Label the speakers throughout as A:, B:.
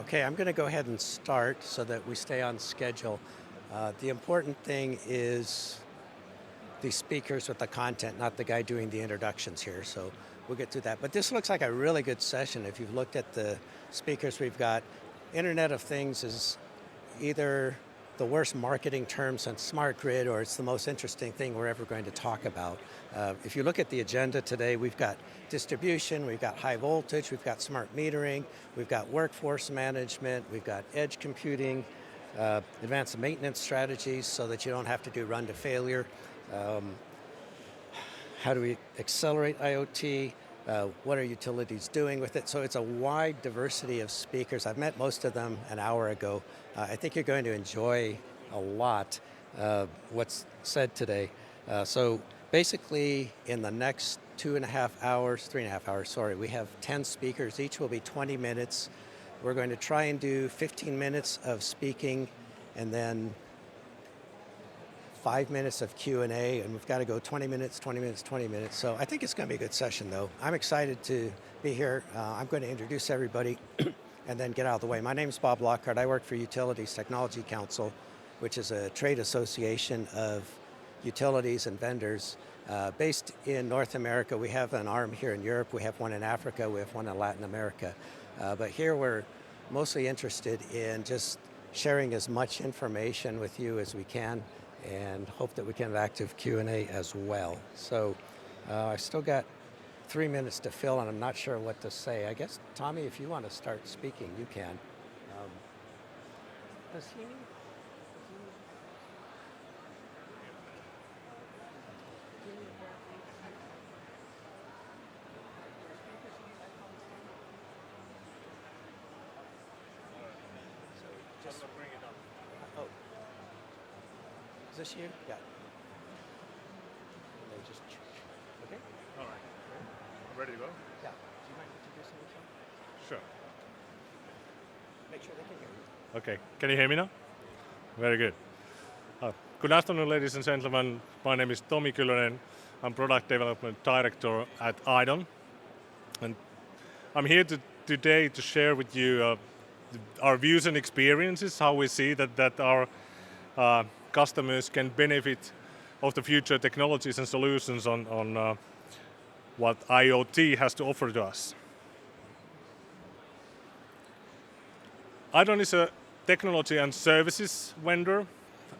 A: Okay, I'm going to go ahead and start so that we stay on schedule. The important thing is the speakers with the content, not the guy doing the introductions here. So we'll get to that. But this looks like a really good session. If you've looked at the speakers we've got, Internet of Things is either the worst marketing term since smart grid, or it's the most interesting thing we're ever going to talk about. If you look at the agenda today, we've got distribution, we've got high voltage, we've got smart metering, we've got workforce management, we've got edge computing, advanced maintenance strategies so that you don't have to do run to failure. Um, how do we accelerate IoT? What are utilities doing with it? So it's a wide diversity of speakers. I've met most of them an hour ago. I think you're going to enjoy a lot what's said today. So basically in the next 3.5 hours, sorry, we have 10 speakers. Each will be 20 minutes. We're going to try and do 15 minutes of speaking and then 5 minutes of Q&A, and we've got to go 20 minutes, 20 minutes, 20 minutes. So I think it's going to be a good session, though. I'm excited to be here. I'm going to introduce everybody and then get out of the way. My name is Bob Lockhart. I work for Utilities Technology Council, which is a trade association of utilities and vendors based in North America. We have an arm here in Europe. We have one in Africa. We have one in Latin America. But here we're mostly interested in just sharing as much information with you as we can, and hope that we can have active Q&A as well. So I still got 3 minutes to fill, and I'm not sure what to say. I guess, Tommy, if you want to start speaking, you can. Does he need? Just bring it up. Oh. Is this you? Yeah. And they just, okay?
B: All right. Ready to go?
A: Yeah. Do you mind introducing yourself?
B: Sure.
A: Make sure they can hear you.
B: Okay. Can you hear me now? Very good. Good afternoon, ladies and gentlemen. My name is Tomi Kylönen. I'm Product Development Director at IDON. And I'm here today to share with you our views and experiences, how we see that our customers can benefit of the future technologies and solutions on what IoT has to offer to us. IDON is a technology and services vendor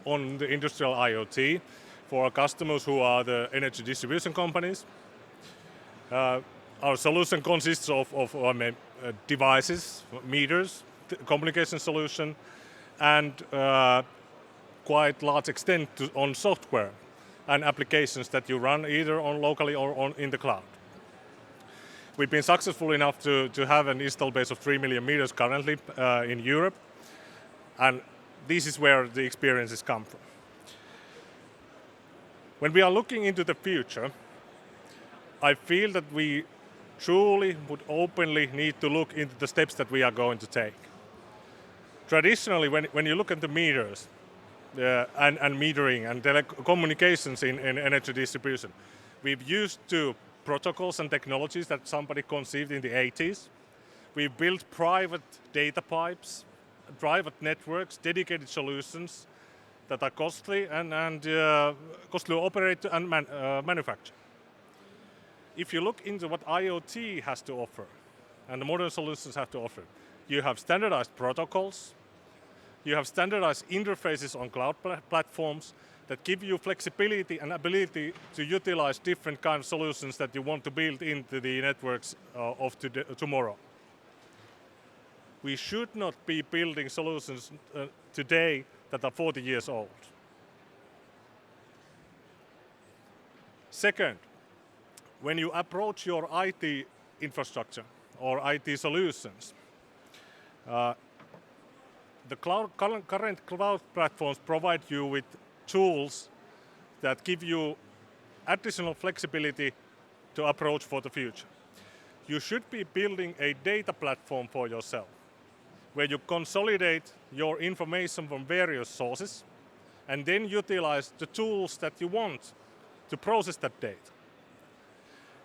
B: on the industrial IoT for our customers who are the energy distribution companies. Our solution consists of devices, meters, communication solution, and quite large extent on software and applications that you run either on locally or in the cloud. We've been successful enough to have an install base of 3 million meters currently in Europe, and this is where the experiences come from. When we are looking into the future, I feel that we truly would openly need to look into the steps that we are going to take. Traditionally, when you look at the meters and metering and telecommunications in energy distribution, we've used protocols and technologies that somebody conceived in the 80s. We've built private data pipes, private networks, dedicated solutions that are costly and costly to operate and manufacture. If you look into what IoT has to offer and the modern solutions have to offer, you have standardized protocols, you have standardized interfaces on cloud platforms that give you flexibility and ability to utilize different kinds of solutions that you want to build into the networks of tomorrow. We should not be building solutions today that are 40 years old. Second, when you approach your IT infrastructure or IT solutions, the current cloud platforms provide you with tools that give you additional flexibility to approach for the future. You should be building a data platform for yourself, where you consolidate your information from various sources and then utilize the tools that you want to process that data.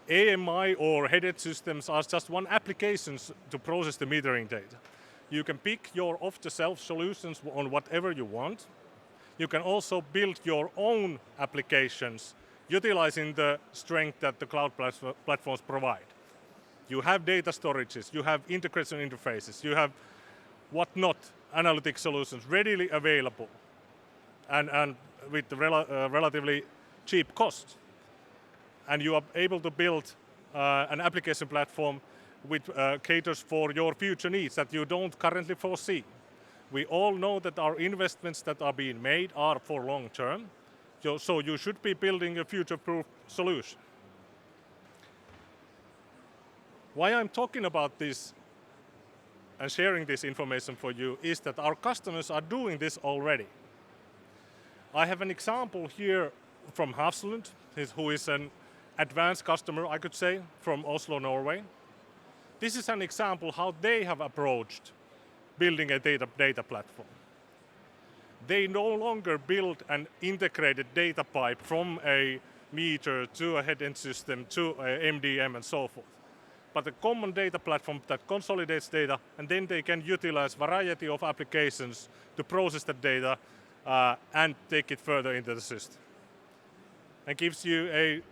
B: AMI or headed systems are just one application to process the metering data. You can pick your off-the-shelf solutions on whatever you want. You can also build your own applications utilizing the strength that the cloud platforms provide. You have data storages, you have integration interfaces, you have whatnot analytic solutions readily available and with relatively cheap cost. And you are able to build an application platform which caters for your future needs that you don't currently foresee. We all know that our investments that are being made are for long term, so you should be building a future-proof solution. Why I'm talking about this and sharing this information for you is that our customers are doing this already. I have an example here from Hafslund, who is an advanced customer, I could say, from Oslo, Norway. This is an example how they have approached building a data platform. They no longer build an integrated data pipe from a meter to a head-end system to a MDM and so forth, but a common data platform that consolidates data, and then they can utilize variety of applications to process the data and take it further into the system. And gives you a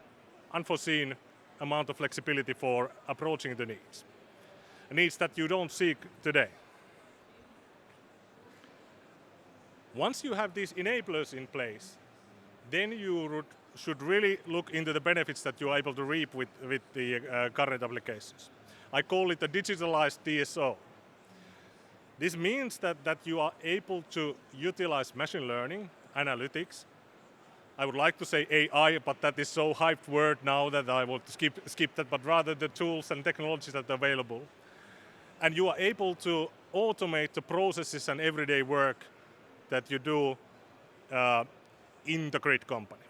B: unforeseen amount of flexibility for approaching the needs that you don't see today. Once you have these enablers in place, then you should really look into the benefits that you are able to reap with the current applications. I call it a digitalized DSO. This means that you are able to utilize machine learning, analytics. I would like to say AI, but that is so hyped word now that I will skip that, but rather the tools and technologies that are available. And you are able to automate the processes and everyday work that you do in the grid company.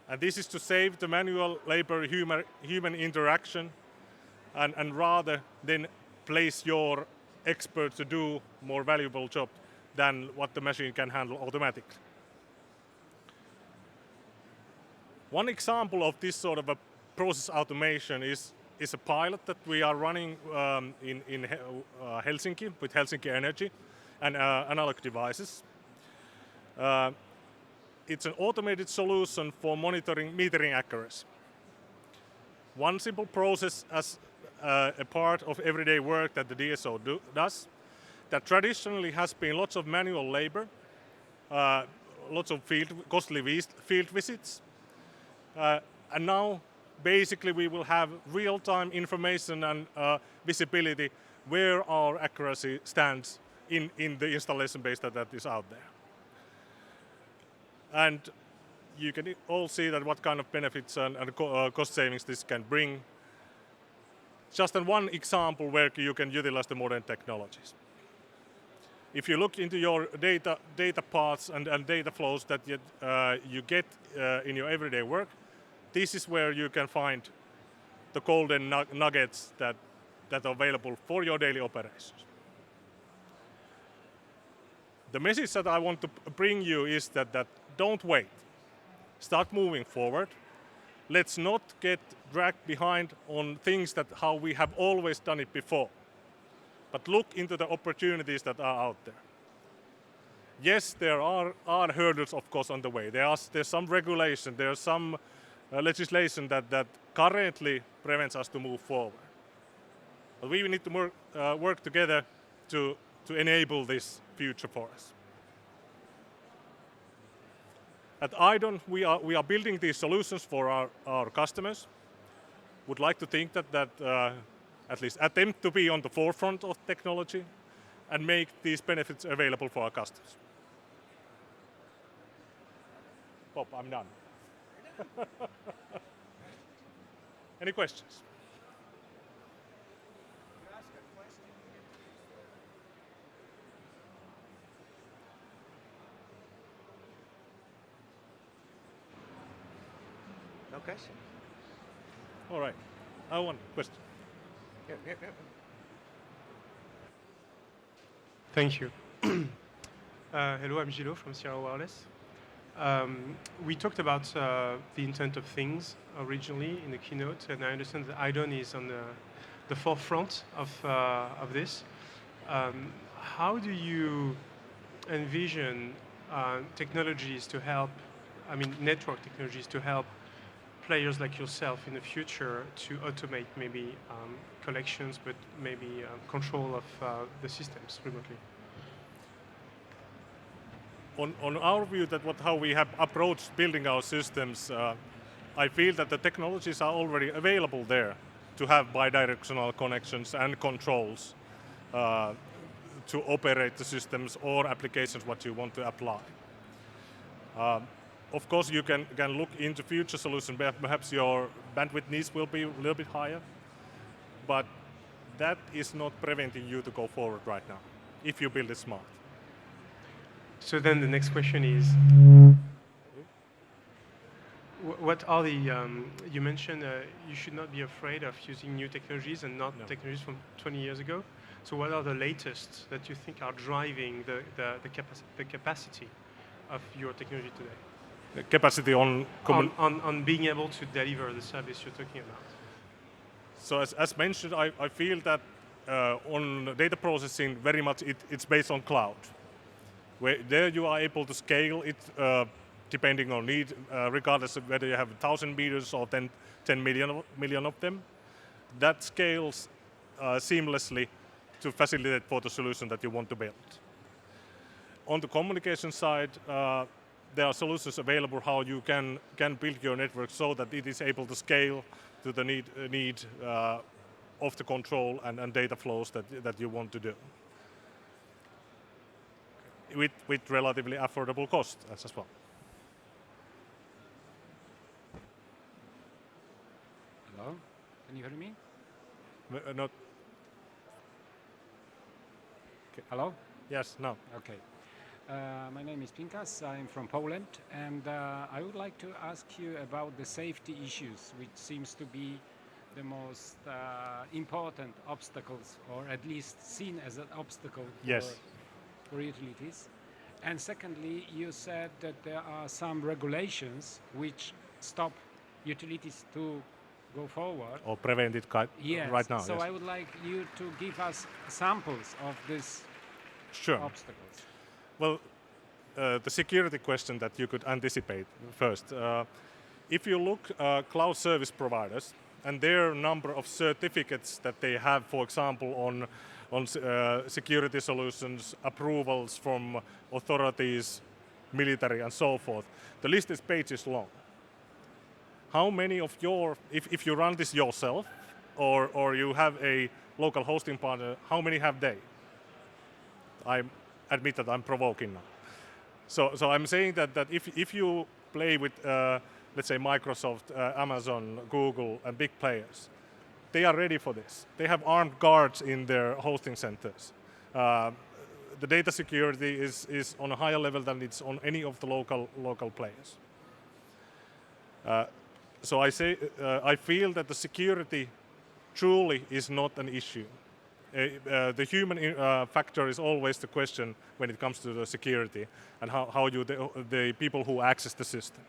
B: And this is to save the manual labor, human interaction, and rather than place your expert to do more valuable job than what the machine can handle automatically. One example of this sort of a process automation is a pilot that we are running in Helsinki with Helsinki Energy and analog devices. It's an automated solution for monitoring metering accuracy. One simple process as a part of everyday work that the DSO does, that traditionally has been lots of manual labor, lots of costly field visits, and now basically we will have real-time information and visibility where our accuracy stands in the installation base that is out there. And you can all see that what kind of benefits and cost savings this can bring. Just one example where you can utilize the modern technologies. If you look into your data paths and data flows that you get in your everyday work, this is where you can find the golden nuggets that are available for your daily operations. The message that I want to bring you is that don't wait. Start moving forward. Let's not get dragged behind on things that how we have always done it before. But look into the opportunities that are out there. Yes, there are hurdles, of course, on the way. There's some regulation, there's some legislation that currently prevents us to move forward. But we need to work together to enable this future for us. At IDON, we are building these solutions for our customers. Would like to think that at least attempt to be on the forefront of technology and make these benefits available for our customers. Bob, I'm done. Any questions?
A: No question?
B: All right. I want a question.
A: Yep.
C: Thank you. Hello, I'm Gilo from Sierra Wireless. We talked about the Internet of Things originally in the keynote, and I understand that IDON is on the forefront of this. How do you envision technologies to help, I mean, network technologies to help players like yourself in the future to automate maybe collections, but maybe control of the systems remotely?
B: On our view, that how we have approached building our systems, I feel that the technologies are already available there to have bidirectional connections and controls to operate the systems or applications what you want to apply. Of course, you can look into future solutions. Perhaps your bandwidth needs will be a little bit higher, but that is not preventing you to go forward right now if you build it smart.
C: So then the next question is, what are the, you mentioned you should not be afraid of using new technologies and not technologies from 20 years ago. So what are the latest that you think are driving the capacity of your technology today?
B: The capacity on
C: being able to deliver the service you're talking about.
B: So as mentioned, I feel that on data processing, very much it's based on cloud. Where there you are able to scale it depending on need, regardless of whether you have 1,000 meters or 10 million of them. That scales seamlessly to facilitate for the solution that you want to build. On the communication side, there are solutions available how you can build your network so that it is able to scale to the need of the control and data flows that you want to do. With relatively affordable cost as well.
D: Hello, can you hear me?
B: Not.
D: Okay. Hello?
B: Yes, no.
D: Okay. My name is Pinkas, I'm from Poland, and I would like to ask you about the safety issues, which seems to be the most important obstacles, or at least seen as an obstacle for utilities. And secondly, you said that there are some regulations which stop utilities to go forward.
B: Or prevent it right now.
D: So
B: yes.
D: I would like you to give us samples of these obstacles.
B: Well, the security question that you could anticipate first. If you look cloud service providers and their number of certificates that they have, for example, on security solutions, approvals from authorities, military, and so forth, the list is pages long. How many of if you run this yourself, or you have a local hosting partner, how many have they? I admit that I'm provoking now. So I'm saying that if you play with, let's say, Microsoft, Amazon, Google, and big players, they are ready for this. They have armed guards in their hosting centers. The data security is on a higher level than it's on any of the local players. So I feel that the security truly is not an issue. The human factor is always the question when it comes to the security and how the people who access the system.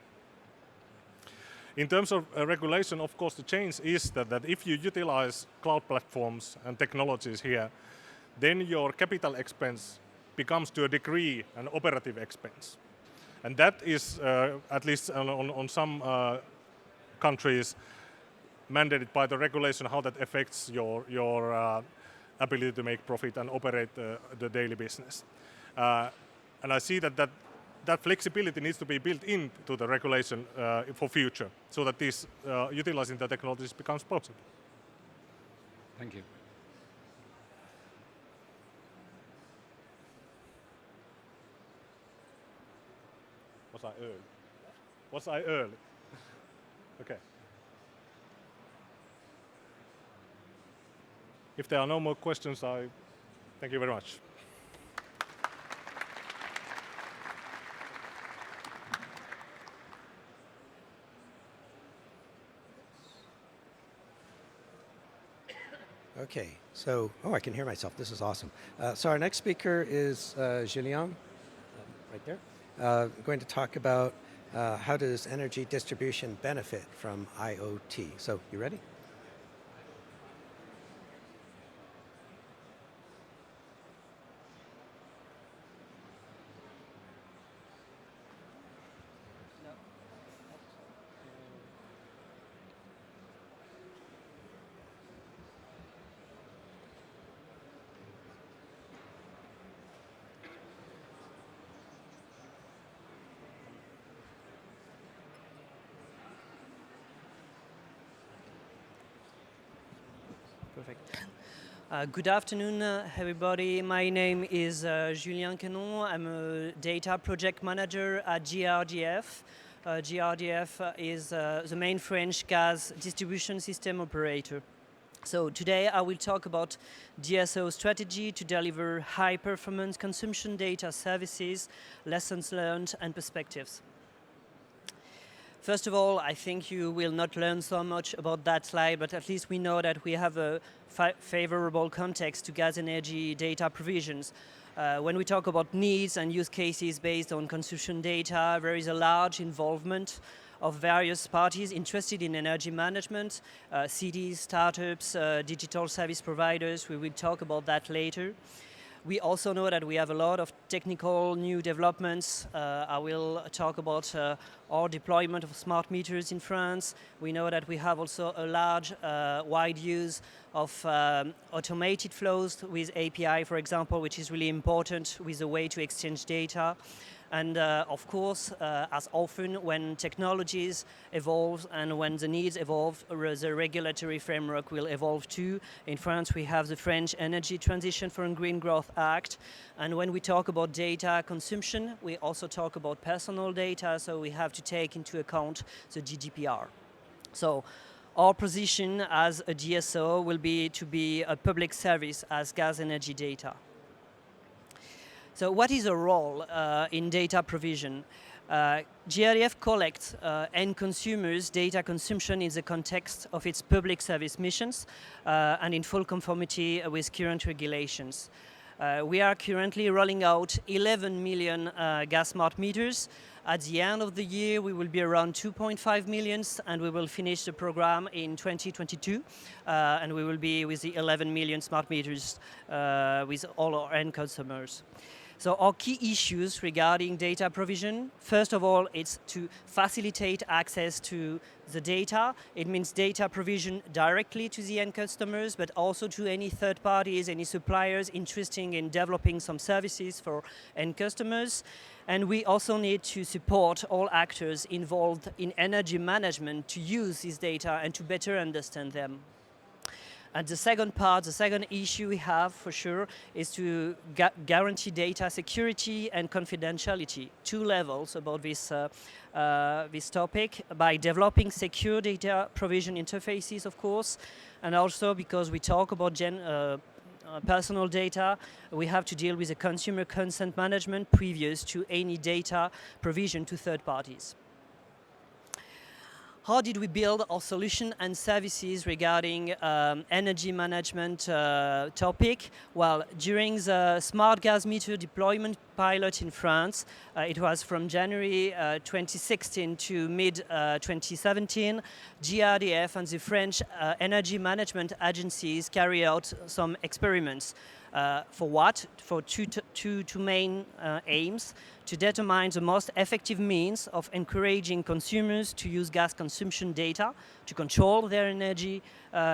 B: In terms of regulation, of course, the change is that if you utilize cloud platforms and technologies here, then your capital expense becomes to a degree an operative expense. And that is, at least on some countries, mandated by the regulation how that affects your ability to make profit and operate the daily business. And I see that flexibility needs to be built into the regulation for future, so that this utilizing the technologies becomes possible.
D: Thank you.
B: Was I early? Okay. If there are no more questions, I thank you very much.
A: Okay, so, I can hear myself. This is awesome. So our next speaker is Julien, right there, going to talk about how does energy distribution benefit from IoT. So, you ready?
E: Perfect. Good afternoon, everybody. My name is Julien Canon. I'm a data project manager at GRDF. GRDF is the main French gas distribution system operator. So today I will talk about DSO strategy to deliver high-performance consumption data services, lessons learned, and perspectives. First of all, I think you will not learn so much about that slide, but at least we know that we have a favorable context to gas energy data provisions. When we talk about needs and use cases based on consumption data, there is a large involvement of various parties interested in energy management, cities, startups, digital service providers. We will talk about that later. We also know that we have a lot of technical new developments. I will talk about our deployment of smart meters in France. We know that we have also a large, wide use of automated flows with API, for example, which is really important with a way to exchange data. And of course, as often when technologies evolve and when the needs evolve, the regulatory framework will evolve too. In France, we have the French Energy Transition for Green Growth Act. And when we talk about data consumption, we also talk about personal data, so we have to take into account the GDPR. So our position as a DSO will be to be a public service as gas energy data. So what is a role in data provision? GRDF collects end consumers' data consumption in the context of its public service missions and in full conformity with current regulations. We are currently rolling out 11 million gas smart meters. At the end of the year, we will be around 2.5 million, and we will finish the program in 2022. And we will be with the 11 million smart meters with all our end customers. So our key issues regarding data provision, first of all, it's to facilitate access to the data. It means data provision directly to the end customers, but also to any third parties, any suppliers interested in developing some services for end customers. And we also need to support all actors involved in energy management to use this data and to better understand them. And the second part, the second issue we have for sure is to guarantee data security and confidentiality. Two levels about this topic by developing secure data provision interfaces, of course, and also because we talk about personal data, we have to deal with the consumer consent management previous to any data provision to third parties. How did we build our solution and services regarding energy management topic? Well, during the smart gas meter deployment pilot in France, it was from January 2016 to mid-2017, GRDF and the French energy management agencies carry out some experiments. For what? For two main aims: to determine the most effective means of encouraging consumers to use gas consumption data to control their energy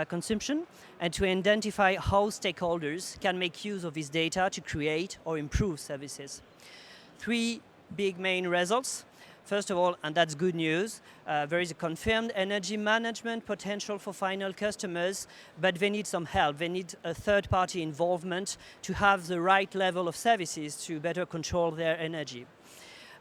E: consumption, and to identify how stakeholders can make use of this data to create or improve services. Three big main results. First of all, and that's good news, there is a confirmed energy management potential for final customers, but they need some help. They need a third-party involvement to have the right level of services to better control their energy.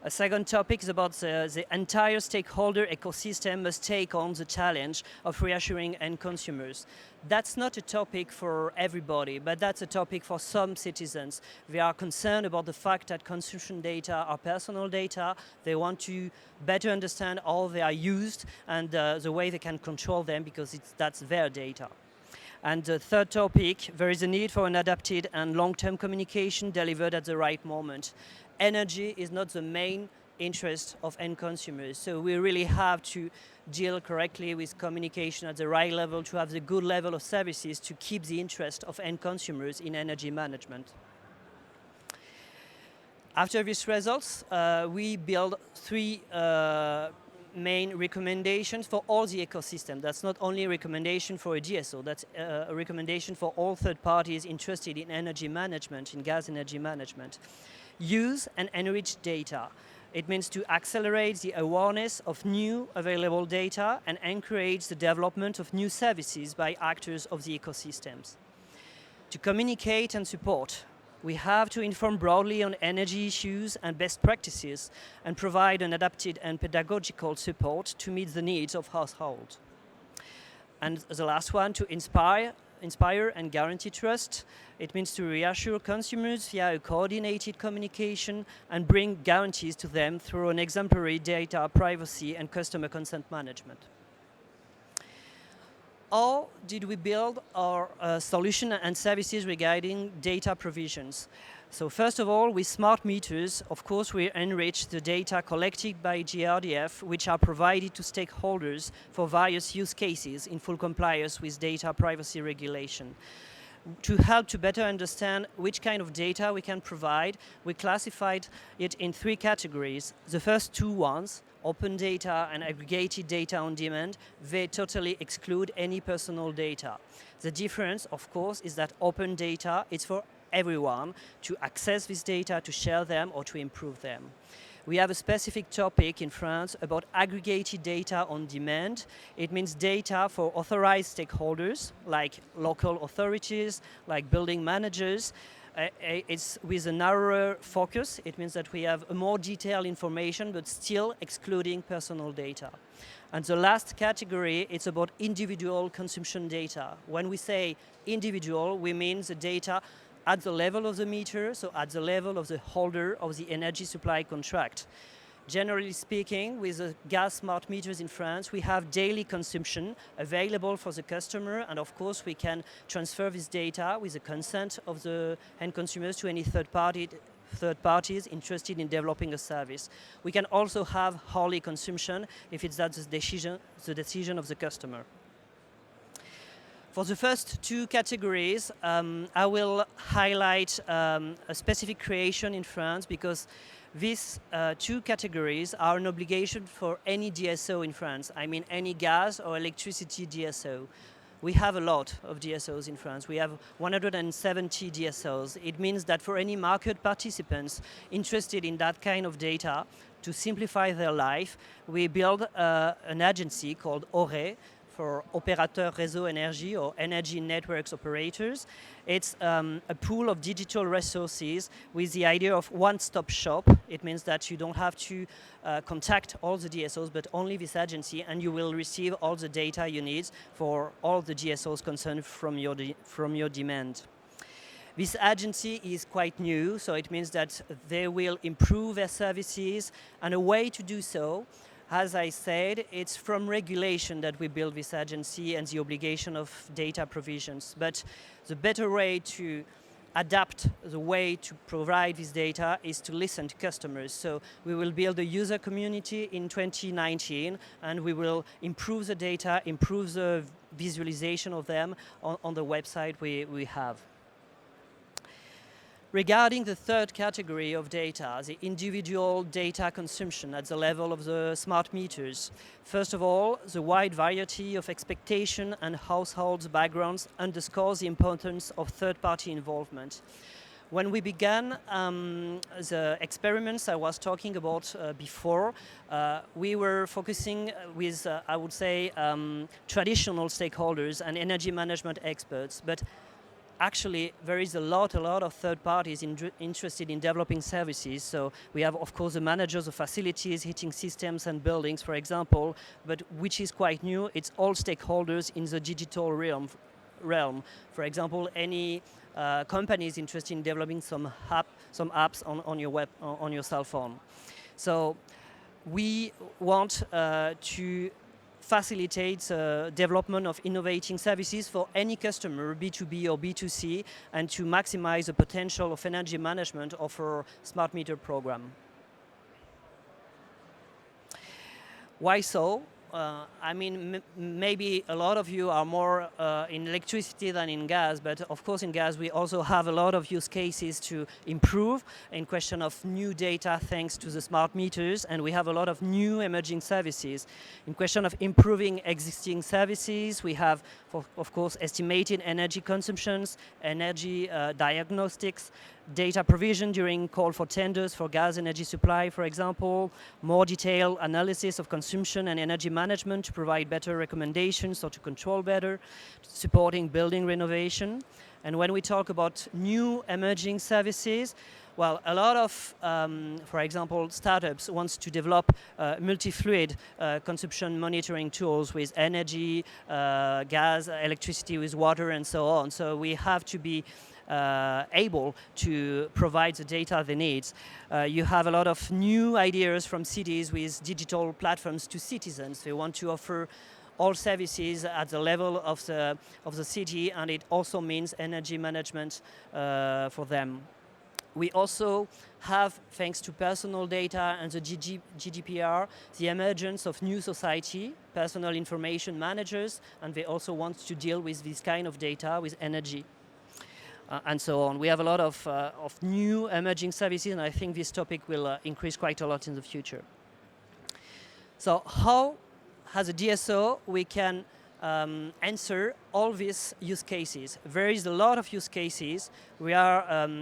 E: A second topic is about the entire stakeholder ecosystem must take on the challenge of reassuring end consumers. That's not a topic for everybody, but that's a topic for some citizens. They are concerned about the fact that consumption data are personal data. They want to better understand how they are used and the way they can control them because that's their data. And the third topic, there is a need for an adapted and long-term communication delivered at the right moment. Energy is not the main interest of end consumers, so we really have to deal correctly with communication at the right level to have the good level of services to keep the interest of end consumers in energy management. After these results, we build three main recommendations for all the ecosystem. That's not only a recommendation for a DSO, that's a recommendation for all third parties interested in energy management, in gas energy management. Use and enrich data. It means to accelerate the awareness of new available data and encourage the development of new services by actors of the ecosystems. To communicate and support, we have to inform broadly on energy issues and best practices and provide an adapted and pedagogical support to meet the needs of households. And the last one, to inspire and guarantee trust. It means to reassure consumers via a coordinated communication and bring guarantees to them through an exemplary data privacy and customer consent management. How did we build our solution and services regarding data provisions? So first of all, with smart meters, of course, we enrich the data collected by GRDF, which are provided to stakeholders for various use cases in full compliance with data privacy regulation. To help to better understand which kind of data we can provide, we classified it in 3 categories. The first 2 ones, open data and aggregated data on demand, they totally exclude any personal data. The difference, of course, is that open data is for everyone to access this data, to share them, or to improve them. We have a specific topic in France about aggregated data on demand. It means data for authorized stakeholders, like local authorities, like building managers. It's with a narrower focus. It means that we have a more detailed information, but still excluding personal data. And the last category, it's about individual consumption data. When we say individual, we mean the data at the level of the meter, so at the level of the holder of the energy supply contract. Generally speaking, with the gas smart meters in France, we have daily consumption available for the customer, and of course we can transfer this data with the consent of the end consumers to any third parties interested in developing a service. We can also have hourly consumption if it's that the decision of the customer. For the first 2 categories, I will highlight a specific creation in France because these 2 categories are an obligation for any DSO in France. I mean any gas or electricity DSO. We have a lot of DSOs in France. We have 170 DSOs. It means that for any market participants interested in that kind of data, to simplify their life, we build an agency called ORE, for Opérateurs Réseau Énergie, or Energy Networks Operators. It's a pool of digital resources with the idea of one-stop shop. It means that you don't have to contact all the DSOs, but only this agency, and you will receive all the data you need for all the DSOs concerned from your demand. This agency is quite new, so it means that they will improve their services, and a way to do so, as I said, it's from regulation that we build this agency and the obligation of data provisions. But the better way to adapt the way to provide this data is to listen to customers. So we will build a user community in 2019, and we will improve the data, improve the visualization of them on the website we have. Regarding the third category of data, the individual data consumption at the level of the smart meters. First of all, the wide variety of expectation and households' backgrounds underscores the importance of third-party involvement. When we began the experiments I was talking about before, we were focusing with, I would say, traditional stakeholders and energy management experts. But actually, there is a lot of third parties interested in developing services. So we have, of course, the managers of facilities, heating systems and buildings, for example, but which is quite new, it's all stakeholders in the digital realm. For example, any companies interested in developing some apps on your cell phone. So we want to facilitate the development of innovating services for any customer, B2B or B2C, and to maximize the potential of energy management of our smart meter program. Why so? I mean, maybe a lot of you are more in electricity than in gas, but of course in gas we also have a lot of use cases to improve in question of new data thanks to the smart meters, and we have a lot of new emerging services. In question of improving existing services, we have, of course, estimated energy consumptions, energy diagnostics, data provision during call for tenders for gas energy supply, for example, more detailed analysis of consumption and energy management to provide better recommendations or to control better, supporting building renovation. And when we talk about new emerging services, well, a lot of, for example, startups wants to develop multi-fluid consumption monitoring tools with energy, gas, electricity, with water, and so on. So we have to be able to provide the data they need. You have a lot of new ideas from cities with digital platforms to citizens. They want to offer all services at the level of the city, and it also means energy management for them. We also have, thanks to personal data and the GDPR, the emergence of new society, personal information managers, and they also want to deal with this kind of data, with energy, and so on. We have a lot of new emerging services, and I think this topic will increase quite a lot in the future. So how, as a DSO, we can answer all these use cases? There is a lot of use cases. We are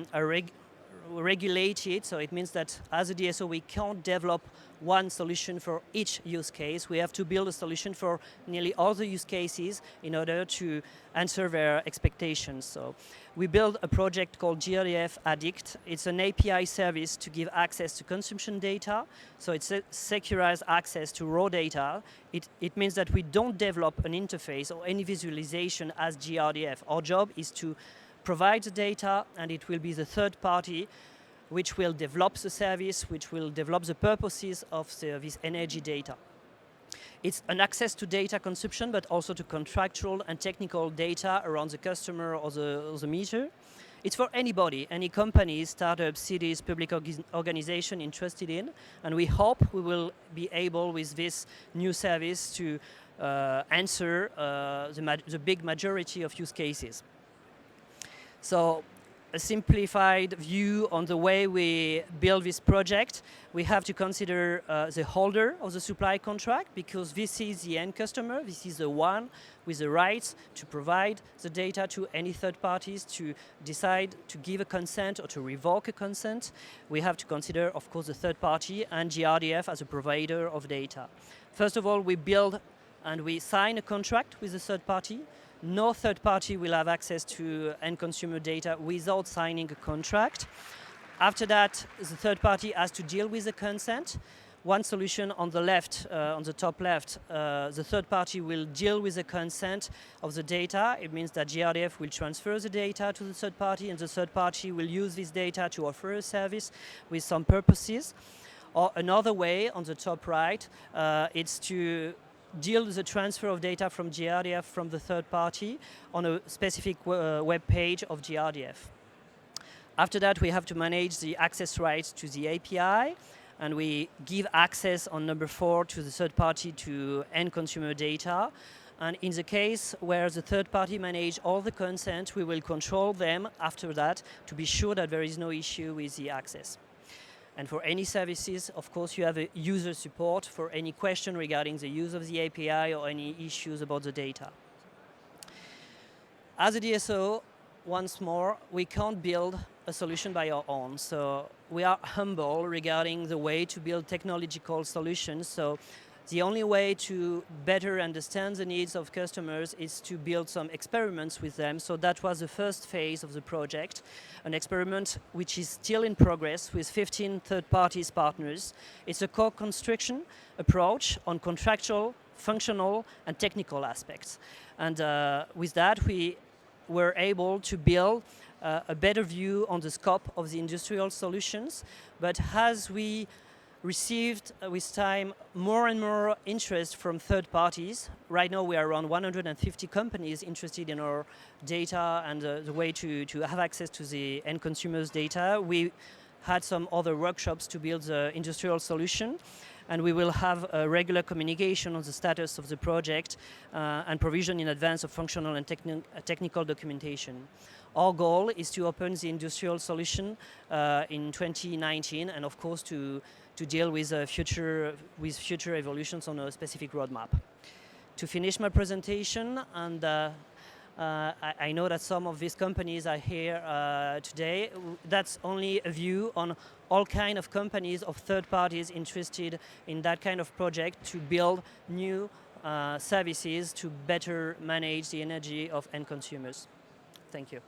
E: regulated, so it means that as a DSO we can't develop one solution for each use case. We have to build a solution for nearly all the use cases in order to answer their expectations. So we built a project called GRDF Addict. It's an API service to give access to consumption data, so it's a securized access to raw data. It means that we don't develop an interface or any visualization as GRDF. Our job is to provide the data, and it will be the third party which will develop the service, which will develop the purposes of this energy data. It's an access to data consumption, but also to contractual and technical data around the customer or the meter. It's for anybody, any companies, startups, cities, public organization interested in, and we hope we will be able with this new service to answer the big majority of use cases. So a simplified view on the way we build this project, we have to consider the holder of the supply contract, because this is the end customer. This is the one with the rights to provide the data to any third parties, to decide to give a consent or to revoke a consent. We have to consider, of course, the third party and GRDF as a provider of data. First of all, we build and we sign a contract with the third party. No third party will have access to end consumer data without signing a contract. After that, the third party has to deal with the consent. One solution on the left, on the top left, the third party will deal with the consent of the data. It means that GRDF will transfer the data to the third party, and the third party will use this data to offer a service with some purposes. Or another way, on the top right, it's to deal with the transfer of data from GRDF from the third party on a specific web page of GRDF. After that, we have to manage the access rights to the API, and we give access on number 4 to the third party to end consumer data. And in the case where the third party manage all the consent, we will control them after that to be sure that there is no issue with the access. And for any services, of course, you have a user support for any question regarding the use of the API or any issues about the data. As a DSO, once more, we can't build a solution by our own. So we are humble regarding the way to build technological solutions. So the only way to better understand the needs of customers is to build some experiments with them. So that was the first phase of the project, an experiment which is still in progress with 15 third-party partners. It's a co-construction approach on contractual, functional, and technical aspects. And with that, we were able to build a better view on the scope of the industrial solutions. But as we received with time more and more interest from third parties. Right now we are around 150 companies interested in our data and the way to have access to the end consumers' data. We had some other workshops to build the industrial solution, and we will have a regular communication on the status of the project and provision in advance of functional and technical documentation. Our goal is to open the industrial solution in 2019, and of course to deal with future evolutions on a specific roadmap. To finish my presentation, and I know that some of these companies are here today. That's only a view on all kind of companies of third parties interested in that kind of project to build new services to better manage the energy of end consumers. Thank you.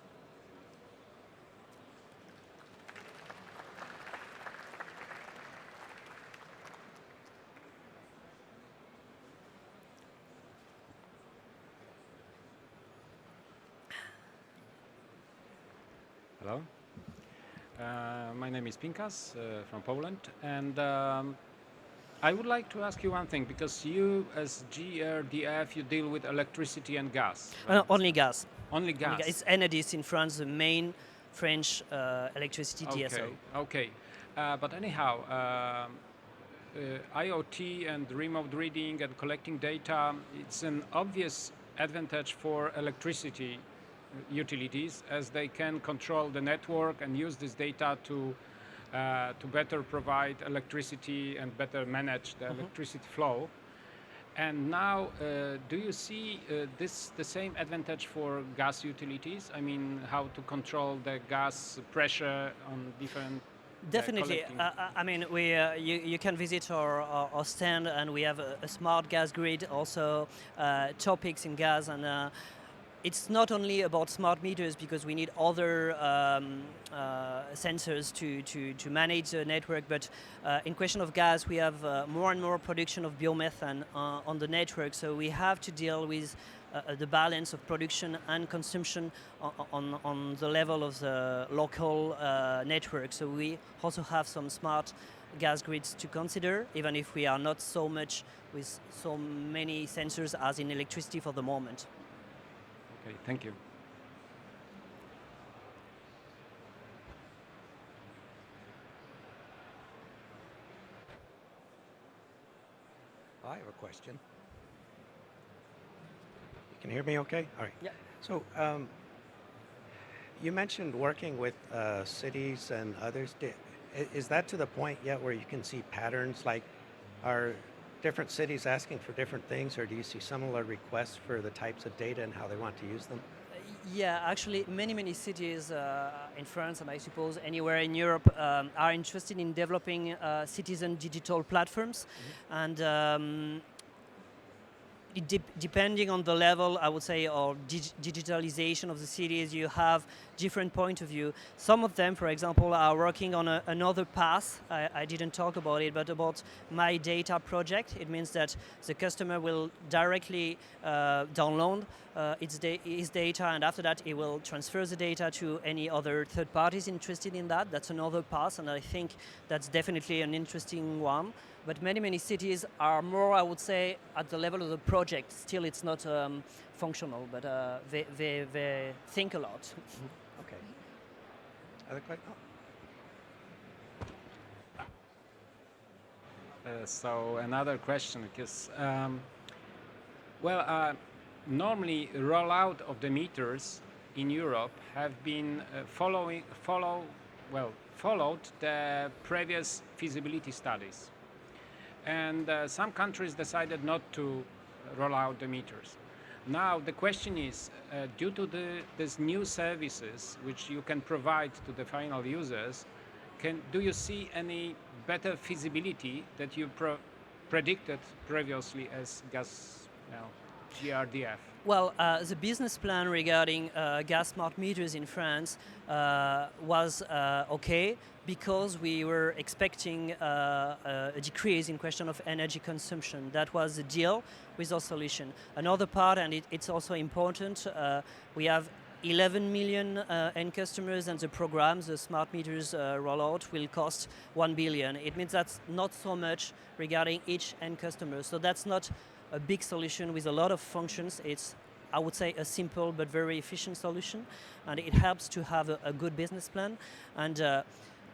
D: Hello. My name is Pinkas from Poland, and I would like to ask you one thing, because you, as GRDF, you deal with electricity and gas. Right?
E: Only gas.
D: Only gas.
E: It's Enedis in France, the main French electricity DSO.
D: Okay. But anyhow, IoT and remote reading and collecting data, it's an obvious advantage for electricity utilities, as they can control the network and use this data to better provide electricity and better manage the electricity flow. And now, do you see the same advantage for gas utilities? I mean, how to control the gas pressure on different
E: Definitely. I mean, you can visit our stand, and we have a smart gas grid, also topics in gas, and it's not only about smart meters, because we need other sensors to manage the network, but in question of gas, we have more and more production of biomethane on the network, so we have to deal with the balance of production and consumption on the level of the local network. So we also have some smart gas grids to consider, even if we are not so much with so many sensors as in electricity for the moment.
D: Okay, thank you.
A: I have a question. You can hear me okay? All right.
E: Yeah.
A: So you mentioned working with cities and others. Is that to the point yet where you can see patterns, like are different cities asking for different things, or do you see similar requests for the types of data and how they want to use them?
E: Yeah, actually, many cities in France, and I suppose anywhere in Europe, are interested in developing citizen digital platforms, and depending on the level, I would say, of digitalization of the cities, you have different point of view. Some of them, for example, are working on another path. I didn't talk about it, but about My Data project. It means that the customer will directly download his data, and after that, he will transfer the data to any other third parties interested in that. That's another path, and I think that's definitely an interesting one. But many cities are more, I would say, at the level of the project. Still, it's not functional, but they think a lot.
A: Okay. Other questions?
D: So another question, because normally rollout of the meters in Europe have been followed the previous feasibility studies, and some countries decided not to roll out the meters. Now the question is, due to these new services which you can provide to the final users, do you see any better feasibility that you predicted previously as GRDF?
E: Well, the business plan regarding gas smart meters in France was okay, because we were expecting a decrease in question of energy consumption. That was the deal with our solution. Another part, and it's also important, we have 11 million end customers, and the program, the smart meters rollout, will cost 1 billion. It means that's not so much regarding each end customer. So that's not a big solution with a lot of functions. It's, I would say, a simple but very efficient solution, and it helps to have a good business plan. And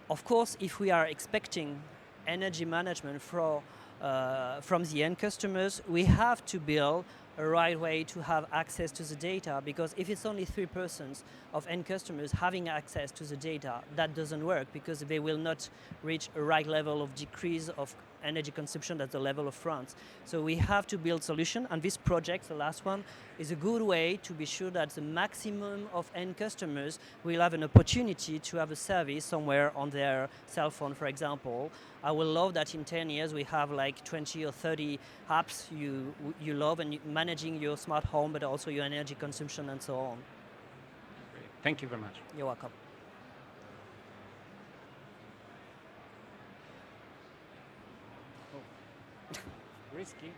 E: of course, if we are expecting energy management from the end customers, we have to build a right way to have access to the data, because if it's only 3% of end customers having access to the data, that doesn't work, because they will not reach a right level of decrease of energy consumption at the level of France. So we have to build solution, and this project, the last one, is a good way to be sure that the maximum of end customers will have an opportunity to have a service somewhere on their cell phone, for example. I will love that in 10 years we have like 20 or 30 apps you love and managing your smart home, but also your energy consumption and so on.
D: Great. Thank you very much.
E: You're welcome.
D: Risky.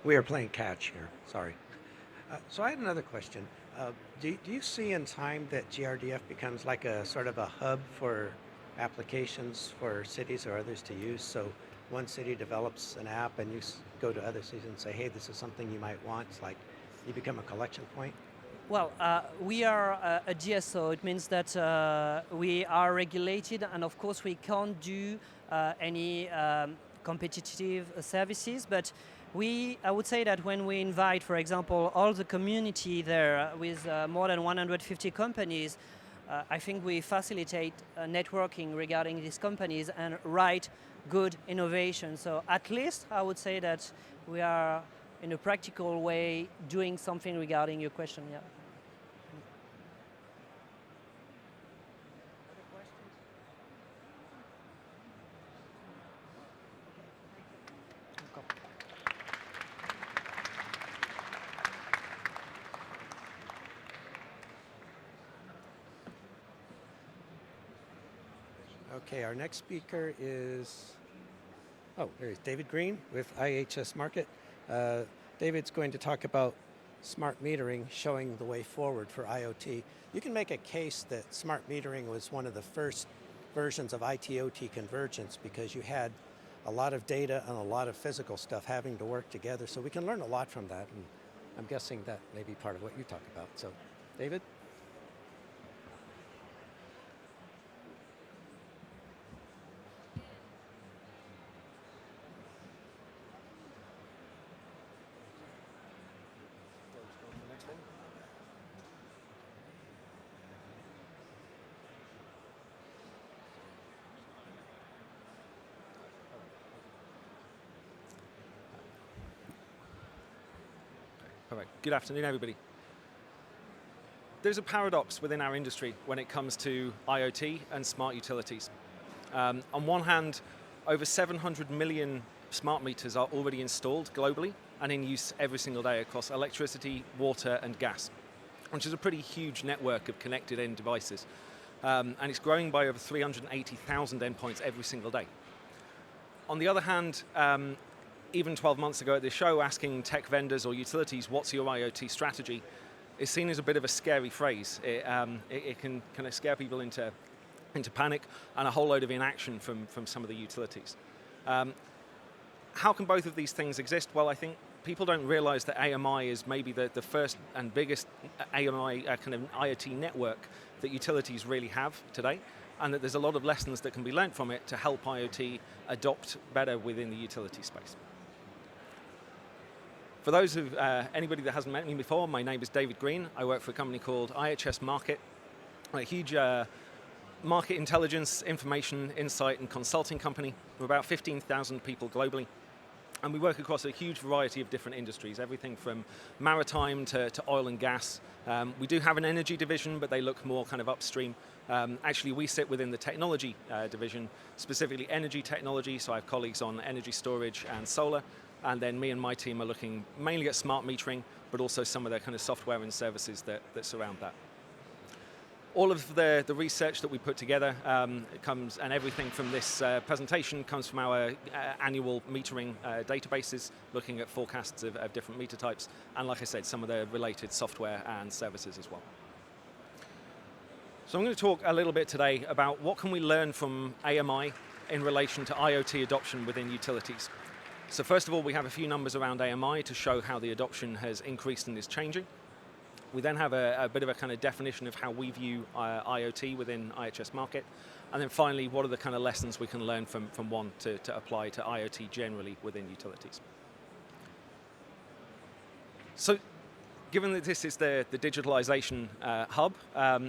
A: We are playing catch here, sorry. So I had another question. Do you see in time that GRDF becomes like a sort of a hub for applications for cities or others to use? So one city develops an app and you go to other cities and say, hey, this is something you might want. It's like you become a collection point.
E: Well, we are a DSO. It means that we are regulated, and of course we can't do any competitive services, but I would say that when we invite, for example, all the community there with more than 150 companies, I think we facilitate networking regarding these companies and write good innovation. So at least I would say that we are, in a practical way, doing something regarding your question. Yeah.
A: Okay, our next speaker is, there's David Green with IHS Markit. David's going to talk about smart metering, showing the way forward for IoT. You can make a case that smart metering was one of the first versions of IT-OT convergence because you had a lot of data and a lot of physical stuff having to work together. So we can learn a lot from that, and I'm guessing that may be part of what you talk about. So, David?
F: All right. Good afternoon, everybody. There's a paradox within our industry when it comes to IoT and smart utilities. On one hand, over 700 million smart meters are already installed globally and in use every single day across electricity, water, and gas, which is a pretty huge network of connected end devices. And it's growing by over 380,000 endpoints every single day. On the other hand, even 12 months ago at this show, asking tech vendors or utilities, what's your IoT strategy, is seen as a bit of a scary phrase. It can kind of scare people into panic and a whole load of inaction from some of the utilities. How can both of these things exist? Well, I think people don't realize that AMI is maybe the first and biggest AMI kind of IoT network that utilities really have today, and that there's a lot of lessons that can be learned from it to help IoT adopt better within the utility space. For those of anybody that hasn't met me before, my name is David Green. I work for a company called IHS Markit, a huge market intelligence, information, insight, and consulting company. We're about 15,000 people globally. And we work across a huge variety of different industries, everything from maritime to oil and gas. We do have an energy division, but they look more kind of upstream. Actually, we sit within the technology division, specifically energy technology, so I have colleagues on energy storage and solar. And then me and my team are looking mainly at smart metering, but also some of the kind of software and services that surround that. All of the research that we put together comes, and everything from this presentation comes from our annual metering databases, looking at forecasts of different meter types, and like I said, some of the related software and services as well. So I'm going to talk a little bit today about what can we learn from AMI in relation to IoT adoption within utilities. So first of all, we have a few numbers around AMI to show how the adoption has increased and is changing. We then have a bit of a kind of definition of how we view IoT within IHS Markit. And then finally, what are the kind of lessons we can learn from one to apply to IoT generally within utilities. So given that this is the digitalization hub,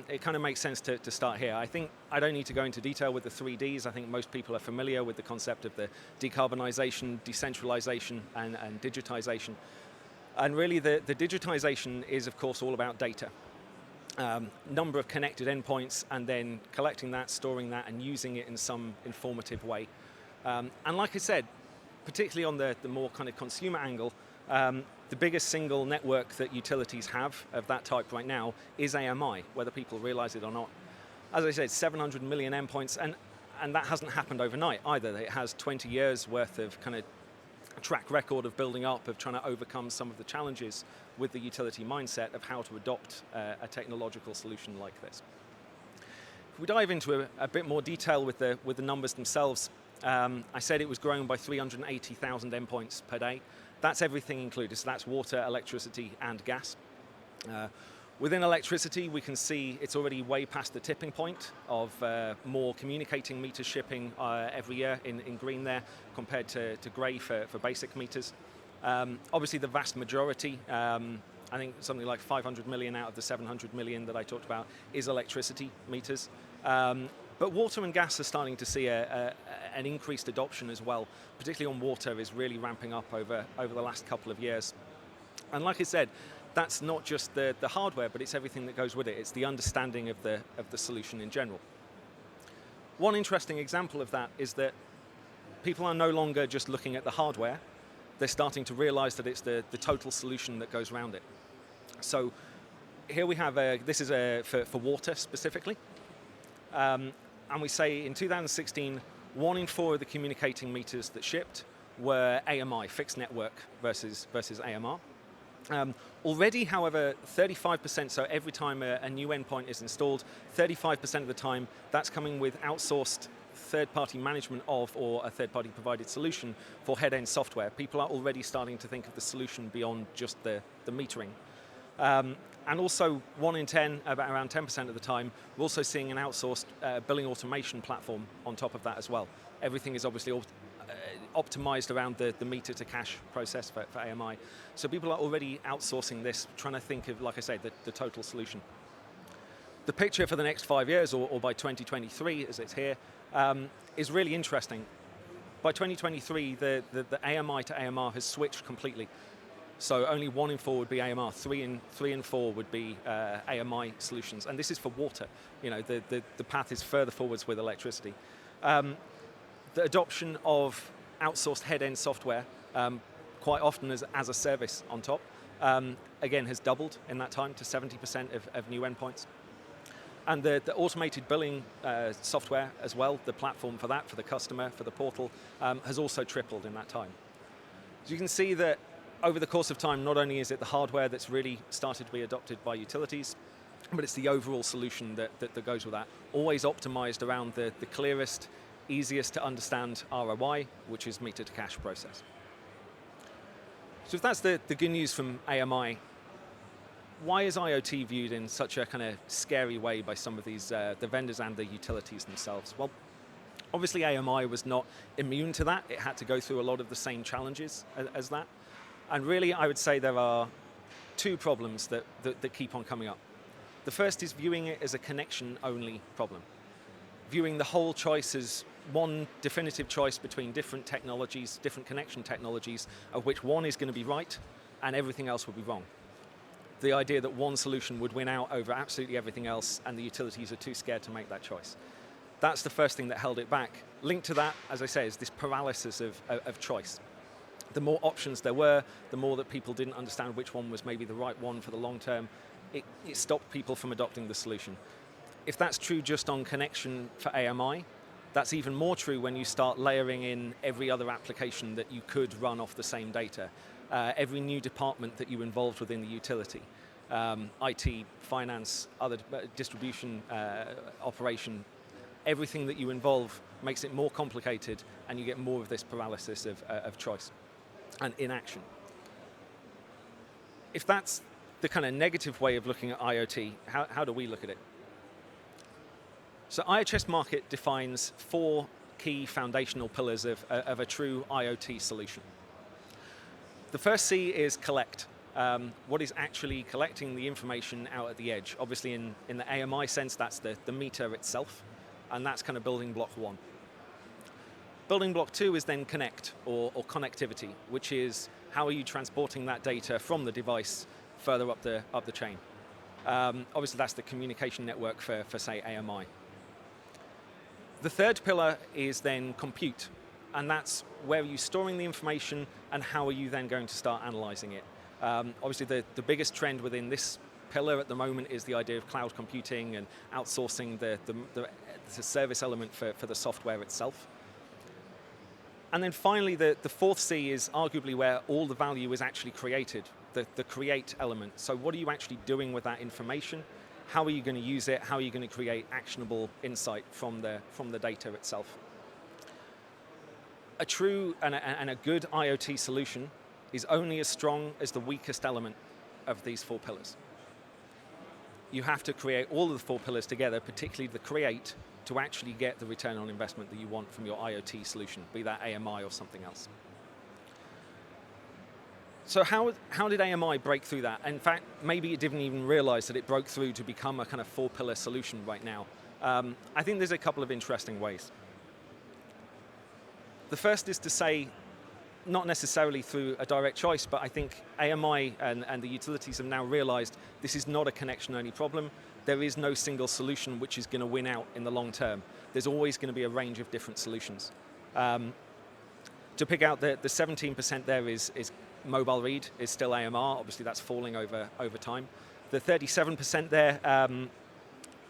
F: it kind of makes sense to start here. I think I don't need to go into detail with the 3Ds. I think most people are familiar with the concept of the decarbonization, decentralization, and digitization. And really the digitization is, of course, all about data. Number of connected endpoints, and then collecting that, storing that, and using it in some informative way. And like I said, particularly on the more kind of consumer angle, the biggest single network that utilities have of that type right now is AMI, whether people realize it or not. As I said, 700 million endpoints, and that hasn't happened overnight either. It has 20 years worth of kind of track record of building up, of trying to overcome some of the challenges with the utility mindset of how to adopt a technological solution like this. If we dive into a bit more detail with the numbers themselves, I said it was growing by 380,000 endpoints per day. That's everything included, so that's water, electricity, and gas. Within electricity, we can see it's already way past the tipping point of more communicating meters shipping every year in green there, compared to grey for basic meters. Obviously, the vast majority, I think something like 500 million out of the 700 million that I talked about, is electricity meters. But water and gas are starting to see an increased adoption as well, particularly on water is really ramping up over the last couple of years. And like I said, that's not just the hardware, but it's everything that goes with it. It's the understanding of the solution in general. One interesting example of that is that people are no longer just looking at the hardware. They're starting to realize that it's the total solution that goes around it. So here we have, this is for water specifically. And we say in 2016, 1 in 4 of the communicating meters that shipped were AMI, fixed network versus AMR. Already, however, 35%, so every time a new endpoint is installed, 35% of the time that's coming with outsourced third-party management of, or a third-party provided solution for head-end software. People are already starting to think of the solution beyond just the metering. And also 1 in 10, about around 10% of the time, we're also seeing an outsourced billing automation platform on top of that as well. Everything is obviously optimized around the meter to cash process for AMI. So people are already outsourcing this, trying to think of, like I say, the total solution. The picture for the next 5 years, or by 2023, as it's here, is really interesting. By 2023, the AMI to AMR has switched completely. So only 1 in 4 would be AMR, 3 in 4 would be AMI solutions, and this is for water. You know, the path is further forwards with electricity. The adoption of outsourced head-end software, quite often as a service on top, again has doubled in that time to 70% of new endpoints. And the automated billing software as well, the platform for that, for the customer, for the portal, has also tripled in that time. So you can see that over the course of time, not only is it the hardware that's really started to be adopted by utilities, but it's the overall solution that goes with that. Always optimized around the clearest, easiest to understand ROI, which is meter to cash process. So if that's the good news from AMI, why is IoT viewed in such a kind of scary way by some of these, the vendors and the utilities themselves? Well, obviously AMI was not immune to that. It had to go through a lot of the same challenges as that. And really, I would say there are 2 problems that keep on coming up. The first is viewing it as a connection-only problem. Viewing the whole choice as one definitive choice between different technologies, different connection technologies, of which one is going to be right and everything else would be wrong. The idea that one solution would win out over absolutely everything else, and the utilities are too scared to make that choice. That's the first thing that held it back. Linked to that, as I say, is this paralysis of choice. The more options there were, the more that people didn't understand which one was maybe the right one for the long term. It stopped people from adopting the solution. If that's true just on connection for AMI, that's even more true when you start layering in every other application that you could run off the same data. Every new department that you involved within the utility. IT, finance, other distribution, operation, everything that you involve makes it more complicated, and you get more of this paralysis of choice and inaction. If that's the kind of negative way of looking at IoT, how do we look at it? So IHS Markit defines 4 key foundational pillars of a true IoT solution. The first C is collect. what is actually collecting the information out at the edge. Obviously in the AMI sense, that's the meter itself, and that's kind of building block 1. Building block 2 is then connect, or connectivity, which is how are you transporting that data from the device further up the chain. Obviously that's the communication network for say AMI. The third pillar is then compute, and that's where are you storing the information and how are you then going to start analyzing it. Obviously the biggest trend within this pillar at the moment is the idea of cloud computing and outsourcing the service element for the software itself. And then finally, the fourth C is arguably where all the value is actually created, the create element. So what are you actually doing with that information? How are you going to use it? How are you going to create actionable insight from the data itself? A true and a good IoT solution is only as strong as the weakest element of these 4 pillars. You have to create all of the 4 pillars together, particularly the create, to actually get the return on investment that you want from your IoT solution, be that AMI or something else. So how did AMI break through that? In fact, maybe it didn't even realize that it broke through to become a kind of 4-pillar solution right now. I think there's a couple of interesting ways. The first is to say, not necessarily through a direct choice, but I think AMI and the utilities have now realized this is not a connection-only problem. There is no single solution which is going to win out in the long term. There's always going to be a range of different solutions. To pick out the 17% there is mobile read, is still AMR. Obviously that's falling over time. The 37% there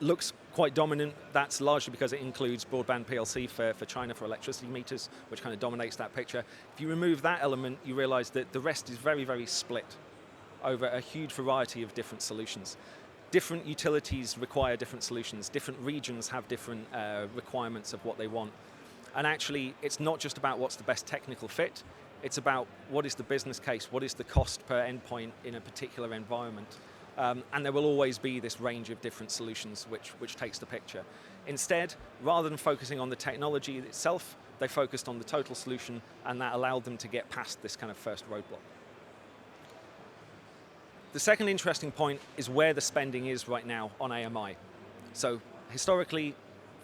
F: looks quite dominant. That's largely because it includes broadband PLC for China for electricity meters, which kind of dominates that picture. If you remove that element, you realize that the rest is very, very split over a huge variety of different solutions. Different utilities require different solutions. Different regions have different requirements of what they want. And actually, it's not just about what's the best technical fit. It's about what is the business case, what is the cost per endpoint in a particular environment. And there will always be this range of different solutions which takes the picture. Instead, rather than focusing on the technology itself, they focused on the total solution, and that allowed them to get past this kind of first roadblock. The second interesting point is where the spending is right now on AMI. So historically,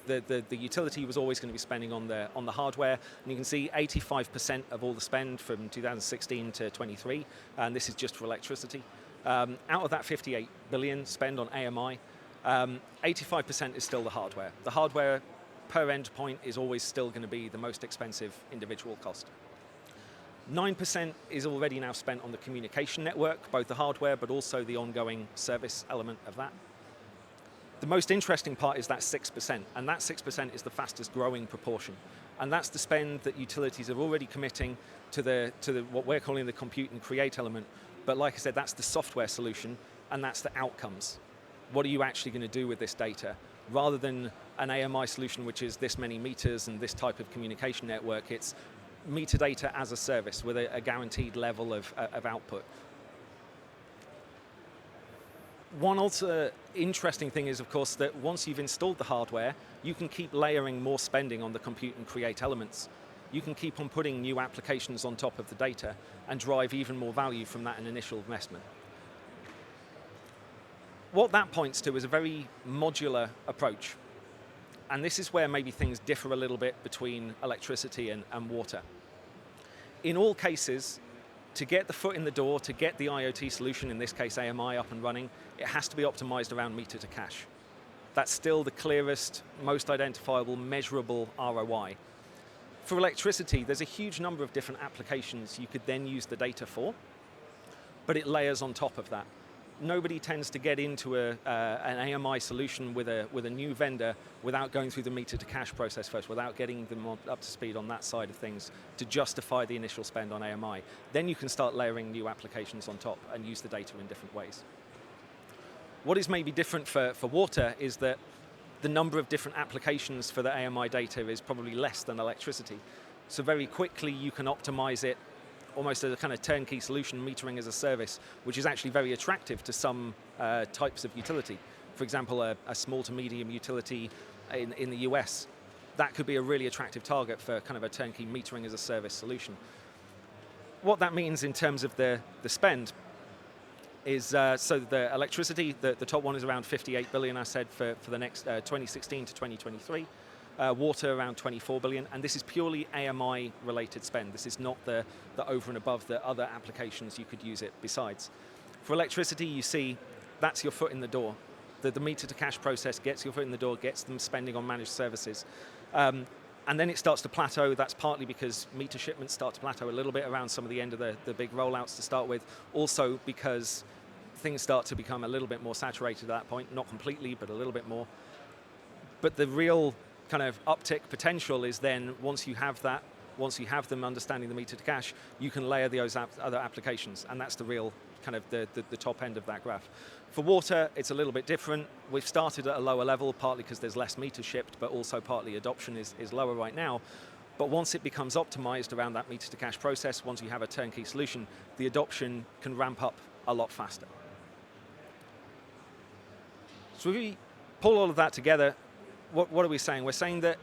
F: the utility was always going to be spending on the hardware, and you can see 85% of all the spend from 2016 to 23, and this is just for electricity. Out of that 58 billion spend on AMI, 85% is still the hardware. The hardware per endpoint is always still going to be the most expensive individual cost. 9% is already now spent on the communication network, both the hardware but also the ongoing service element of that. The most interesting part is that 6%, and that 6% is the fastest growing proportion. And that's the spend that utilities are already committing to what we're calling the compute and create element. But like I said, that's the software solution, and that's the outcomes. What are you actually going to do with this data? Rather than an AMI solution, which is this many meters and this type of communication network, it's meter data as a service with a guaranteed level of output. One also interesting thing is, of course, that once you've installed the hardware, you can keep layering more spending on the compute and create elements. You can keep on putting new applications on top of the data and drive even more value from that initial investment. What that points to is a very modular approach. And this is where maybe things differ a little bit between electricity and water. In all cases, to get the foot in the door, to get the IoT solution, in this case AMI, up and running, it has to be optimized around meter to cache. That's still the clearest, most identifiable, measurable ROI. For electricity, there's a huge number of different applications you could then use the data for, but it layers on top of that. Nobody tends to get into an AMI solution with a new vendor without going through the meter to cache process first, without getting them up to speed on that side of things to justify the initial spend on AMI. Then you can start layering new applications on top and use the data in different ways. What is maybe different for water is that the number of different applications for the AMI data is probably less than electricity. So very quickly you can optimize it almost as a kind of turnkey solution, metering as a service, which is actually very attractive to some types of utility. For example, a small to medium utility in the US, that could be a really attractive target for kind of a turnkey metering as a service solution. What that means in terms of the spend, is so the electricity, the top one is around 58 billion, I said, for the next 2016 to 2023. Water around 24 billion, and this is purely AMI related spend. This is not the over and above the other applications you could use it besides. For electricity, you see that's your foot in the door. The meter to cash process gets your foot in the door, gets them spending on managed services. And then it starts to plateau. That's partly because meter shipments start to plateau a little bit around some of the end of the big rollouts to start with. Also because things start to become a little bit more saturated at that point, not completely, but a little bit more. But the real kind of uptick potential is then once you have that, once you have them understanding the meter to cash, you can layer those other applications, and that's the real kind of the top end of that graph. For water, it's a little bit different. We've started at a lower level, partly because there's less meters shipped, but also partly adoption is lower right now. But once it becomes optimized around that meter to cash process, once you have a turnkey solution, the adoption can ramp up a lot faster. So if we pull all of that together, what are we saying? We're saying that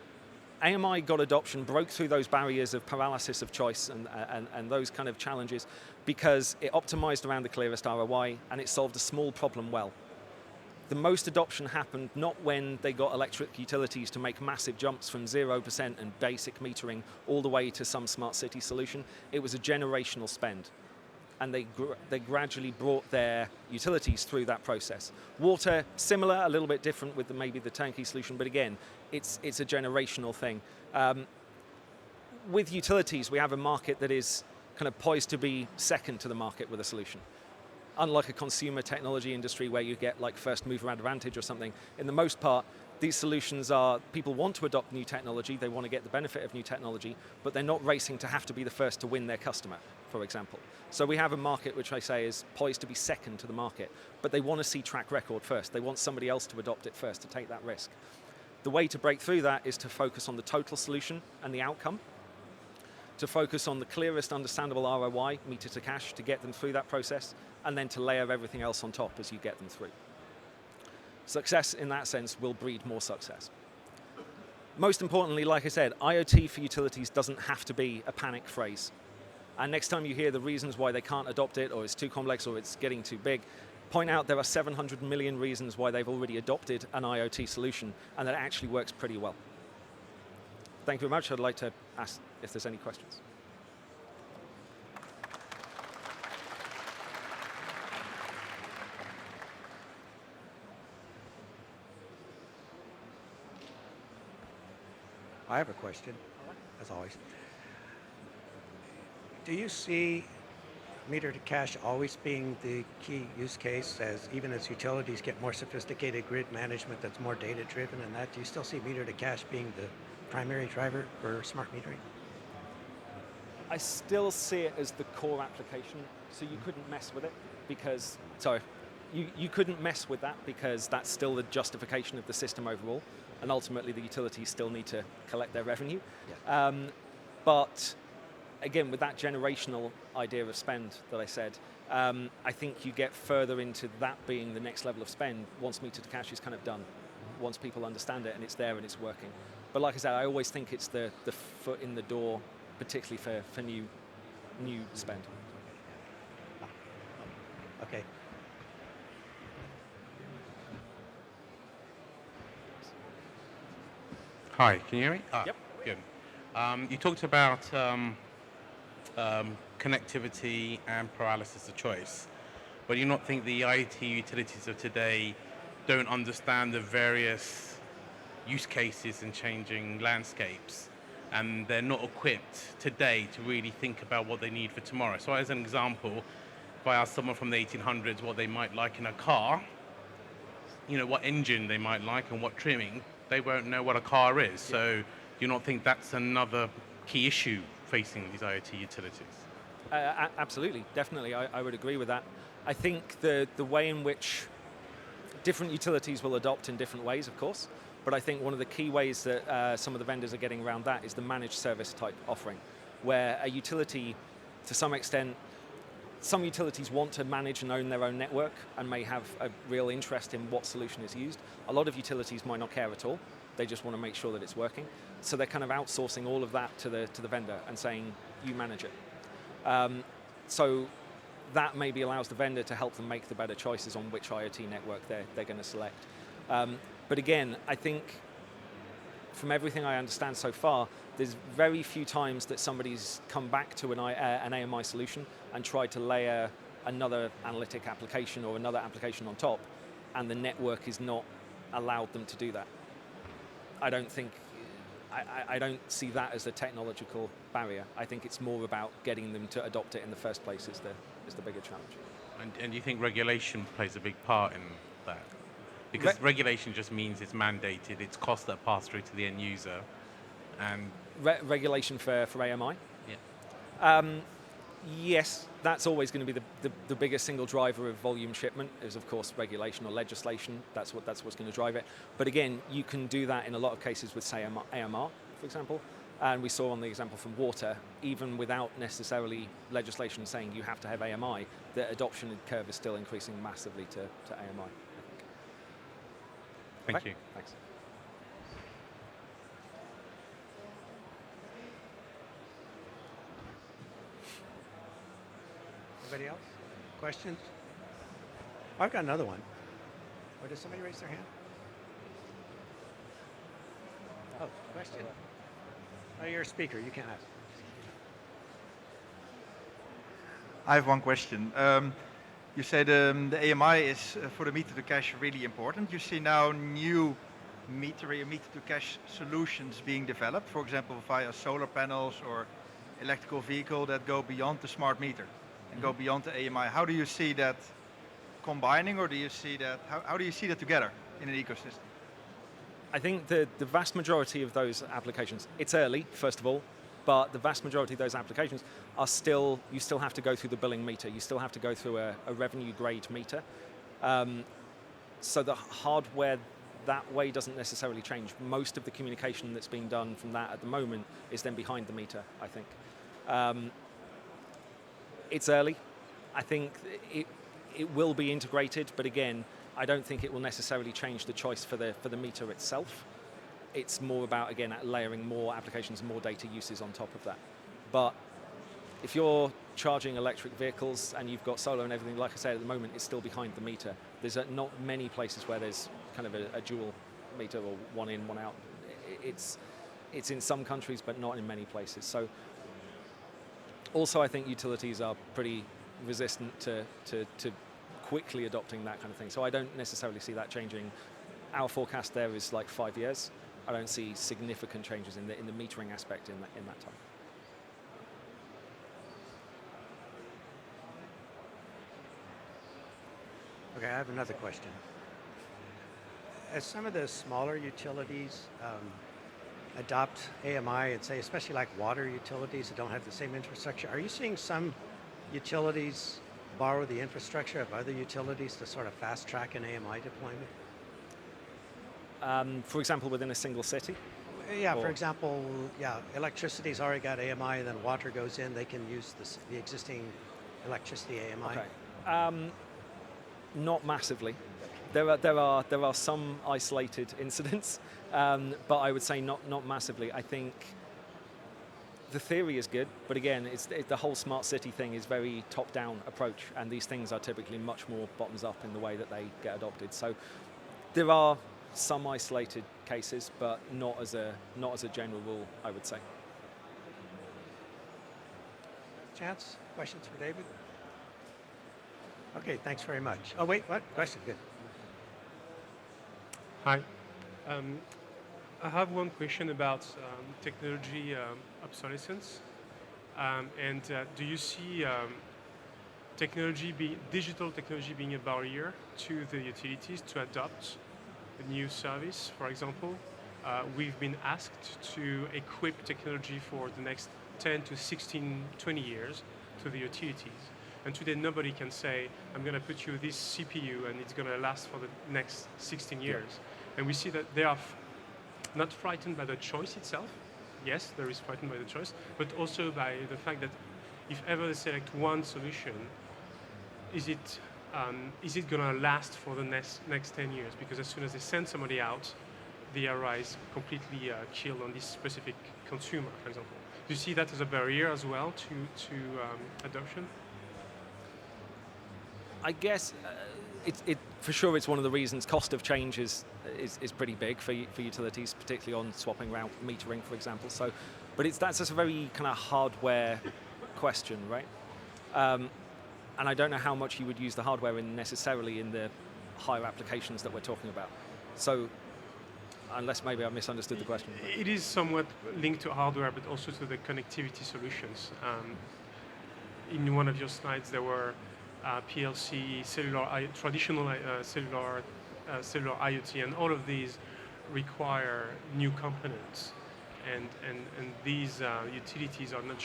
F: AMI got adoption, broke through those barriers of paralysis of choice and those kind of challenges because it optimized around the clearest ROI and it solved a small problem well. The most adoption happened not when they got electric utilities to make massive jumps from 0% and basic metering all the way to some smart city solution. It was a generational spend. And they gradually brought their utilities through that process. Water, similar, a little bit different with maybe the turnkey solution, but again, it's a generational thing. With utilities, we have a market that is kind of poised to be second to the market with a solution. Unlike a consumer technology industry where you get like first mover advantage or something, in the most part, these solutions are, people want to adopt new technology, they want to get the benefit of new technology, but they're not racing to have to be the first to win their customer, for example. So we have a market which I say is poised to be second to the market, but they want to see track record first. They want somebody else to adopt it first, to take that risk. The way to break through that is to focus on the total solution and the outcome, to focus on the clearest understandable ROI, meter to cash, to get them through that process, and then to layer everything else on top as you get them through. Success in that sense will breed more success. Most importantly, like I said, IoT for utilities doesn't have to be a panic phrase. And next time you hear the reasons why they can't adopt it, or it's too complex, or it's getting too big, point out there are 700 million reasons why they've already adopted an IoT solution, and that actually works pretty well. Thank you very much. I'd like to ask if there's any questions.
A: I have a question, as always. Do you see meter to cash always being the key use case even as utilities get more sophisticated grid management that's more data driven and that? Do you still see meter to cash being the primary driver for smart metering?
F: I still see it as the core application, so you couldn't mess with it because, sorry, you couldn't mess with that because that's still the justification of the system overall, and ultimately the utilities still need to collect their revenue. Yeah. But again, with that generational idea of spend that I said, I think you get further into that being the next level of spend once meter to cash is kind of done, once people understand it and it's there and it's working. But like I said, I always think it's the foot in the door, particularly for new spend.
A: Okay.
G: Hi, can you hear me?
F: Yep.
G: Good. You talked about connectivity and paralysis of choice, but do you not think the IoT utilities of today don't understand the various use cases and changing landscapes, and they're not equipped today to really think about what they need for tomorrow? So as an example, if I ask someone from the 1800s what they might like in a car, you know, what engine they might like and what trimming, they won't know what a car is. Yeah. So do you not think that's another key issue facing these IoT utilities?
F: Absolutely, definitely, I would agree with that. I think the way in which different utilities will adopt in different ways, of course, but I think one of the key ways that some of the vendors are getting around that is the managed service type offering, where a utility, to some extent, some utilities want to manage and own their own network and may have a real interest in what solution is used. A lot of utilities might not care at all. They just want to make sure that it's working. So they're kind of outsourcing all of that to the vendor and saying, you manage it. So that maybe allows the vendor to help them make the better choices on which IoT network they're going to select. But again, I think from everything I understand so far, there's very few times that somebody's come back to an AMI solution and tried to layer another analytic application or another application on top, and the network is not allowed them to do that. I don't see that as a technological barrier. I think it's more about getting them to adopt it in the first place is the bigger challenge.
G: And do you think regulation plays a big part in that? Because regulation just means it's mandated, it's costs that pass through to the end user, and
F: regulation for AMI?
G: yeah.
F: Yes, that's always going to be the biggest single driver of volume shipment is, of course, regulation or legislation. That's what's going to drive it. But again, you can do that in a lot of cases with, say, AMR, for example. And we saw on the example from water, even without necessarily legislation saying you have to have AMI, the adoption curve is still increasing massively to AMI, I think.
G: Thank you.
F: Thanks.
A: Anybody else? Questions? I've got another one. Or does somebody raise their hand? Oh, question? Oh, you're a speaker. You can't ask.
H: I have one question. You said the AMI is for the meter to cache really important. You see now new meter to cache solutions being developed, for example, via solar panels or electrical vehicle that go beyond the smart meter and go beyond the AMI. How do you see that combining, or do you see that, how do you see that together in an ecosystem?
F: I think the vast majority of those applications, it's early, first of all, but the vast majority of those applications are still, you still have to go through the billing meter, you still have to go through a revenue grade meter. So the hardware that way doesn't necessarily change. Most of the communication that's being done from that at the moment is then behind the meter, I think. It's early. I think it will be integrated, but again, I don't think it will necessarily change the choice for the meter itself. It's more about, again, layering more applications and more data uses on top of that. But if you're charging electric vehicles and you've got solar and everything, like I said, at the moment, it's still behind the meter. There's not many places where there's kind of a dual meter or one in, one out. It's in some countries, but not in many places. So also, I think utilities are pretty resistant to quickly adopting that kind of thing. So I don't necessarily see that changing. Our forecast there is like 5 years. I don't see significant changes in the metering aspect in that time.
A: Okay, I have another question. As some of the smaller utilities adopt AMI and say, especially like water utilities that don't have the same infrastructure, are you seeing some utilities borrow the infrastructure of other utilities to sort of fast track an AMI deployment?
F: For example, within a single city?
A: Yeah, for example, electricity's already got AMI and then water goes in, they can use the existing electricity AMI.
F: Okay. Not massively. There are some isolated incidents, but I would say not massively. I think the theory is good, but again, the whole smart city thing is very top-down approach, and these things are typically much more bottoms-up in the way that they get adopted. So there are some isolated cases, but not as a general rule, I would say.
A: Chance? Questions for David? Okay, thanks very much. Oh, wait, what? Question, good.
C: Hi. I have one question about technology obsolescence. Do you see digital technology being a barrier to the utilities to adopt a new service? For example, we've been asked to equip technology for the next 10 to 16, 20 years to the utilities. And today nobody can say, I'm going to put you this CPU and it's going to last for the next 16 years. Yeah. And we see that they are not frightened by the choice itself. Yes, there is frightened by the choice, but also by the fact that if ever they select one solution, is it going to last for the next 10 years? Because as soon as they send somebody out, the ROI is completely killed on this specific consumer, for example. Do you see that as a barrier as well to adoption?
F: I guess it for sure it's one of the reasons cost of change is pretty big for utilities, particularly on swapping around metering, for example. So, but that's just a very kind of hardware question, right? And I don't know how much you would use the hardware necessarily in the higher applications that we're talking about. So, unless maybe I misunderstood the question.
C: It is somewhat linked to hardware, but also to the connectivity solutions. In one of your slides, there were PLC, traditional cellular IoT, and all of these require new components, and these utilities are not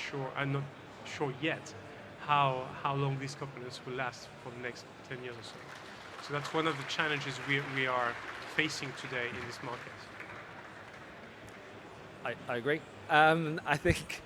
C: sure yet how long these components will last for the next 10 years or so. So that's one of the challenges we are facing today in this market.
F: I agree. I think.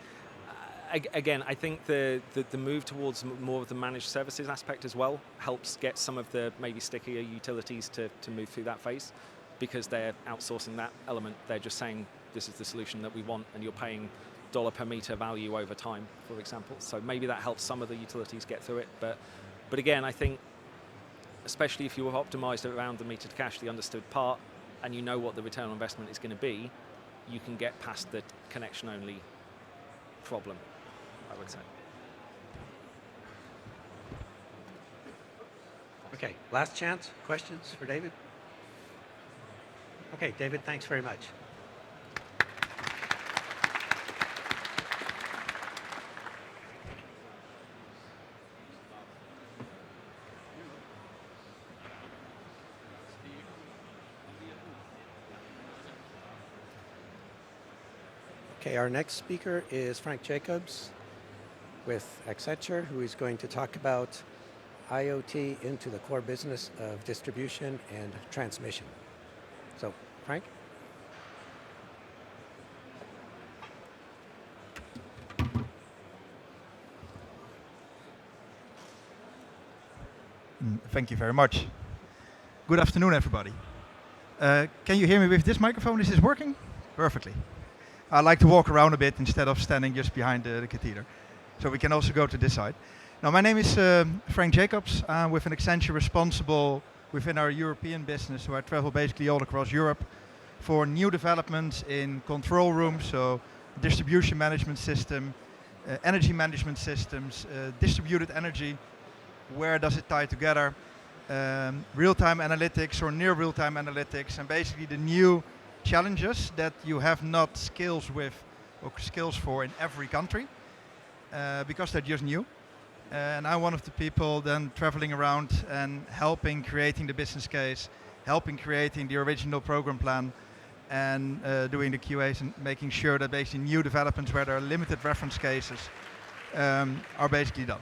F: Again, I think the move towards more of the managed services aspect as well helps get some of the maybe stickier utilities to move through that phase, because they're outsourcing that element. They're just saying, this is the solution that we want, and you're paying dollar per meter value over time, for example. So maybe that helps some of the utilities get through it. But again, I think, especially if you have optimized around the meter to cash, the understood part, and you know what the return on investment is going to be, you can get past the connection only problem, I would say.
A: Okay, last chance, questions for David? Okay, David, thanks very much. Okay, our next speaker is Frank Jacobs with Accenture, who is going to talk about IoT into the core business of distribution and transmission. So, Frank?
H: Thank you very much. Good afternoon, everybody. Can you hear me with this microphone? Is this working? Perfectly. I like to walk around a bit instead of standing just behind the catheter. So we can also go to this side. Now, my name is Frank Jacobs. I'm with an Accenture responsible within our European business. So I travel basically all across Europe for new developments in control rooms, so distribution management system, energy management systems, distributed energy, where does it tie together, real-time analytics or near real-time analytics, and basically the new challenges that you have not skills with or skills for in every country because they're just new. And I'm one of the people then traveling around and helping creating the business case, helping creating the original program plan, and doing the QAs and making sure that basically new developments where there are limited reference cases are basically done.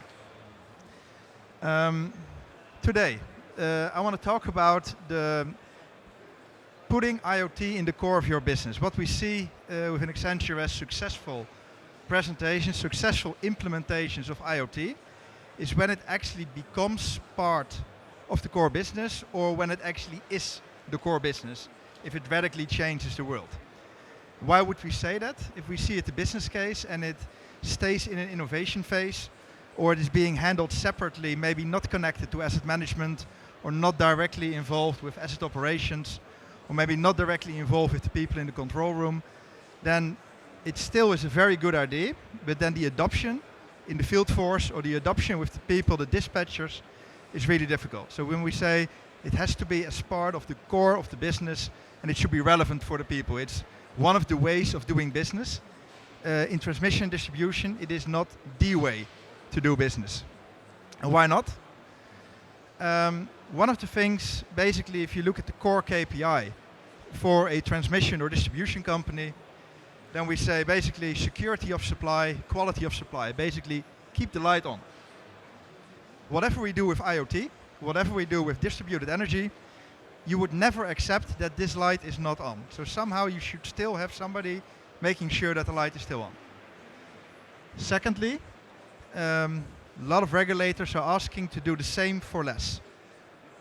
H: Today, I want to talk about putting IoT in the core of your business. What we see within Accenture as successful presentations, successful implementations of IoT is when it actually becomes part of the core business, or when it actually is the core business, if it radically changes the world. Why would we say that? If we see it the business case and it stays in an innovation phase, or it is being handled separately, maybe not connected to asset management, or not directly involved with asset operations, or maybe not directly involved with the people in the control room, then it still is a very good idea, but then the adoption in the field force or the adoption with the people, the dispatchers, is really difficult. So when we say it has to be as part of the core of the business and it should be relevant for the people, it's one of the ways of doing business. In transmission and distribution, it is not the way to do business. And why not? One of the things, basically, if you look at the core KPI for a transmission or distribution company, then we say basically security of supply, quality of supply, basically keep the light on. Whatever we do with IoT, whatever we do with distributed energy, you would never accept that this light is not on. So somehow you should still have somebody making sure that the light is still on. Secondly, a lot of regulators are asking to do the same for less.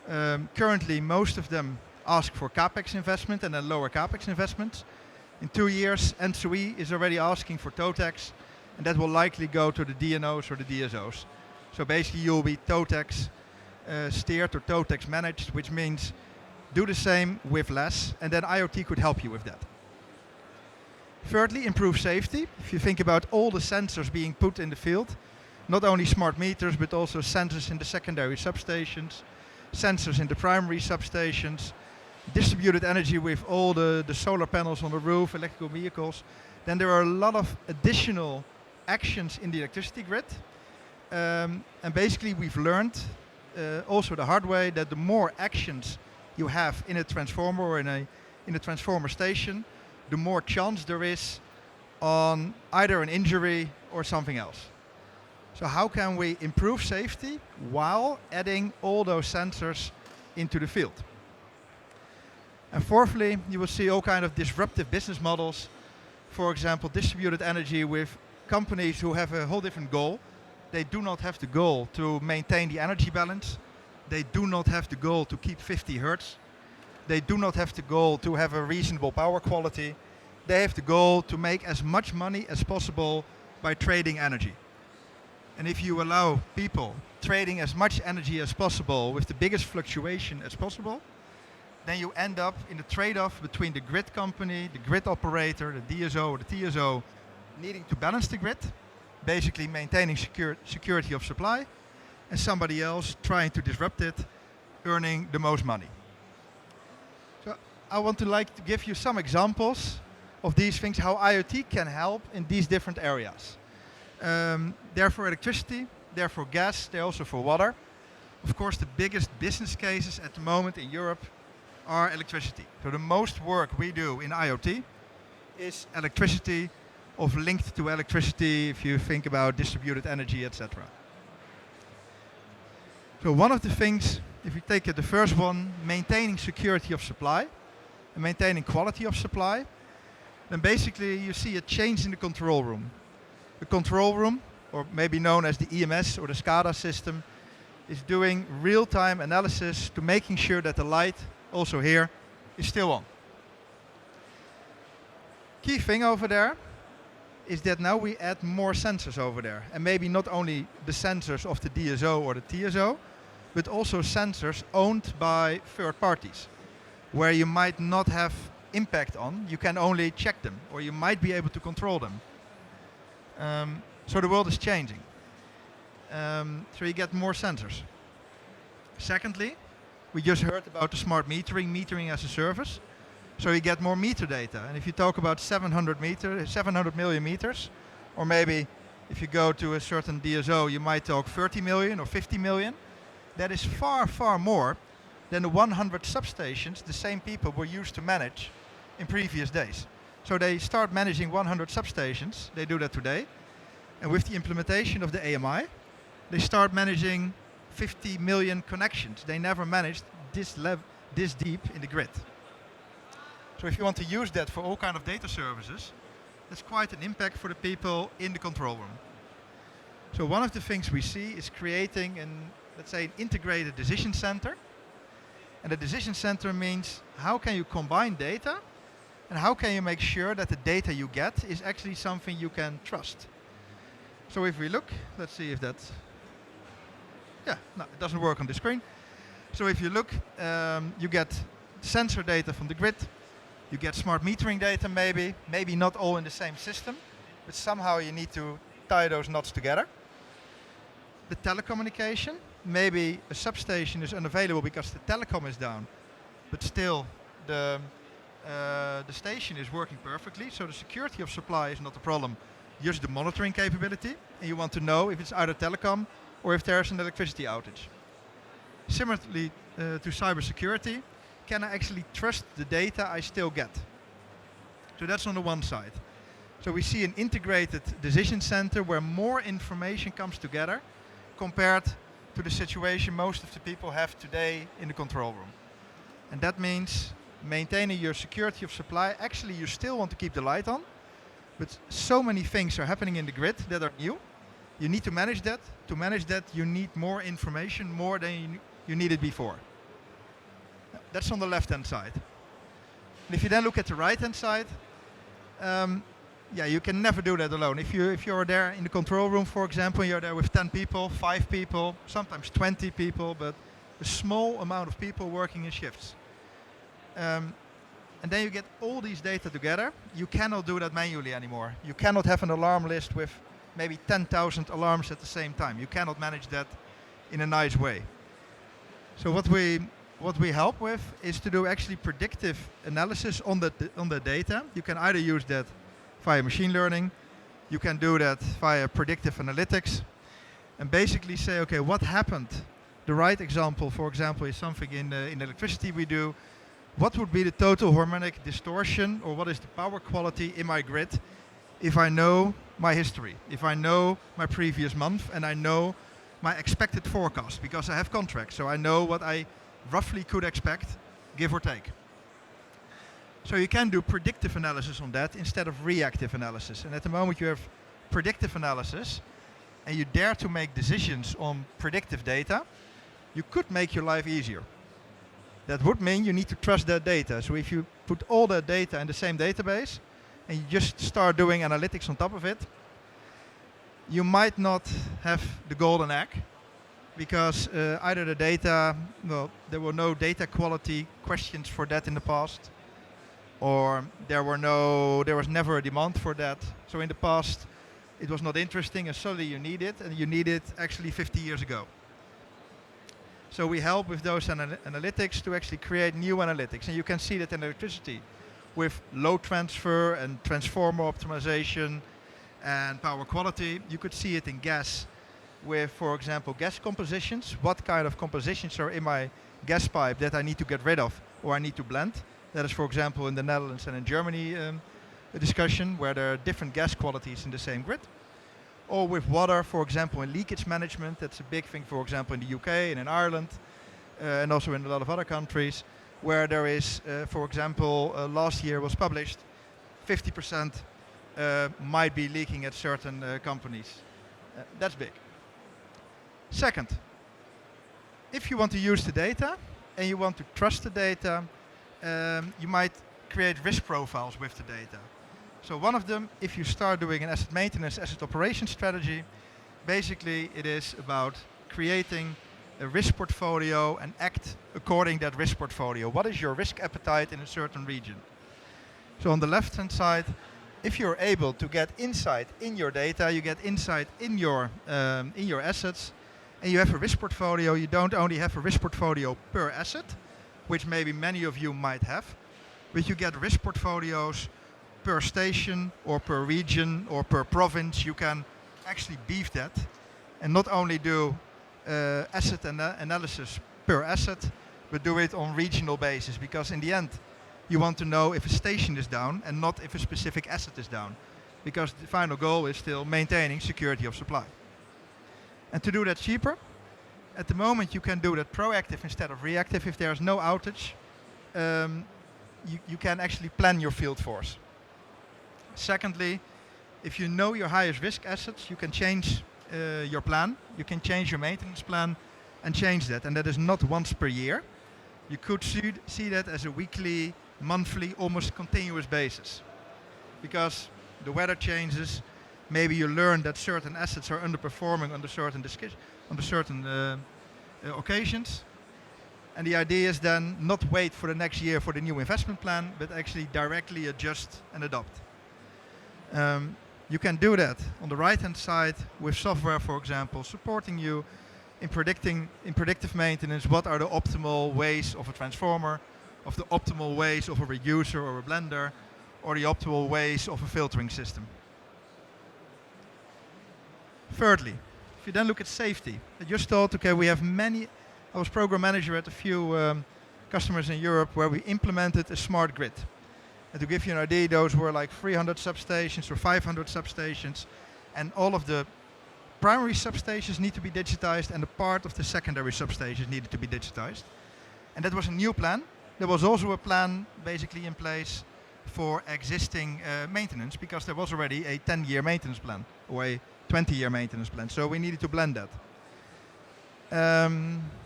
H: Currently, most of them ask for CapEx investment and then lower CapEx investments. In 2 years, N3 is already asking for TOTEX, and that will likely go to the DNOs or the DSOs. So basically, you'll be TOTEX steered or totex managed, which means do the same with less, and then IoT could help you with that. Thirdly, improve safety. If you think about all the sensors being put in the field, not only smart meters, but also sensors in the secondary substations, sensors in the primary substations, distributed energy with all the solar panels on the roof, electrical vehicles, then there are a lot of additional actions in the electricity grid. And basically we've learned also the hard way that the more actions you have in a transformer or in a transformer station, the more chance there is on either an injury or something else. So how can we improve safety while adding all those sensors into the field? And fourthly, you will see all kind of disruptive business models. For example, distributed energy with companies who have a whole different goal. They do not have the goal to maintain the energy balance. They do not have the goal to keep 50 hertz. They do not have the goal to have a reasonable power quality. They have the goal to make as much money as possible by trading energy. And if you allow people trading as much energy as possible with the biggest fluctuation as possible, then you end up in a trade-off between the grid company, the grid operator, the DSO or the TSO needing to balance the grid, basically maintaining security of supply, and somebody else trying to disrupt it, earning the most money. So I want to give you some examples of these things, how IoT can help in these different areas. They're for electricity, they're for gas, they're also for water. Of course, the biggest business cases at the moment in Europe are electricity. So the most work we do in IoT is electricity, of linked to electricity, if you think about distributed energy, etc. So one of the things, if you take the first one, maintaining security of supply and maintaining quality of supply, then basically you see a change in the control room. The control room, or maybe known as the EMS or the SCADA system, is doing real-time analysis to making sure that the light, also here, is still on. Key thing over there is that now we add more sensors over there. And maybe not only the sensors of the DSO or the TSO, but also sensors owned by third parties, where you might not have impact on, you can only check them, or you might be able to control them. So the world is changing. So you get more sensors. Secondly, we just heard about the smart metering as a service. So you get more meter data. And if you talk about 700 million meters, or maybe if you go to a certain DSO, you might talk 30 million or 50 million. That is far, far more than the 100 substations the same people were used to manage in previous days. So they start managing 100 substations. They do that today. And with the implementation of the AMI, they start managing 50 million connections. They never managed this deep in the grid. So if you want to use that for all kind of data services, that's quite an impact for the people in the control room. So one of the things we see is creating let's say, an integrated decision center. And the decision center means how can you combine data and how can you make sure that the data you get is actually something you can trust. So if we look, let's see if that's, no, it doesn't work on the screen. So if you look, you get sensor data from the grid, you get smart metering data maybe not all in the same system, but somehow you need to tie those knots together. The telecommunication, maybe a substation is unavailable because the telecom is down, but still the station is working perfectly, so the security of supply is not a problem, just the monitoring capability, and you want to know if it's either telecom or if there's an electricity outage. Similarly to cybersecurity, can I actually trust the data I still get? So that's on the one side. So we see an integrated decision center where more information comes together compared to the situation most of the people have today in the control room. And that means maintaining your security of supply. Actually, you still want to keep the light on, but so many things are happening in the grid that are new. You need to manage that. To manage that, you need more information, more than you needed before. That's on the left-hand side. And if you then look at the right-hand side, you can never do that alone. If you're there in the control room, for example, you're there with 10 people, 5 people, sometimes 20 people, but a small amount of people working in shifts. And then you get all these data together. You cannot do that manually anymore. You cannot have an alarm list with maybe 10,000 alarms at the same time. You cannot manage that in a nice way. So what we help with is to do actually predictive analysis on the data. You can either use that via machine learning, you can do that via predictive analytics, and basically say, okay, what happened? The right example, for example, is something in electricity we do. What would be the total harmonic distortion, or what is the power quality in my grid if I know my history, if I know my previous month, and I know my expected forecast, because I have contracts, so I know what I roughly could expect, give or take. So you can do predictive analysis on that instead of reactive analysis. And at the moment you have predictive analysis, and you dare to make decisions on predictive data, you could make your life easier. That would mean you need to trust that data. So if you put all that data in the same database, and you just start doing analytics on top of it, you might not have the golden egg, because either the data, well, there were no data quality questions for that in the past, or there was never a demand for that. So in the past, it was not interesting, and suddenly you need it, and you need it actually 50 years ago. So we help with those analytics to actually create new analytics, and you can see that in electricity with load transfer and transformer optimization and power quality. You could see it in gas with, for example, gas compositions. What kind of compositions are in my gas pipe that I need to get rid of or I need to blend? That is, for example, in the Netherlands and in Germany a discussion where there are different gas qualities in the same grid. Or with water, for example, in leakage management. That's a big thing, for example, in the UK and in Ireland, and also in a lot of other countries, where there is, for example, last year was published, 50% might be leaking at certain companies. That's big. Second, if you want to use the data and you want to trust the data, you might create risk profiles with the data. So one of them, if you start doing an asset maintenance, asset operation strategy, basically it is about creating a risk portfolio and act according to that risk portfolio. What is your risk appetite in a certain region? So on the left-hand side, if you're able to get insight in your data, you get insight in your assets, and you have a risk portfolio. You don't only have a risk portfolio per asset, which maybe many of you might have, but you get risk portfolios per station or per region or per province. You can actually beef that and not only do asset analysis per asset, but do it on regional basis, because in the end you want to know if a station is down and not if a specific asset is down, because the final goal is still maintaining security of supply. And to do that cheaper, at the moment you can do that proactive instead of reactive. If there's no outage, you can actually plan your field force. Secondly, if you know your highest risk assets, you can change your plan. You can change your maintenance plan and change that. And that is not once per year. You could see that as a weekly, monthly, almost continuous basis. Because the weather changes, maybe you learn that certain assets are underperforming under certain occasions. And the idea is then not wait for the next year for the new investment plan, but actually directly adjust and adopt. You can do that on the right-hand side with software, for example, supporting you in predictive maintenance. What are the optimal ways of a transformer, of the optimal ways of a reducer or a blender, or the optimal ways of a filtering system. Thirdly, if you then look at safety, I just thought, okay, we have many. I was program manager at a few customers in Europe where we implemented a smart grid. And to give you an idea, those were like 300 substations or 500 substations, and all of the primary substations need to be digitized, and a part of the secondary substations needed to be digitized. And that was a new plan. There was also a plan basically in place for existing maintenance, because there was already a 10-year maintenance plan or a 20-year maintenance plan. So we needed to blend that.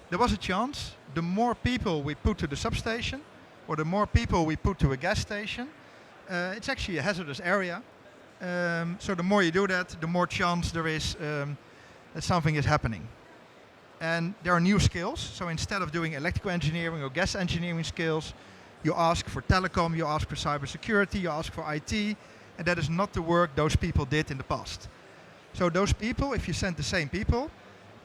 H: There was a chance, the more people we put to the substation, or the more people we put to a gas station, it's actually a hazardous area. So the more you do that, the more chance there is that something is happening. And there are new skills. So instead of doing electrical engineering or gas engineering skills, you ask for telecom, you ask for cybersecurity, you ask for IT, and that is not the work those people did in the past. So those people, if you send the same people,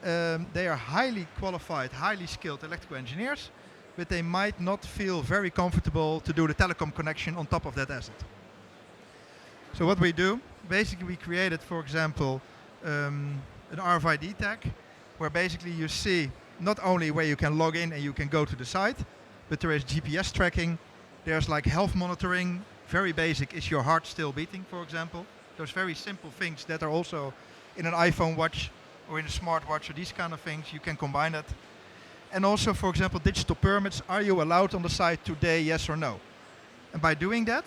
H: they are highly qualified, highly skilled electrical engineers, but they might not feel very comfortable to do the telecom connection on top of that asset. So what we do, basically we created, for example, an RFID tag, where basically you see not only where you can log in and you can go to the site, but there is GPS tracking, there's like health monitoring, very basic, is your heart still beating, for example. Those very simple things that are also in an iPhone watch or in a smartwatch or these kind of things, you can combine that. And also, for example, digital permits, are you allowed on the site today, yes or no? And by doing that,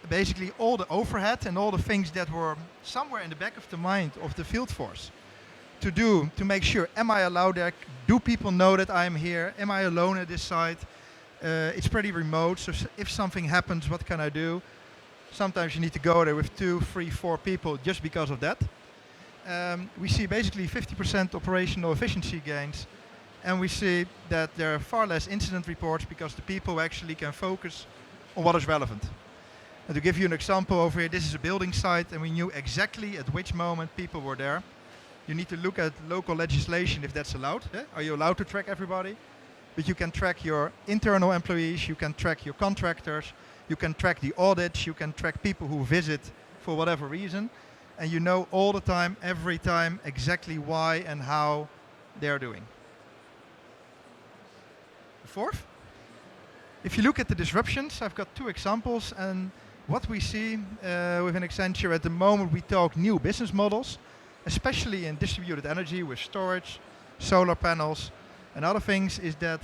H: basically all the overhead and all the things that were somewhere in the back of the mind of the field force to make sure, am I allowed there? Do people know that I'm here? Am I alone at this site? It's pretty remote, so if something happens, what can I do? Sometimes you need to go there with 2, 3, 4 people just because of that. We see basically 50% operational efficiency gains, and we see that there are far less incident reports because the people actually can focus on what is relevant. And to give you an example over here, this is a building site, and we knew exactly at which moment people were there. You need to look at local legislation if that's allowed. Are you allowed to track everybody? But you can track your internal employees, you can track your contractors, you can track the audits, you can track people who visit for whatever reason, and you know all the time, every time, exactly why and how they're doing. The fourth, if you look at the disruptions, I've got 2 examples, and what we see within Accenture at the moment, we talk new business models, especially in distributed energy with storage, solar panels, and other things, is that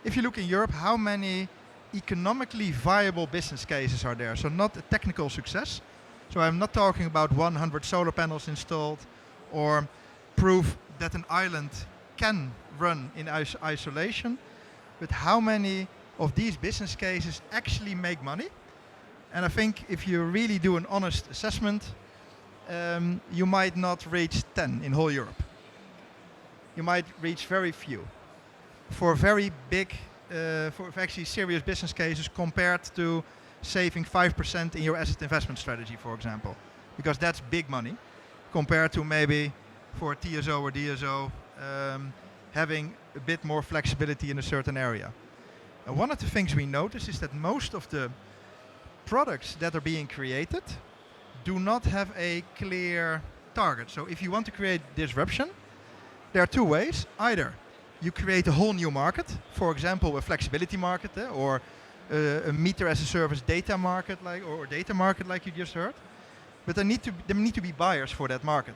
H: if you look in Europe, how many economically viable business cases are there? So not a technical success. So I'm not talking about 100 solar panels installed or proof that an island can run in isolation, but how many of these business cases actually make money? And I think if you really do an honest assessment, you might not reach 10 in whole Europe. You might reach very few. For very big, for actually serious business cases compared to saving 5% in your asset investment strategy, for example. Because that's big money compared to maybe for a TSO or DSO having a bit more flexibility in a certain area. And one of the things we notice is that most of the products that are being created do not have a clear target. So if you want to create disruption, there are 2 ways. Either you create a whole new market, for example, a flexibility market, or a meter as a service data market, or data market like you just heard. But there need to be buyers for that market.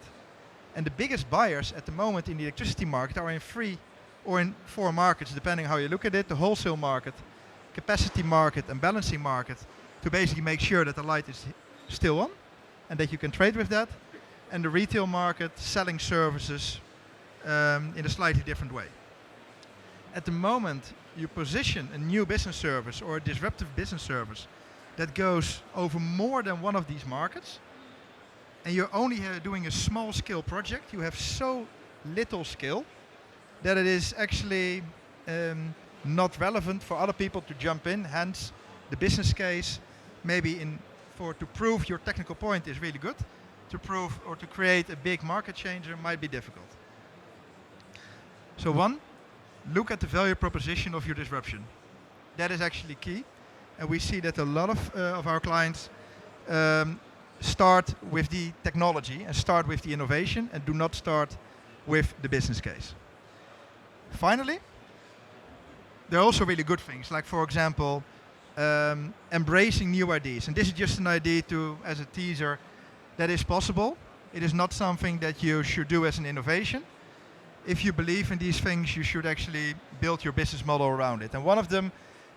H: And the biggest buyers at the moment in the electricity market are in 3 or in 4 markets, depending how you look at it: the wholesale market, capacity market, and balancing market, to basically make sure that the light is still on and that you can trade with that, and the retail market selling services in a slightly different way. At the moment, you position a new business service or a disruptive business service that goes over more than one of these markets, and you're only doing a small scale project, you have so little skill that it is actually not relevant for other people to jump in. Hence, the business case maybe to prove your technical point is really good. To prove or to create a big market changer might be difficult. So 1, look at the value proposition of your disruption. That is actually key. And we see that a lot of our clients start with the technology and start with the innovation and do not start with the business case. Finally, there are also really good things, like for example, embracing new ideas. And this is just an idea as a teaser, that is possible. It is not something that you should do as an innovation. If you believe in these things, you should actually build your business model around it. And one of them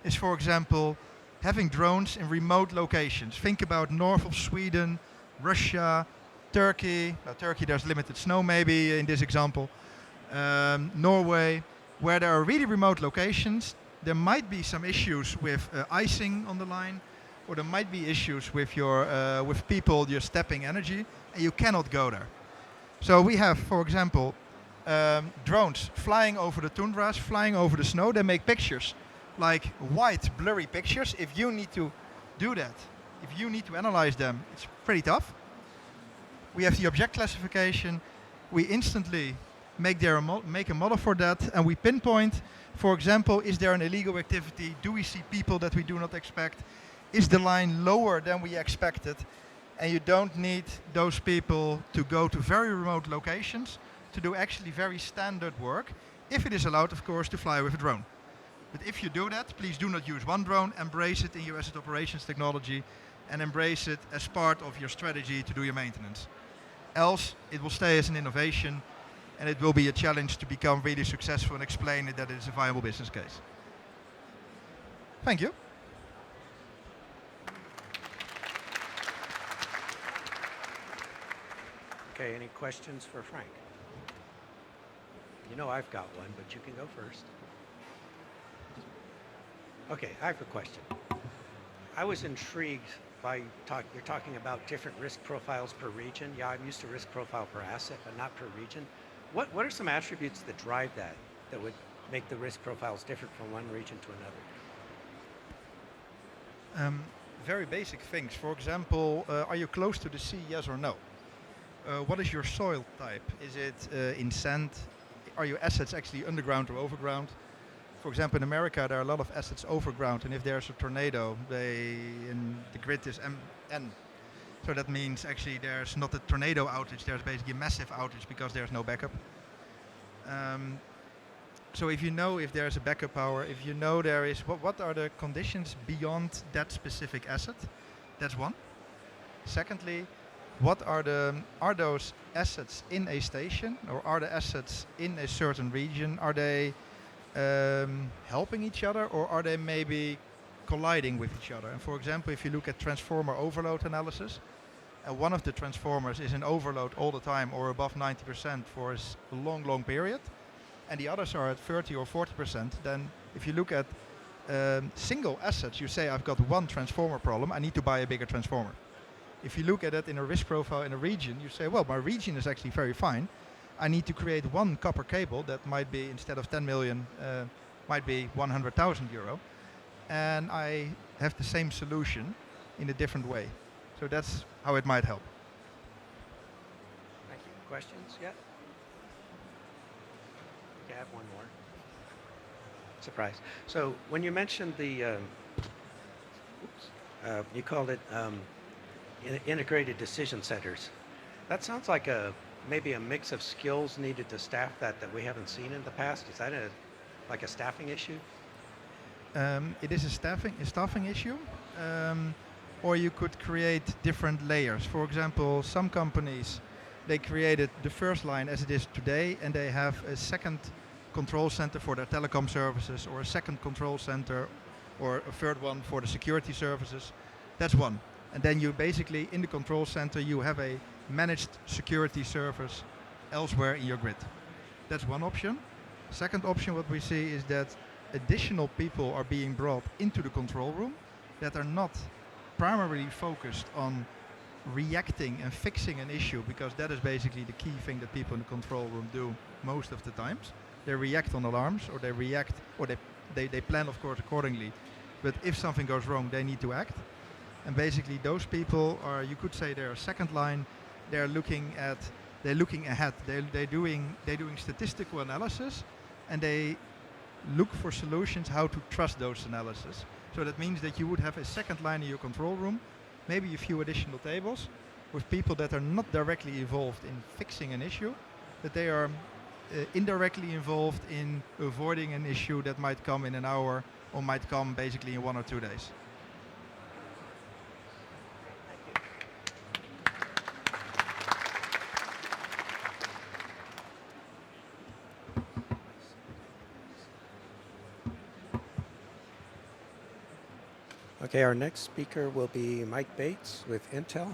H: is, for example, having drones in remote locations. Think about north of Sweden, Russia, Turkey. Turkey, there's limited snow maybe in this example. Norway, where there are really remote locations. There might be some issues with icing on the line, or there might be issues with with people you're stepping energy, and you cannot go there. So we have, for example, drones flying over the tundras, flying over the snow. They make pictures, like white, blurry pictures. If you need to do that, if you need to analyze them, it's pretty tough. We have the object classification. We instantly make a model for that, and we pinpoint, for example, is there an illegal activity? Do we see people that we do not expect? Is the line lower than we expected? And you don't need those people to go to very remote locations to do actually very standard work, if it is allowed, of course, to fly with a drone. But if you do that, please do not use one drone, embrace it in your asset operations technology, and embrace it as part of your strategy to do your maintenance. Else, it will stay as an innovation, and it will be a challenge to become really successful and explain it that it is a viable business case. Thank you.
A: Okay, any questions for Frank? You know I've got one, but you can go first. Okay, I have a question. I was intrigued by you're talking about different risk profiles per region. Yeah, I'm used to risk profile per asset, but not per region. What are some attributes that drive that would make the risk profiles different from one region to another?
H: Very basic things. For example, are you close to the sea, yes or no? What is your soil type? Is it in sand? Are your assets actually underground or overground? For example, in America, there are a lot of assets overground, and if there's a tornado, the grid is N. So that means actually there's not a tornado outage, there's basically a massive outage because there's no backup. So if you know if there's a backup power, if you know there is, what are the conditions beyond that specific asset? That's one. Secondly, are those assets in a station, or are the assets in a certain region? Are they helping each other, or are they maybe colliding with each other? And for example, if you look at transformer overload analysis, one of the transformers is in overload all the time or above 90% for a long period, and the others are at 30 or 40%, then if you look at single assets, you say I've got one transformer problem, I need to buy a bigger transformer. If you look at it in a risk profile in a region, you say, well, my region is actually very fine. I need to create one copper cable that might be, instead of 10 million, might be 100,000 euro. And I have the same solution in a different way. So that's how it might help.
A: Thank you. Questions yet? Okay, I have one more. Surprise. So when you mentioned the, you called it integrated decision centers. That sounds like maybe a mix of skills needed to staff that we haven't seen in the past. Is that like a staffing issue?
H: It is a staffing issue, or you could create different layers. For example, some companies, they created the first line as it is today, and they have a second control center for their telecom services, or a second control center, or a third one for the security services. That's one. And then you basically, in the control center, you have a managed security service elsewhere in your grid. That's one option. Second option, what we see is that additional people are being brought into the control room that are not primarily focused on reacting and fixing an issue, because that is basically the key thing that people in the control room do most of the times. They react on alarms, or they react, or they plan, of course, accordingly. But if something goes wrong, they need to act. And basically those people are, you could say, they're a second line. They're looking ahead. They're doing statistical analysis, and they look for solutions how to trust those analysis. So that means that you would have a second line in your control room, maybe a few additional tables with people that are not directly involved in fixing an issue, but they are indirectly involved in avoiding an issue that might come in an hour or might come basically in 1 or 2 days.
A: Okay, our next speaker will be Mike Bates with Intel,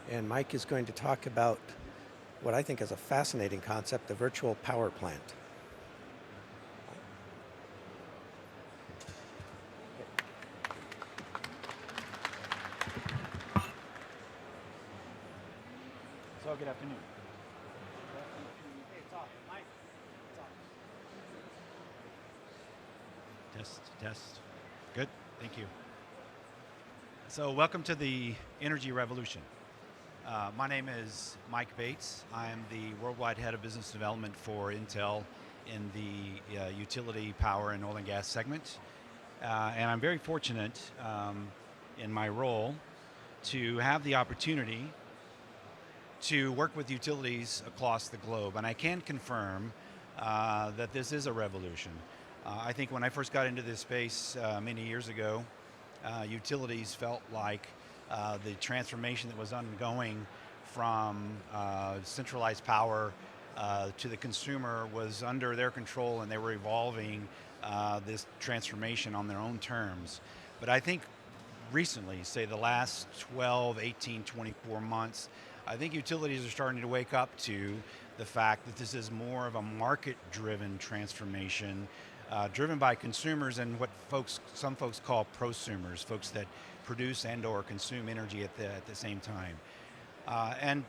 A: and Mike is going to talk about what I think is a fascinating concept, the virtual power plant.
I: So good afternoon. Test, test. Good, thank you. So welcome to the energy revolution. My name is Mike Bates. I'm the worldwide head of business development for Intel in the utility, power, and oil and gas segment. And I'm very fortunate in my role to have the opportunity to work with utilities across the globe. And I can confirm that this is a revolution. I think when I first got into this space many years ago, utilities felt like the transformation that was ongoing from centralized power to the consumer was under their control, and they were evolving this transformation on their own terms. But I think recently, say the last 12, 18, 24 months, I think utilities are starting to wake up to the fact that this is more of a market-driven transformation, driven by consumers and what some folks call prosumers, folks that produce and or consume energy at the same time. And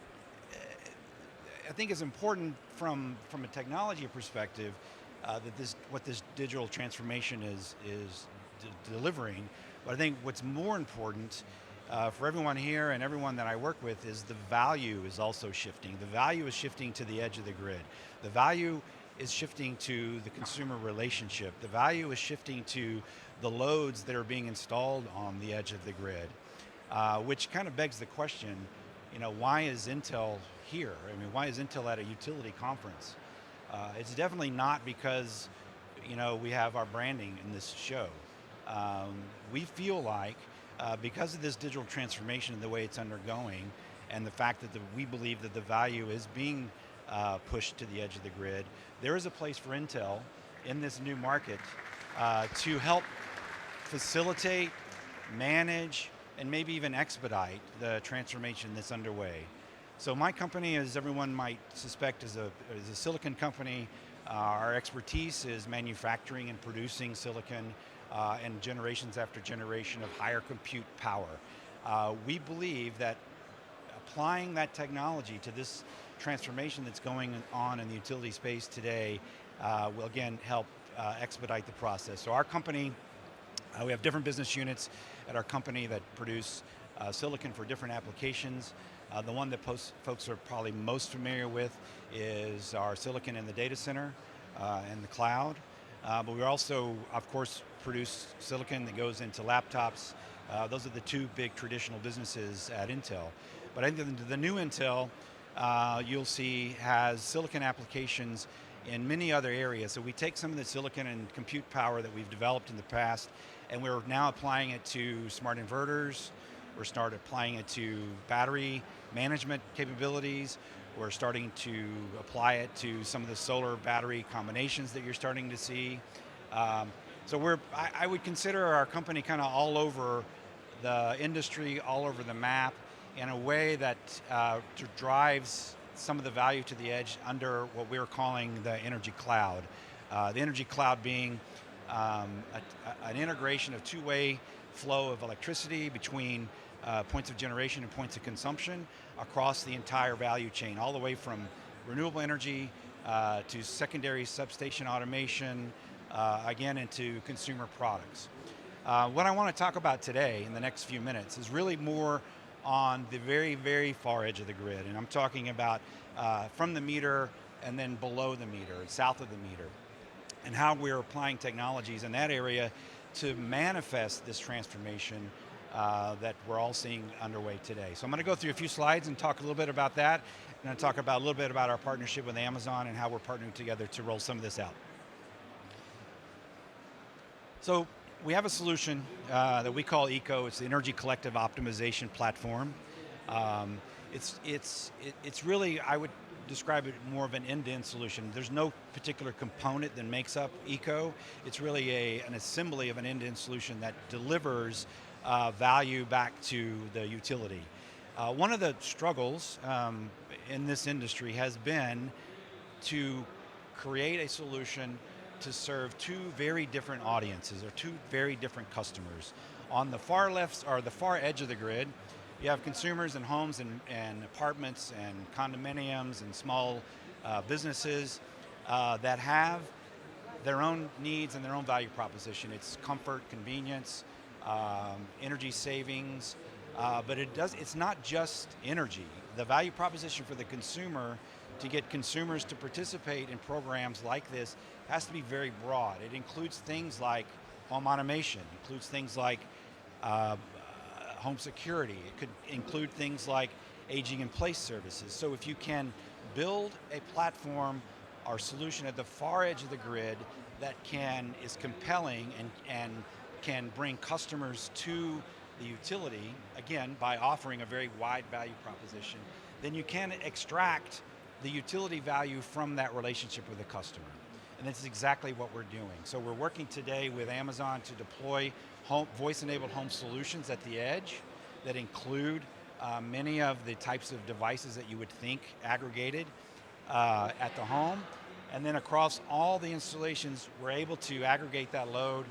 I: I think it's important from a technology perspective that what this digital transformation is delivering. But I think what's more important for everyone here and everyone that I work with is the value is also shifting. The value is shifting to the edge of the grid. The value is shifting to the consumer relationship. The value is shifting to the loads that are being installed on the edge of the grid, which kind of begs the question, why is Intel here? I mean, why is Intel at a utility conference? It's definitely not because, we have our branding in this show. We feel like because of this digital transformation and the way it's undergoing, and the fact that we believe that the value is being pushed to the edge of the grid, there is a place for Intel in this new market to help facilitate, manage, and maybe even expedite the transformation that's underway. So my company, as everyone might suspect, is a silicon company. Our expertise is manufacturing and producing silicon and generations after generation of higher compute power. We believe that applying that technology to this transformation that's going on in the utility space today will again help expedite the process. So our company, we have different business units at our company that produce silicon for different applications. The one that folks are probably most familiar with is our silicon in the data center and the cloud. But we also, of course, produce silicon that goes into laptops. Those are the two big traditional businesses at Intel. But I think the new Intel, you'll see, has silicon applications in many other areas. So we take some of the silicon and compute power that we've developed in the past, and we're now applying it to smart inverters. We're starting applying it to battery management capabilities. We're starting to apply it to some of the solar battery combinations that you're starting to see. So I would consider our company kind of all over the industry, all over the map, in a way that drives some of the value to the edge under what we're calling the energy cloud. The energy cloud being an integration of two-way flow of electricity between points of generation and points of consumption across the entire value chain, all the way from renewable energy to secondary substation automation, again into consumer products. What I want to talk about today in the next few minutes is really more on the very, very far edge of the grid, and I'm talking about from the meter and then below the meter, south of the meter, and how we're applying technologies in that area to manifest this transformation that we're all seeing underway today. So I'm going to go through a few slides and talk a little bit about that, and then talk about a little bit about our partnership with Amazon and how we're partnering together to roll some of this out. So we have a solution that we call ECO. It's the Energy Collective Optimization Platform. It's really, I would describe it more of an end-to-end solution. There's no particular component that makes up ECO. It's really an assembly of an end-to-end solution that delivers value back to the utility. One of the struggles in this industry has been to create a solution to serve two very different audiences or two very different customers. On the far left or the far edge of the grid, you have consumers and homes and apartments and condominiums and small businesses that have their own needs and their own value proposition. It's comfort, convenience, energy savings, but it's not just energy. The value proposition for the consumer to get consumers to participate in programs like this has to be very broad. It includes things like home automation, includes things like home security. It could include things like aging in place services. So if you can build a platform or solution at the far edge of the grid that is compelling and can bring customers to the utility, again, by offering a very wide value proposition, then you can extract the utility value from that relationship with the customer. And this is exactly what we're doing. So we're working today with Amazon to deploy voice-enabled home solutions at the edge that include many of the types of devices that you would think aggregated at the home. And then across all the installations, we're able to aggregate that load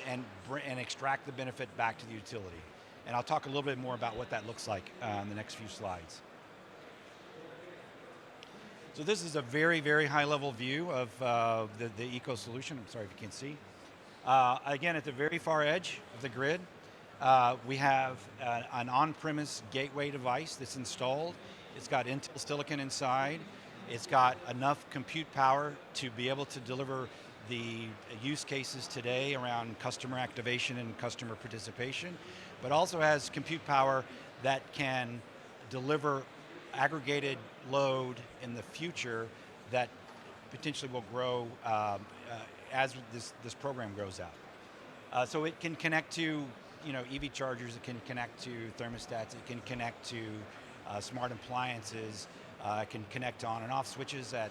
I: and extract the benefit back to the utility. And I'll talk a little bit more about what that looks like in the next few slides. So this is a very, very high-level view of the eco solution. I'm sorry if you can't see. Again, at the very far edge of the grid, we have an on-premise gateway device that's installed. It's got Intel silicon inside. It's got enough compute power to be able to deliver the use cases today around customer activation and customer participation, but also has compute power that can deliver aggregated load in the future that potentially will grow as this program grows out. So it can connect to EV chargers, it can connect to thermostats, it can connect to smart appliances, it can connect to on and off switches at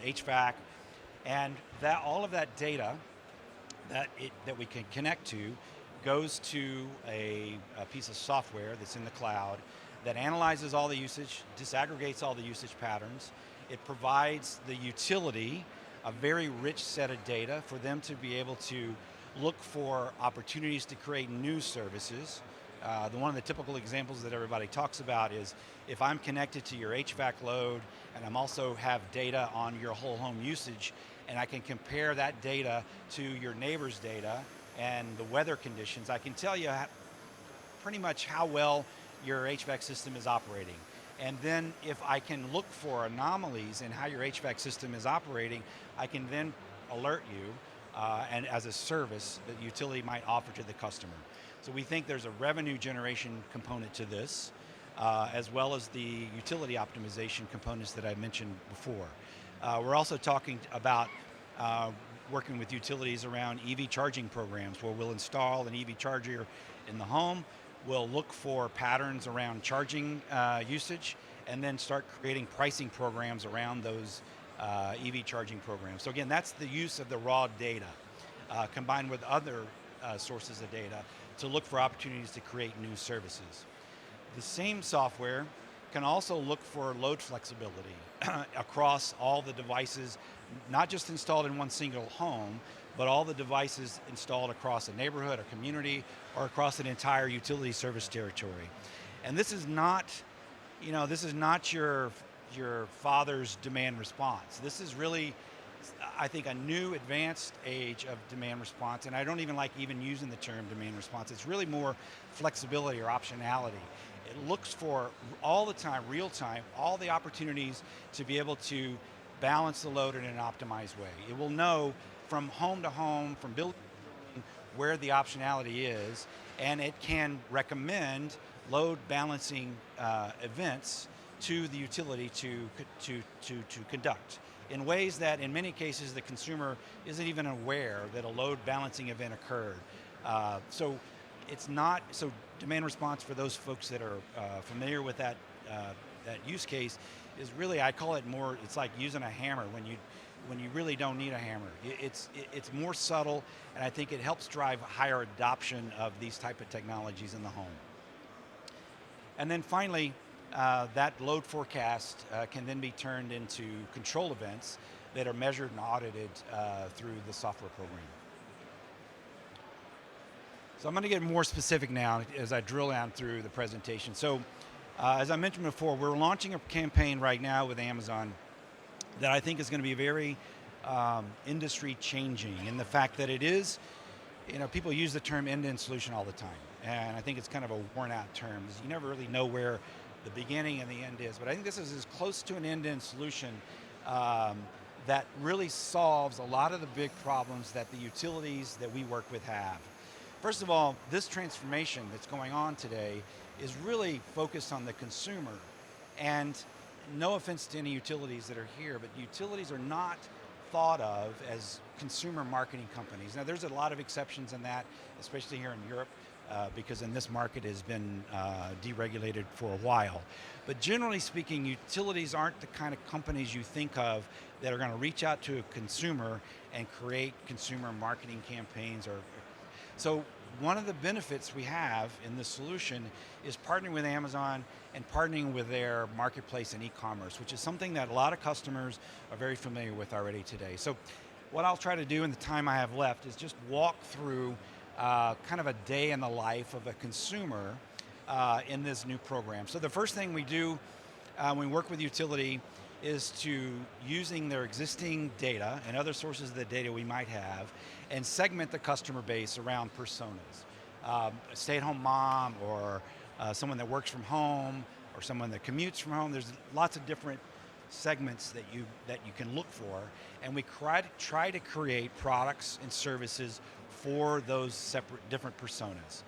I: HVAC, and all of that data that we can connect to goes to a piece of software that's in the cloud that analyzes all the usage, disaggregates all the usage patterns. It provides the utility a very rich set of data for them to be able to look for opportunities to create new services. One of the typical examples that everybody talks about is if I'm connected to your HVAC load and I'm also have data on your whole home usage, and I can compare that data to your neighbor's data and the weather conditions, I can tell you pretty much how well your HVAC system is operating. And then if I can look for anomalies in how your HVAC system is operating, I can then alert you and as a service that the utility might offer to the customer. So we think there's a revenue generation component to this, as well as the utility optimization components that I mentioned before. We're also talking about working with utilities around EV charging programs, where we'll install an EV charger in the home. We'll look for patterns around charging usage, and then start creating pricing programs around those EV charging programs. So again, that's the use of the raw data combined with other sources of data to look for opportunities to create new services. The same software can also look for load flexibility across all the devices, not just installed in one single home, but all the devices installed across a neighborhood, a community, or across an entire utility service territory. And this is not, your father's demand response. This is really, I think, a new advanced age of demand response, and I don't even like using the term demand response. It's really more flexibility or optionality. It looks for all the time, real time, all the opportunities to be able to balance the load in an optimized way. It will know from home to home, from building where the optionality is, and it can recommend load balancing events to the utility to conduct in ways that in many cases the consumer isn't even aware that a load balancing event occurred. So demand response, for those folks that are familiar with that use case, is really, I call it more, it's like using a hammer when you really don't need a hammer. It's more subtle, and I think it helps drive higher adoption of these type of technologies in the home. And then finally, that load forecast can then be turned into control events that are measured and audited through the software program. So I'm going to get more specific now as I drill down through the presentation. So as I mentioned before, we're launching a campaign right now with Amazon that I think is going to be very industry changing, and the fact that it is, people use the term end-to-end solution all the time, and I think it's kind of a worn-out term. You never really know where the beginning and the end is, but I think this is as close to an end-to-end solution that really solves a lot of the big problems that the utilities that we work with have. First of all, this transformation that's going on today is really focused on the consumer, and no offense to any utilities that are here, but utilities are not thought of as consumer marketing companies. Now there's a lot of exceptions in that, especially here in Europe, because in this market has been deregulated for a while. But generally speaking, utilities aren't the kind of companies you think of that are going to reach out to a consumer and create consumer marketing campaigns. So one of the benefits we have in this solution is partnering with Amazon and partnering with their marketplace and e-commerce, which is something that a lot of customers are very familiar with already today. So what I'll try to do in the time I have left is just walk through kind of a day in the life of a consumer in this new program. So the first thing we do when we work with utility is to using their existing data and other sources of the data we might have and segment the customer base around personas. A stay-at-home mom, or someone that works from home, or someone that commutes from home. There's lots of different segments that you can look for, and we try to create products and services for those separate different personas.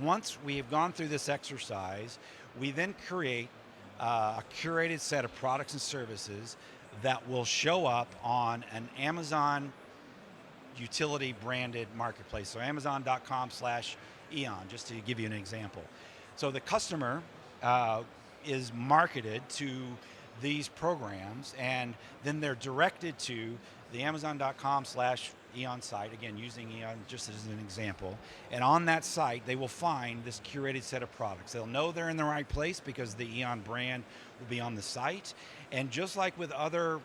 I: Once we have gone through this exercise, we then create a curated set of products and services that will show up on an Amazon utility branded marketplace. So amazon.com/Eon, just to give you an example. So the customer is marketed to these programs, and then they're directed to the amazon.com/Eon site, again using Eon just as an example, and on that site they will find this curated set of products. They'll know they're in the right place because the Eon brand will be on the site, and just like with other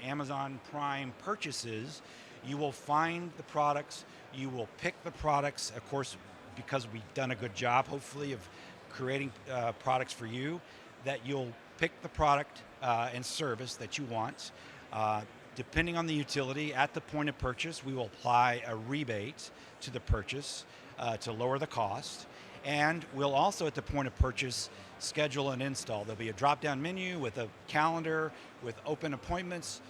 I: Amazon Prime purchases, you will find the products, you will pick the products, of course, because we've done a good job hopefully of creating products for you, that you'll pick the product and service that you want. Depending on the utility, at the point of purchase, we will apply a rebate to the purchase to lower the cost. And we'll also, at the point of purchase, schedule an install. There'll be a drop-down menu with a calendar, with open appointments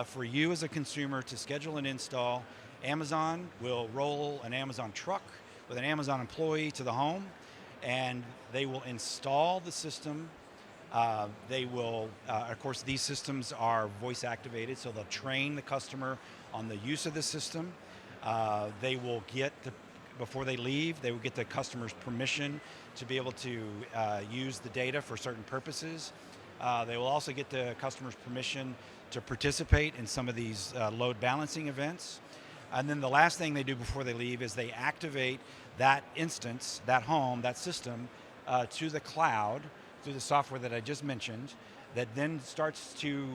I: for you as a consumer to schedule an install. Amazon will roll an Amazon truck with an Amazon employee to the home, and they will install the system. They will, of course, these systems are voice activated, so they'll train the customer on the use of the system. They will get, before they leave, they will get the customer's permission to be able to use the data for certain purposes. They will also get the customer's permission to participate in some of these load balancing events. And then the last thing they do before they leave is they activate that instance, that home, that system to the cloud through the software that I just mentioned, that then starts to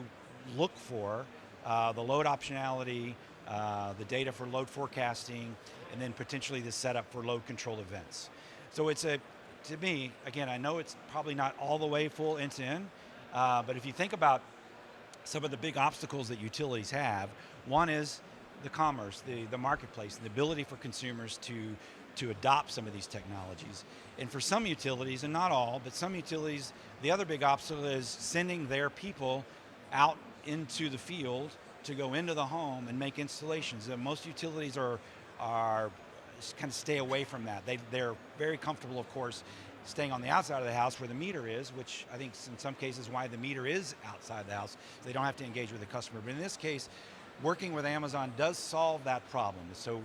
I: look for the load optionality, the data for load forecasting, and then potentially the setup for load control events. So it's to me, again, I know it's probably not all the way full end-to-end, but if you think about some of the big obstacles that utilities have, one is the commerce, the marketplace, and the ability for consumers to adopt some of these technologies. And for some utilities, and not all, but some utilities, the other big obstacle is sending their people out into the field to go into the home and make installations. And most utilities are kind of stay away from that. They're very comfortable, of course, staying on the outside of the house where the meter is, which I think in some cases why the meter is outside the house, so they don't have to engage with the customer. But in this case, working with Amazon does solve that problem. So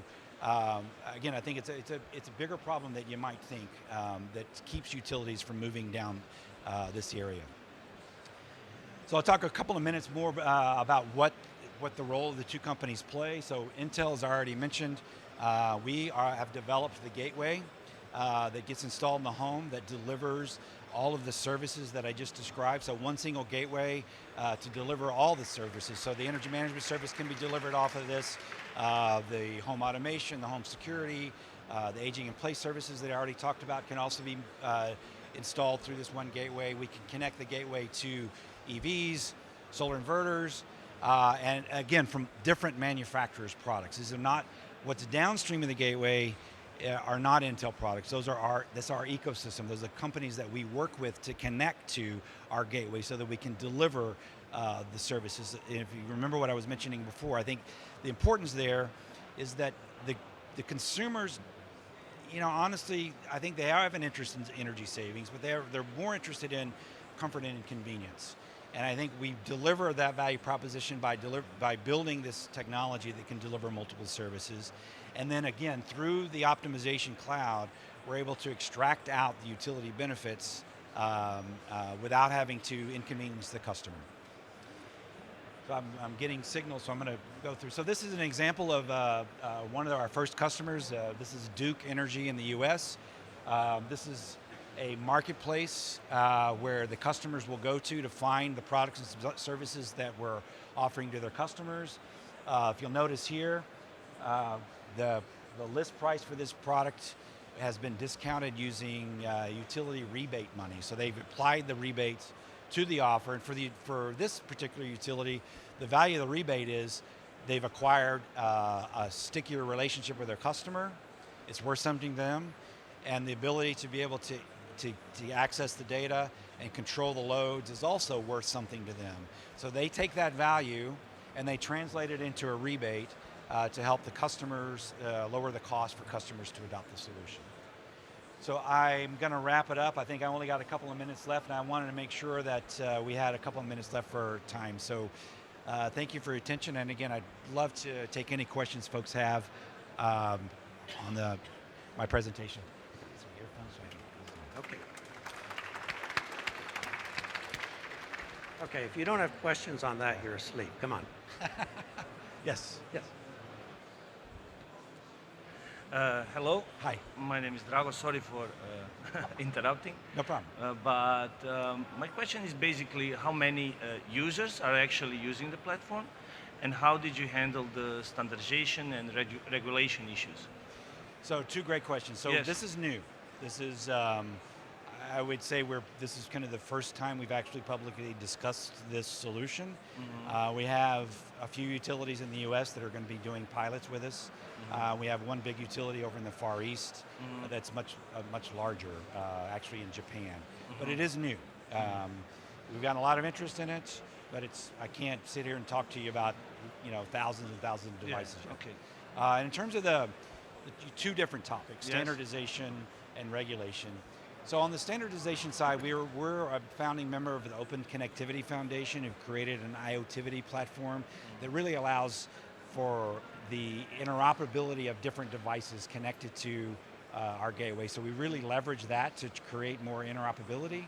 I: again, I think it's a bigger problem than you might think that keeps utilities from moving down this area. So I'll talk a couple of minutes more about what the role of the two companies play. So Intel, as I already mentioned, we have developed the gateway that gets installed in the home that delivers all of the services that I just described. So one single gateway to deliver all the services. So the energy management service can be delivered off of this. The home automation, the home security, the aging in place services that I already talked about can also be installed through this one gateway. We can connect the gateway to EVs, solar inverters, and again, from different manufacturers' products. These are not, what's downstream of the gateway are not Intel products. That's our ecosystem. Those are companies that we work with to connect to our gateway so that we can deliver the services. And if you remember what I was mentioning before, I think the importance there is that the consumers, honestly, I think they have an interest in energy savings, but they're more interested in comfort and convenience. And I think we deliver that value proposition by building this technology that can deliver multiple services. And then again, through the optimization cloud, we're able to extract out the utility benefits without having to inconvenience the customer. So I'm getting signals, so I'm going to go through. So this is an example of one of our first customers. This is Duke Energy in the US. This is a marketplace where the customers will go to find the products and services that we're offering to their customers. If you'll notice here, the list price for this product has been discounted using utility rebate money. So they've applied the rebates to the offer, and for this particular utility, the value of the rebate is they've acquired a stickier relationship with their customer. It's worth something to them, and the ability to be able to access the data and control the loads is also worth something to them. So they take that value and they translate it into a rebate to help the customers lower the cost for customers to adopt the solution. So I'm going to wrap it up. I think I only got a couple of minutes left, and I wanted to make sure that we had a couple of minutes left for time. So thank you for your attention, and again, I'd love to take any questions folks have on my presentation.
A: Okay. Okay, if you don't have questions on that, you're asleep. Come on.
I: Yes.
A: Yes.
J: Hello.
I: Hi.
J: My name is Drago. Sorry for interrupting.
I: No problem.
J: But my question is basically how many users are actually using the platform, and how did you handle the standardization and regulation issues?
I: So two great questions. So
J: Yes.
I: This is new. This is, I would say this is kind of the first time we've actually publicly discussed this solution.
J: Mm-hmm.
I: We have a few utilities in the US that are going to be doing pilots with us.
J: Mm-hmm.
I: We have one big utility over in the Far East
J: Mm-hmm.
I: that's much larger, actually in Japan. But
J: Mhm.
I: it is new. We've got a lot of interest in it, but I can't sit here and talk to you about thousands and thousands of devices yet.
J: Okay.
I: And in terms of the two different topics,
J: Yes.
I: standardization and regulation. So on the standardization side, we're a founding member of the Open Connectivity Foundation, who created an IoT platform that really allows for the interoperability of different devices connected to our gateway. So we really leverage that to create more interoperability.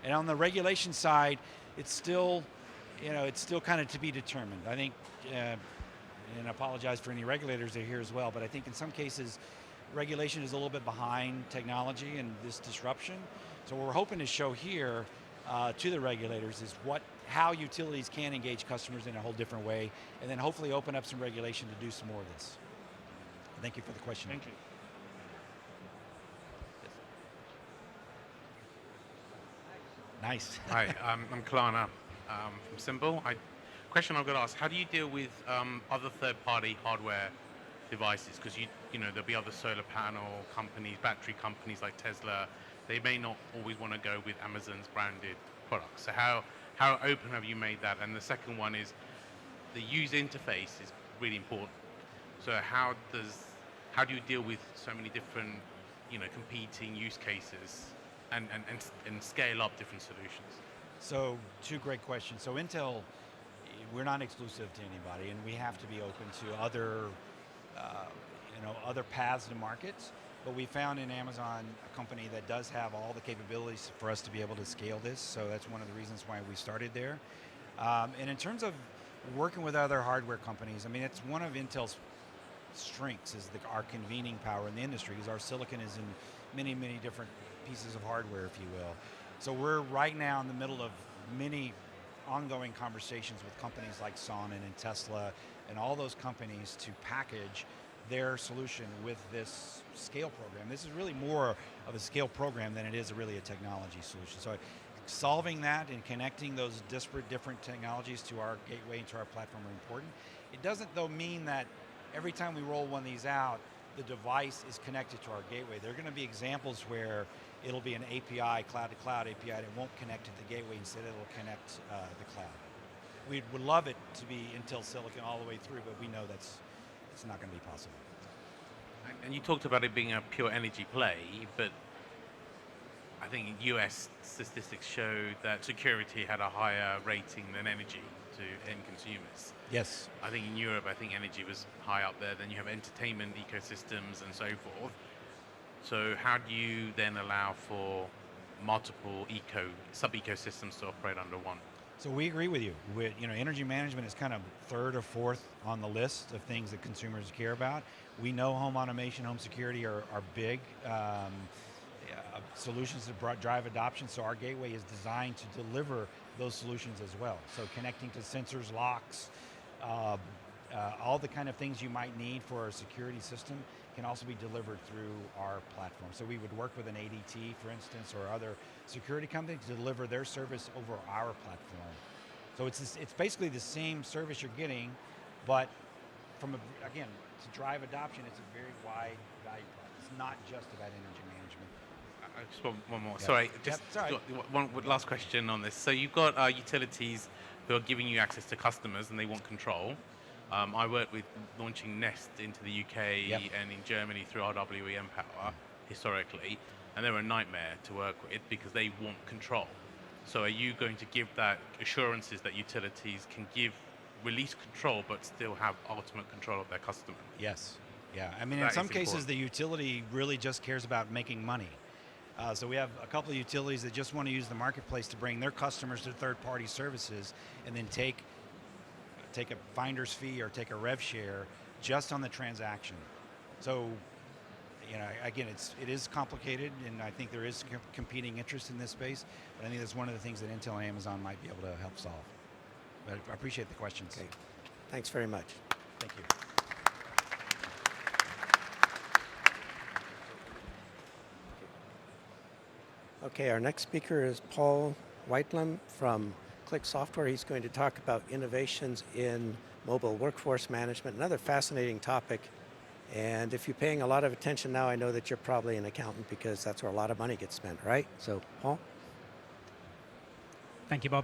I: And on the regulation side, it's still kind of to be determined. I think, and I apologize for any regulators that are here as well, but I think in some cases, regulation is a little bit behind technology and this disruption. So what we're hoping to show here to the regulators is how utilities can engage customers in a whole different way, and then hopefully open up some regulation to do some more of this. Thank you for the question.
J: Thank you.
I: Nice.
G: Hi, I'm Kalana from Symbol. Question I've got to ask: how do you deal with other third-party hardware devices? Because there'll be other solar panel companies, battery companies like Tesla. They may not always want to go with Amazon's branded products. So how open have you made that? And the second one is the user interface is really important. So how do you deal with so many different competing use cases and scale up different solutions?
I: So two great questions. So Intel, we're not exclusive to anybody, and we have to be open to other paths to markets. But we found in Amazon a company that does have all the capabilities for us to be able to scale this. So that's one of the reasons why we started there. And in terms of working with other hardware companies, I mean, it's one of Intel's strengths is our convening power in the industry, because our silicon is in many, many different pieces of hardware, if you will. So we're right now in the middle of many ongoing conversations with companies like Sonnen and Tesla and all those companies to package their solution with this scale program. This is really more of a scale program than it is really a technology solution. So solving that and connecting those disparate different technologies to our gateway and to our platform are important. It doesn't though mean that every time we roll one of these out, the device is connected to our gateway. There are going to be examples where it'll be an API, cloud-to-cloud API, that won't connect to the gateway, instead it'll connect the cloud. We would love it to be Intel Silicon all the way through, but we know it's not going to be possible.
G: And you talked about it being a pure energy play, but I think US statistics showed that security had a higher rating than energy to end consumers.
I: Yes.
G: I think in Europe, I think energy was high up there. Then you have entertainment ecosystems and so forth. So how do you then allow for multiple sub-ecosystems to operate under one?
I: So we agree with you. Energy management is kind of third or fourth on the list of things that consumers care about. We know home automation, home security are big solutions that drive adoption, so our gateway is designed to deliver those solutions as well. So connecting to sensors, locks, all the kind of things you might need for a security system can also be delivered through our platform. So we would work with an ADT, for instance, or other security companies to deliver their service over our platform. So it's basically the same service you're getting, but again, to drive adoption, it's a very wide value prop. It's not just about energy management.
G: I just want one more.
I: Yeah.
G: Sorry, just
I: Sorry.
G: one last question on this. So you've got utilities who are giving you access to customers and they want control. I worked with launching Nest into the UK and in Germany through RWE Empower historically, and they were a nightmare to work with because they want control. So are you going to give that assurances that utilities can release control but still have ultimate control of their customer?
I: Yes. Yeah. I mean,
G: That
I: in some
G: is
I: cases,
G: important.
I: the utility really just cares about making money. So we have a couple of utilities that just want to use the marketplace to bring their customers to third-party services and then take a finder's fee or take a rev share just on the transaction. So, again, it is complicated, and I think there is competing interest in this space, but I think that's one of the things that Intel and Amazon might be able to help solve. But I appreciate the questions.
A: Okay. Thanks very much.
I: Thank you.
A: Okay, our next speaker is Paul Whitelam from Click Software. He's going to talk about innovations in mobile workforce management, another fascinating topic. And if you're paying a lot of attention now, I know that you're probably an accountant because that's where a lot of money gets spent, right? So, Paul?
K: Thank you, Bob.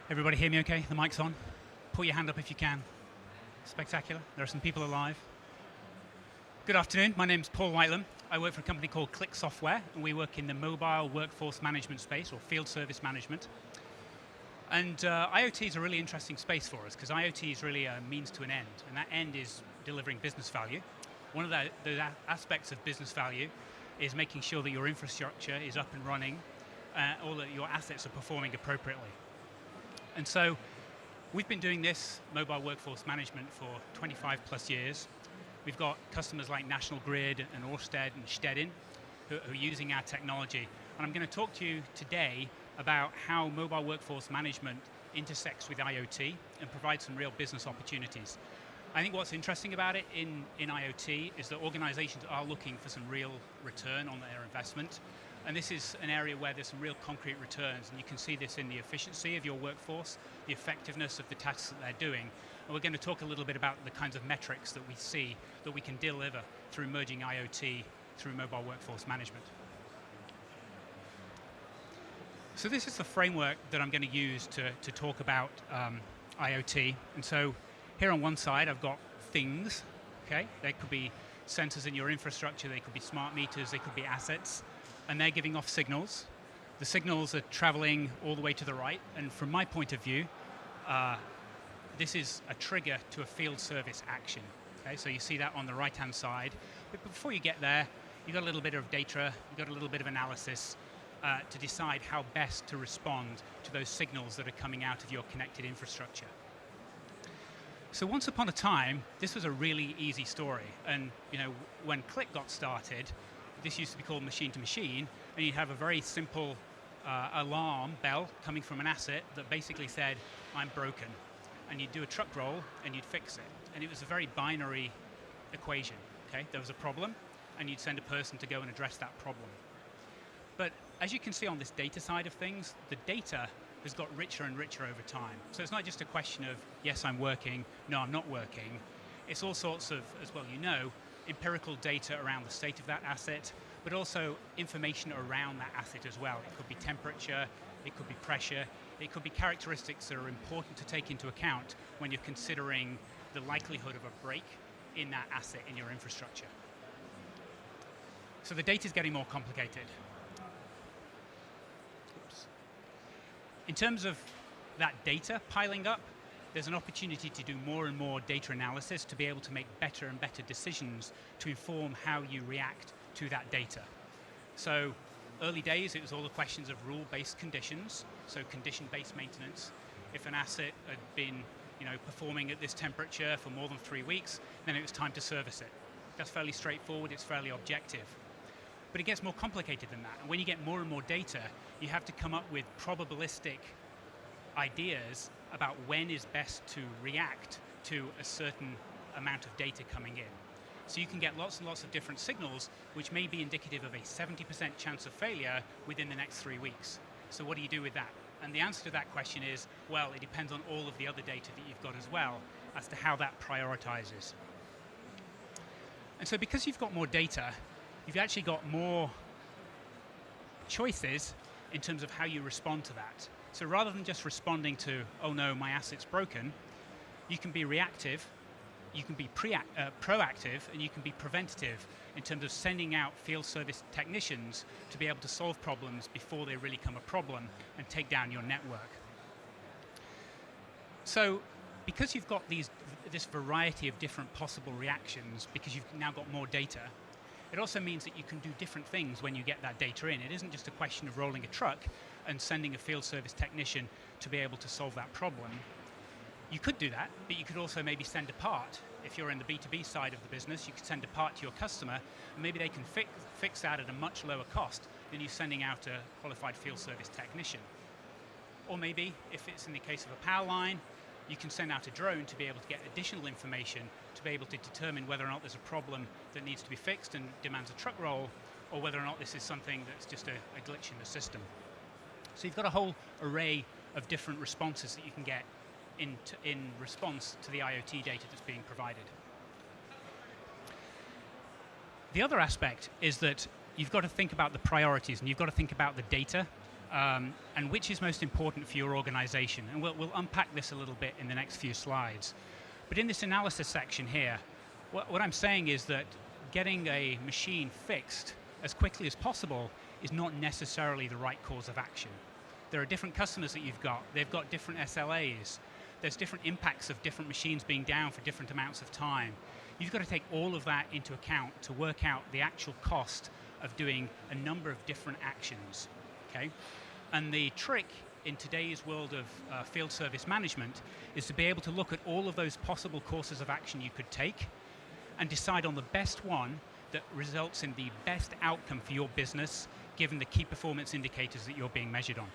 K: Everybody hear me okay? The mic's on. Put your hand up if you can. Spectacular. There are some people alive. Good afternoon. My name's Paul Whitelam. I work for a company called Click Software, and we work in the mobile workforce management space, or field service management. And IoT is a really interesting space for us, because IoT is really a means to an end, and that end is delivering business value. One of the aspects of business value is making sure that your infrastructure is up and running, or that your assets are performing appropriately. And so we've been doing this mobile workforce management for 25 plus years. We've got customers like National Grid and Ørsted and Stedin who are using our technology. And I'm going to talk to you today about how mobile workforce management intersects with IoT and provides some real business opportunities. I think what's interesting about it in IoT is that organizations are looking for some real return on their investment. And this is an area where there's some real concrete returns, and you can see this in the efficiency of your workforce, the effectiveness of the tasks that they're doing. And we're going to talk a little bit about the kinds of metrics that we see that we can deliver through merging IoT through mobile workforce management. So this is the framework that I'm going to use to talk about IoT. And so here on one side, I've got things, okay? They could be sensors in your infrastructure, they could be smart meters, they could be assets, and they're giving off signals. The signals are traveling all the way to the right, and from my point of view, this is a trigger to a field service action. Okay, so you see that on the right-hand side. But before you get there, you've got a little bit of data, you've got a little bit of analysis to decide how best to respond to those signals that are coming out of your connected infrastructure. So once upon a time, this was a really easy story. And when Click got started, this used to be called machine to machine, and you'd have a very simple alarm bell coming from an asset that basically said, I'm broken. And you'd do a truck roll and you'd fix it. And it was a very binary equation. Okay? There was a problem, and you'd send a person to go and address that problem. But as you can see on this data side of things, the data has got richer and richer over time. So it's not just a question of, yes, I'm working, no, I'm not working. It's all sorts of, as well you know, empirical data around the state of that asset, but also information around that asset as well. It could be temperature, it could be pressure, it could be characteristics that are important to take into account when you're considering the likelihood of a break in that asset in your infrastructure. So the data is getting more complicated. Oops. In terms of that data piling up, there's an opportunity to do more and more data analysis to be able to make better and better decisions to inform how you react to that data. So early days, it was all the questions of rule-based conditions, so condition-based maintenance. If an asset had been performing at this temperature for more than 3 weeks, then it was time to service it. That's fairly straightforward, it's fairly objective. But it gets more complicated than that. And when you get more and more data, you have to come up with probabilistic ideas about when is best to react to a certain amount of data coming in. So you can get lots and lots of different signals, which may be indicative of a 70% chance of failure within the next 3 weeks. So what do you do with that? And the answer to that question is, well, it depends on all of the other data that you've got as well, as to how that prioritizes. And so because you've got more data, you've actually got more choices in terms of how you respond to that. So rather than just responding to, oh no, my asset's broken, you can be reactive, you can be proactive, and you can be preventative in terms of sending out field service technicians to be able to solve problems before they really become a problem and take down your network. So because you've got this variety of different possible reactions, because you've now got more data, it also means that you can do different things when you get that data in. It isn't just a question of rolling a truck and sending a field service technician to be able to solve that problem. You could do that, but you could also maybe send a part. If you're in the B2B side of the business, you could send a part to your customer, and maybe they can fix that at a much lower cost than you sending out a qualified field service technician. Or maybe, if it's in the case of a power line, you can send out a drone to be able to get additional information to be able to determine whether or not there's a problem that needs to be fixed and demands a truck roll, or whether or not this is something that's just a glitch in the system. So you've got a whole array of different responses that you can get in response to the IoT data that's being provided. The other aspect is that you've got to think about the priorities, and you've got to think about the data, and which is most important for your organization. And we'll unpack this a little bit in the next few slides. But in this analysis section here, what I'm saying is that getting a machine fixed as quickly as possible is not necessarily the right course of action. There are different customers that you've got. They've got different SLAs. There's different impacts of different machines being down for different amounts of time. You've got to take all of that into account to work out the actual cost of doing a number of different actions, okay? And the trick in today's world of field service management is to be able to look at all of those possible courses of action you could take and decide on the best one that results in the best outcome for your business, given the key performance indicators that you're being measured on.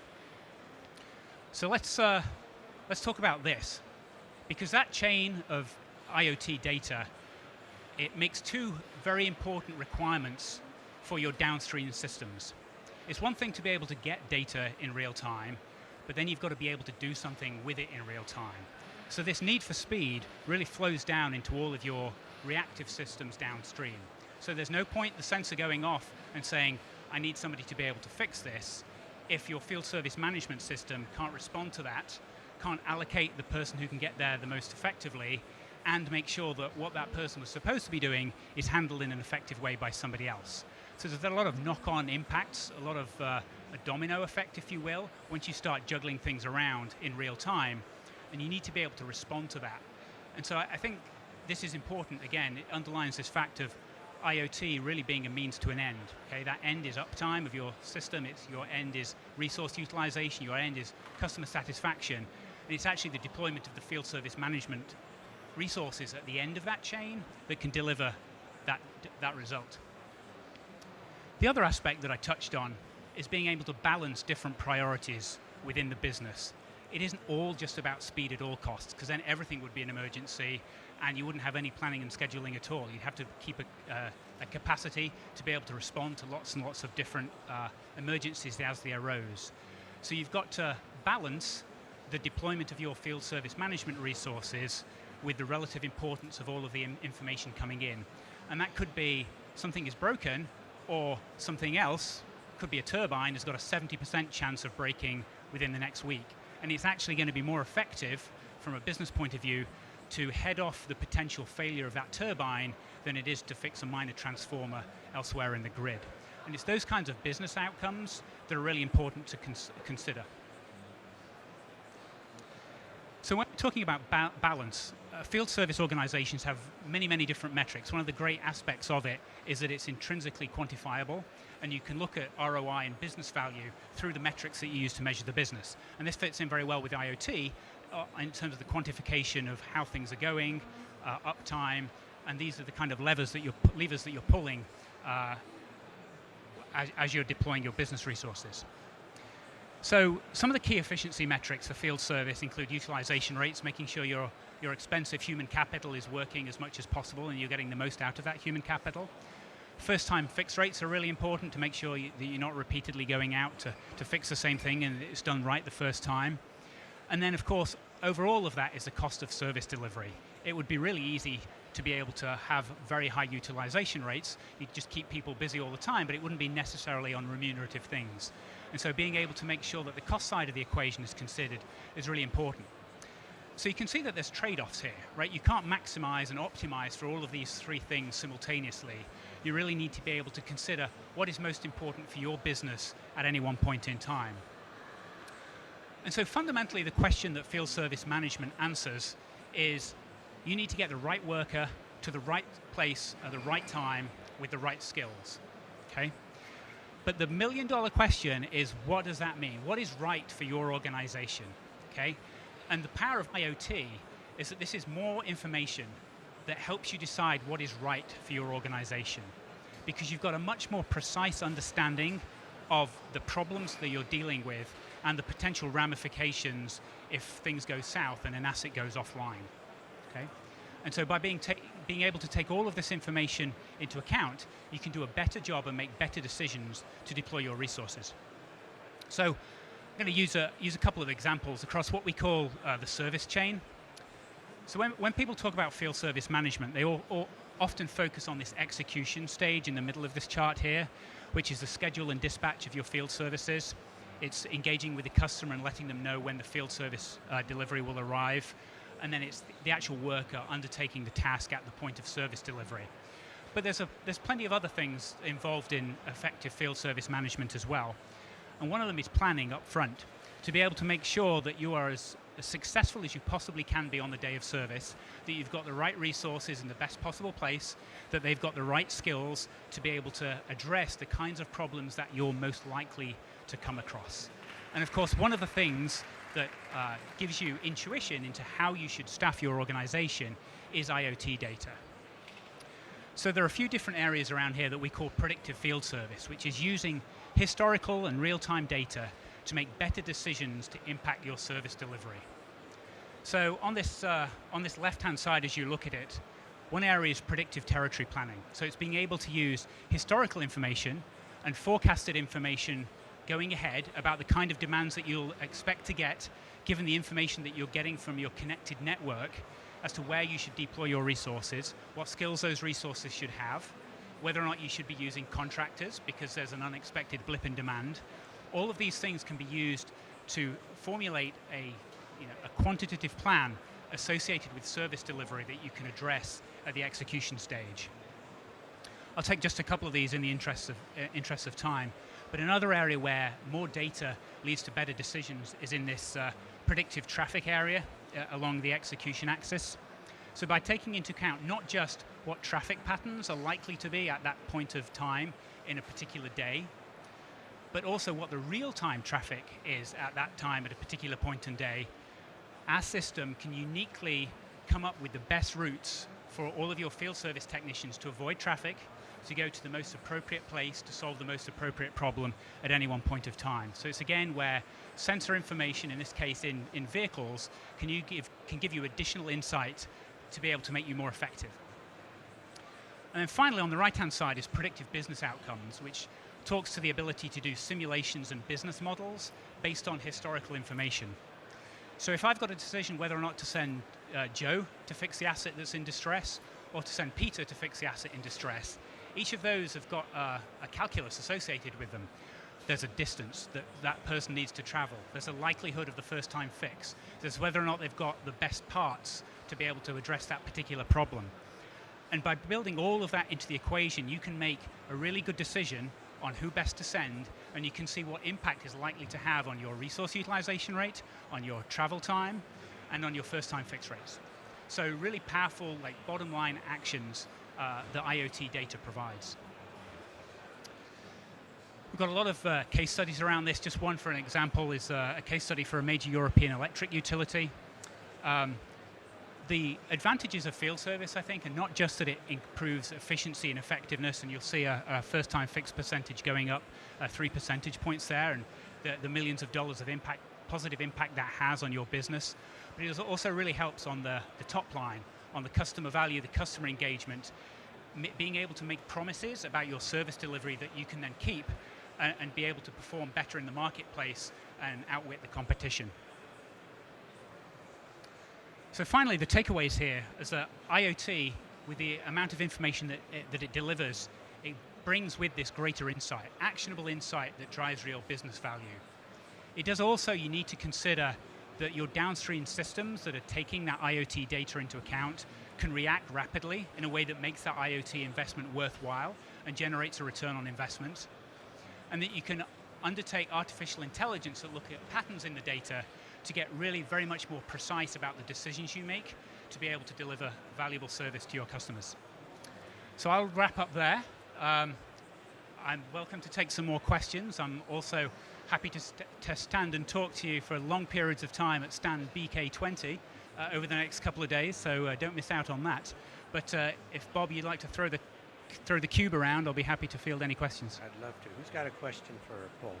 K: So let's talk about this, because that chain of IoT data, it makes two very important requirements for your downstream systems. It's one thing to be able to get data in real time, but then you've got to be able to do something with it in real time. So this need for speed really flows down into all of your reactive systems downstream. So there's no point the sensor going off and saying, I need somebody to be able to fix this, if your field service management system can't respond to that, can't allocate the person who can get there the most effectively, and make sure that what that person was supposed to be doing is handled in an effective way by somebody else. So there's a lot of knock-on impacts, a lot of a domino effect, if you will, once you start juggling things around in real time, and you need to be able to respond to that. And so I think this is important. Again, it underlines this fact of IoT really being a means to an end. Okay, that end is uptime of your system, your end is resource utilization, your end is customer satisfaction, and it's actually the deployment of the field service management resources at the end of that chain that can deliver that result. The other aspect that I touched on is being able to balance different priorities within the business. it isn't all just about speed at all costs, because then everything would be an emergency and you wouldn't have any planning and scheduling at all. You'd have to keep a capacity to be able to respond to lots and lots of different emergencies as they arose. So you've got to balance the deployment of your field service management resources with the relative importance of all of the information coming in. And that could be something is broken, or something else, could be a turbine, has got a 70% chance of breaking within the next week. And it's actually going to be more effective from a business point of view to head off the potential failure of that turbine than it is to fix a minor transformer elsewhere in the grid. And it's those kinds of business outcomes that are really important to consider. So when we're talking about balance, field service organizations have many, many different metrics. One of the great aspects of it is that it's intrinsically quantifiable, and you can look at ROI and business value through the metrics that you use to measure the business. And this fits in very well with IoT in terms of the quantification of how things are going, uptime, and these are the kind of levers that you're pulling as you're deploying your business resources. So some of the key efficiency metrics for field service include utilization rates, making sure your expensive human capital is working as much as possible and you're getting the most out of that human capital. First time fix rates are really important to make sure that you're not repeatedly going out to fix the same thing and it's done right the first time. And then of course, over all of that is the cost of service delivery. It would be really easy to be able to have very high utilization rates. You'd just keep people busy all the time, but it wouldn't be necessarily on remunerative things. And so being able to make sure that the cost side of the equation is considered is really important. So you can see that there's trade-offs here, right? You can't maximize and optimize for all of these three things simultaneously. You really need to be able to consider what is most important for your business at any one point in time. And so fundamentally, the question that field service management answers is you need to get the right worker to the right place at the right time with the right skills, okay? But the million-dollar question is, what does that mean? What is right for your organization, okay? And the power of IoT is that this is more information that helps you decide what is right for your organization, because you've got a much more precise understanding of the problems that you're dealing with and the potential ramifications if things go south and an asset goes offline, okay? And so by being able to take all of this information into account, you can do a better job and make better decisions to deploy your resources. So I'm going to use a couple of examples across what we call the service chain. So when people talk about field service management, they all often focus on this execution stage in the middle of this chart here, which is the schedule and dispatch of your field services. It's engaging with the customer and letting them know when the field service delivery will arrive. And then it's the actual worker undertaking the task at the point of service delivery. But there's plenty of other things involved in effective field service management as well. And one of them is planning up front, to be able to make sure that you are as successful as you possibly can be on the day of service, that you've got the right resources in the best possible place, that they've got the right skills to be able to address the kinds of problems that you're most likely to come across. And of course, one of the things that gives you intuition into how you should staff your organization is IoT data. So there are a few different areas around here that we call predictive field service, which is using historical and real-time data to make better decisions to impact your service delivery. So on this left-hand side, as you look at it, one area is predictive territory planning. So it's being able to use historical information and forecasted information going ahead about the kind of demands that you'll expect to get given the information that you're getting from your connected network as to where you should deploy your resources, what skills those resources should have, whether or not you should be using contractors because there's an unexpected blip in demand. All of these things can be used to formulate a quantitative plan associated with service delivery that you can address at the execution stage. I'll take just a couple of these in the interest of time. But another area where more data leads to better decisions is in this predictive traffic area along the execution axis. So by taking into account not just what traffic patterns are likely to be at that point of time in a particular day, but also what the real-time traffic is at that time at a particular point in day, our system can uniquely come up with the best routes for all of your field service technicians to avoid traffic, to go to the most appropriate place to solve the most appropriate problem at any one point of time. So it's again where sensor information, in this case in vehicles, can give you additional insight to be able to make you more effective. And then finally, on the right-hand side is predictive business outcomes, which talks to the ability to do simulations and business models based on historical information. So if I've got a decision whether or not to send Joe to fix the asset that's in distress, or to send Peter to fix the asset in distress, each of those have got a calculus associated with them. There's a distance that that person needs to travel. There's a likelihood of the first time fix. There's whether or not they've got the best parts to be able to address that particular problem. And by building all of that into the equation, you can make a really good decision on who best to send, and you can see what impact is likely to have on your resource utilization rate, on your travel time, and on your first time fix rates. So really powerful, like bottom line actions that IoT data provides. We've got a lot of case studies around this. Just one for an example is a case study for a major European electric utility. The advantages of field service, I think, are not just that it improves efficiency and effectiveness, and you'll see a first-time fix percentage going up 3 percentage points there, and the millions of dollars of impact, positive impact that has on your business. But it also really helps on the top line, on the customer value, the customer engagement, being able to make promises about your service delivery that you can then keep and be able to perform better in the marketplace and outwit the competition. So finally, the takeaways here is that IoT, with the amount of information that it delivers, it brings with this greater insight, actionable insight that drives real business value. It does also, you need to consider that your downstream systems that are taking that IoT data into account can react rapidly in a way that makes that IoT investment worthwhile and generates a return on investment. And that you can undertake artificial intelligence that look at patterns in the data to get really very much more precise about the decisions you make to be able to deliver valuable service to your customers. So I'll wrap up there. I'm welcome to take some more questions. I'm also happy to stand and talk to you for long periods of time at stand BK20 over the next couple of days, so don't miss out on that. But if Bob, you'd like to throw the cube around, I'll be happy to field any questions.
A: I'd love to. Who's got a question for Paul?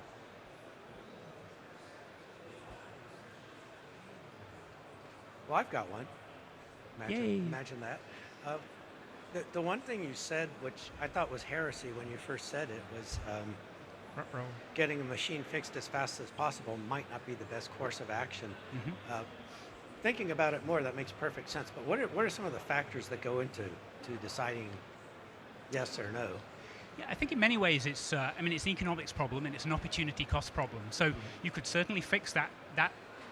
A: Well, I've got one. Imagine that. The one thing you said, which I thought was heresy when you first said it, was getting a machine fixed as fast as possible might not be the best course of action. Mm-hmm. Thinking about it more, that makes perfect sense. But what are some of the factors that go into deciding yes or no?
K: Yeah, I think in many ways it's an economics problem and it's an opportunity cost problem. So you could certainly fix that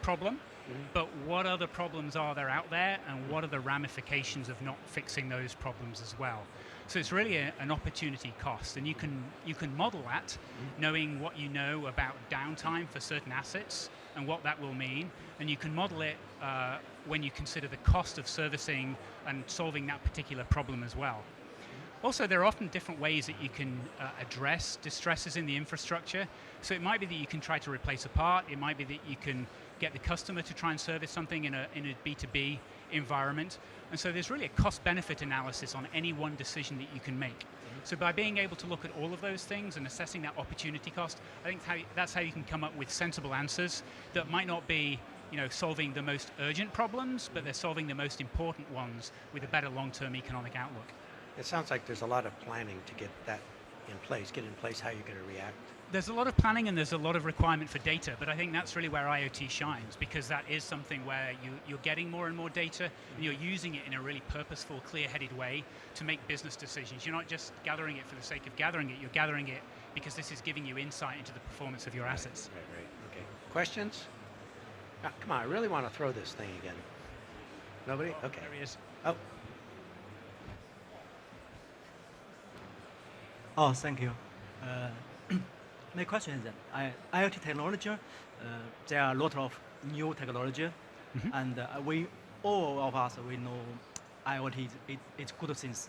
K: problem. Mm-hmm. But what other problems are there out there, and what are the ramifications of not fixing those problems as well? So it's really an opportunity cost, and you can model that, knowing what you know about downtime for certain assets and what that will mean, and you can model it when you consider the cost of servicing and solving that particular problem as well. Also, there are often different ways that you can address distresses in the infrastructure. So it might be that you can try to replace a part. It might be that you can get the customer to try and service something in a B2B environment. And so there's really a cost-benefit analysis on any one decision that you can make. So by being able to look at all of those things and assessing that opportunity cost, I think that's how you can come up with sensible answers that might not be solving the most urgent problems, but they're solving the most important ones with a better long-term economic outlook.
A: It sounds like there's a lot of planning to get that in place, how you're going to react.
K: There's a lot of planning and there's a lot of requirement for data, but I think that's really where IoT shines, because that is something where you're getting more and more data and you're using it in a really purposeful, clear-headed way to make business decisions. You're not just gathering it for the sake of gathering it, you're gathering it because this is giving you insight into the performance of your assets.
A: Right. Okay. Questions? Come on, I really want to throw this thing again. Nobody? Okay.
K: There he is.
A: Oh.
L: Oh, thank you. My question is that IoT technology, there are a lot of new technology, and all of us, we know IoT it's good things.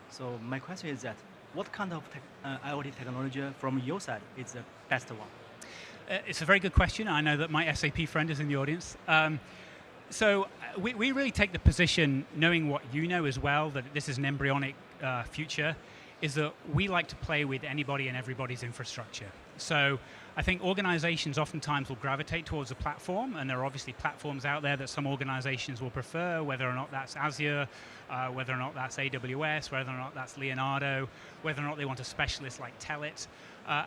L: So my question is that, what kind of IoT technology from your side is the best one?
K: It's a very good question. I know that my SAP friend is in the audience. So we really take the position, knowing what you know as well, that this is an embryonic future, is that we like to play with anybody and everybody's infrastructure. So I think organizations oftentimes will gravitate towards a platform, and there are obviously platforms out there that some organizations will prefer, whether or not that's Azure, whether or not that's AWS, whether or not that's Leonardo, whether or not they want a specialist like Telit.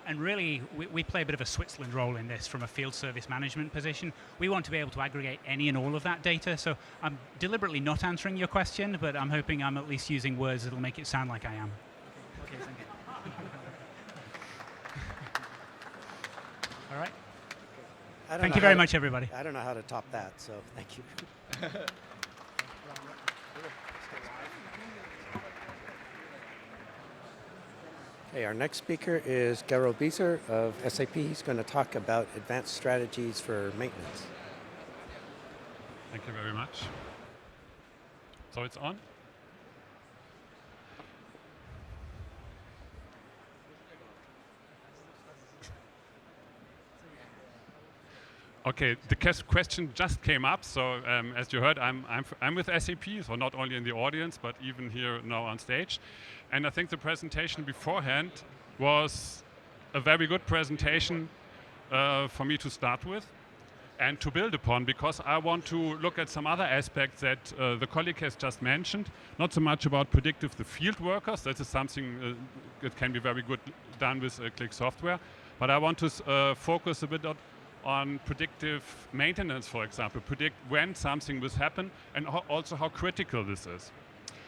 K: And really, we play a bit of a Switzerland role in this from a field service management position. We want to be able to aggregate any and all of that data. So I'm deliberately not answering your question, but I'm hoping I'm at least using words that'll make it sound like I am.
L: Okay, thank you.
K: All right.
A: Thank
K: you very much, everybody.
A: I don't know how to top that, so thank you. Okay, our next speaker is Gero Bieser of SAP. He's going to talk about advanced strategies for maintenance.
M: Thank you very much. So it's on? Okay, the question just came up. So as you heard, I'm with SAP, so not only in the audience, but even here now on stage. And I think the presentation beforehand was a very good presentation for me to start with and to build upon, because I want to look at some other aspects that the colleague has just mentioned. Not so much about predictive the field workers. That is something that can be very good done with Click software. But I want to focus a bit on predictive maintenance, for example, predict when something will happen and also how critical this is.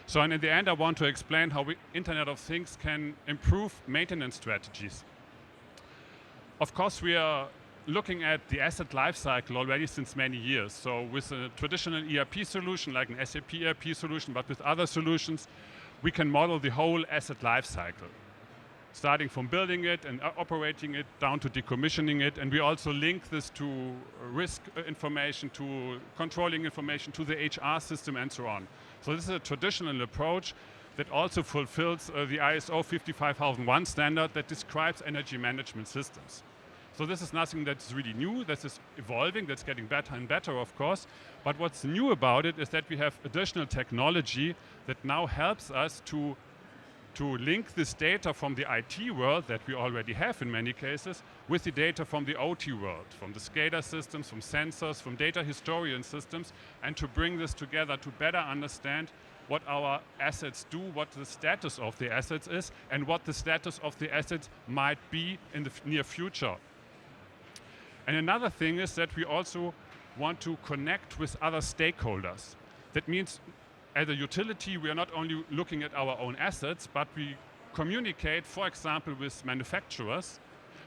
M: So and in the end, I want to explain how Internet of Things can improve maintenance strategies. Of course, we are looking at the asset lifecycle already since many years. So with a traditional ERP solution, like an SAP ERP solution, but with other solutions, we can model the whole asset lifecycle, starting from building it and operating it down to decommissioning it. And we also link this to risk information, to controlling information, to the HR system and so on. So this is a traditional approach that also fulfills the ISO 55001 standard that describes energy management systems. So this is nothing that's really new. This is evolving. That's getting better and better, of course. But what's new about it is that we have additional technology that now helps us to link this data from the IT world that we already have in many cases with the data from the OT world, from the SCADA systems, from sensors, from data historian systems, and to bring this together to better understand what our assets do, what the status of the assets is, and what the status of the assets might be in the near future. And another thing is that we also want to connect with other stakeholders. That means as a utility, we are not only looking at our own assets, but we communicate, for example, with manufacturers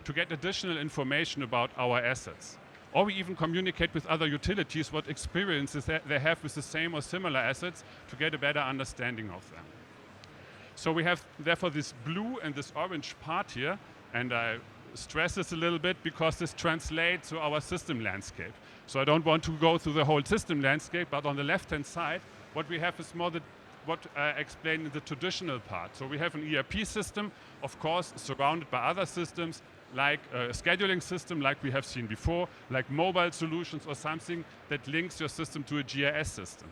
M: to get additional information about our assets. Or we even communicate with other utilities what experiences they have with the same or similar assets to get a better understanding of them. So we have, therefore, this blue and this orange part here, and I stress this a little bit because this translates to our system landscape. So I don't want to go through the whole system landscape, but on the left-hand side, what we have is more what I explained in the traditional part. So we have an ERP system, of course, surrounded by other systems, like a scheduling system, like we have seen before, like mobile solutions or something that links your system to a GIS system.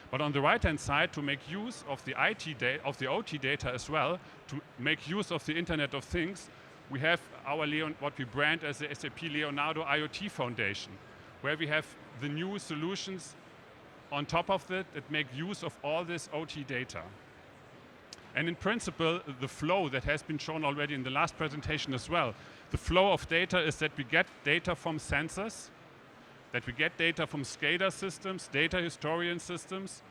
M: But on the right-hand side, to make use of the the OT data as well, to make use of the Internet of Things, we have our what we brand as the SAP Leonardo IoT Foundation, where we have the new solutions on top of that make use of all this OT data. And in principle, the flow that has been shown already in the last presentation as well, the flow of data is that we get data from sensors, that we get data from SCADA systems, data historian systems,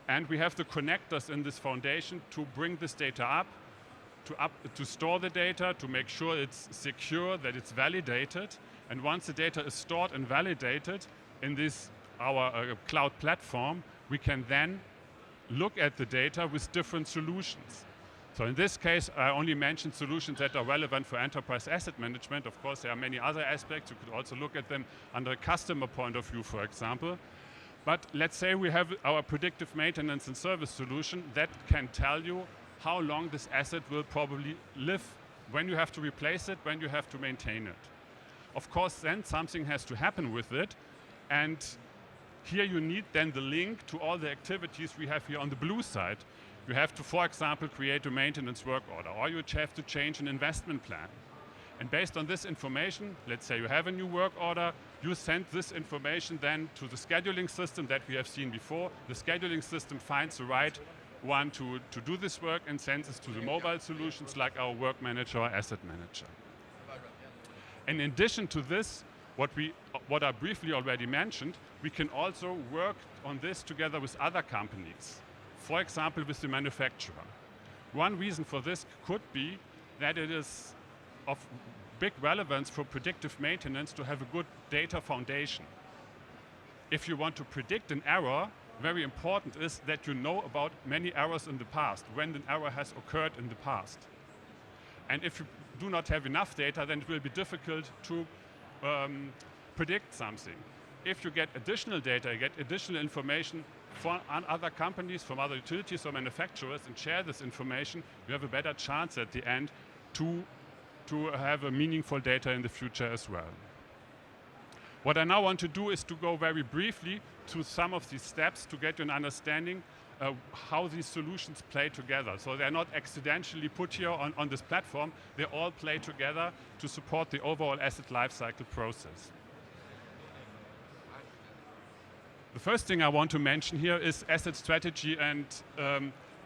M: and we have the connectors in this foundation to bring this data up, to store the data, to make sure it's secure, that it's validated. And once the data is stored and validated in this our cloud platform, we can then look at the data with different solutions. So in this case, I only mentioned solutions that are relevant for enterprise asset management. Of course, there are many other aspects. You could also look at them under a customer point of view, for example. But let's say we have our predictive maintenance and service solution that can tell you how long this asset will probably live, when you have to replace it, when you have to maintain it. Of course, then something has to happen with it. And here you need then the link to all the activities we have here on the blue side. You have to, for example, create a maintenance work order, or you have to change an investment plan. And based on this information, let's say you have a new work order, you send this information then to the scheduling system that we have seen before. The scheduling system finds the right one to do this work and sends it to the mobile solutions like our work manager or asset manager. And in addition to this, what I briefly already mentioned, we can also work on this together with other companies. For example, with the manufacturer. One reason for this could be that it is of big relevance for predictive maintenance to have a good data foundation. If you want to predict an error, very important is that you know about many errors in the past, when an error has occurred in the past. And if you do not have enough data, then it will be difficult to predict something. If you get additional data, you get additional information from other companies, from other utilities or manufacturers, and share this information, you have a better chance at the end to have a meaningful data in the future as well. What I now want to do is to go very briefly to some of these steps to get you an understanding how these solutions play together. So they're not accidentally put here on this platform, they all play together to support the overall asset lifecycle process. The first thing I want to mention here is asset strategy and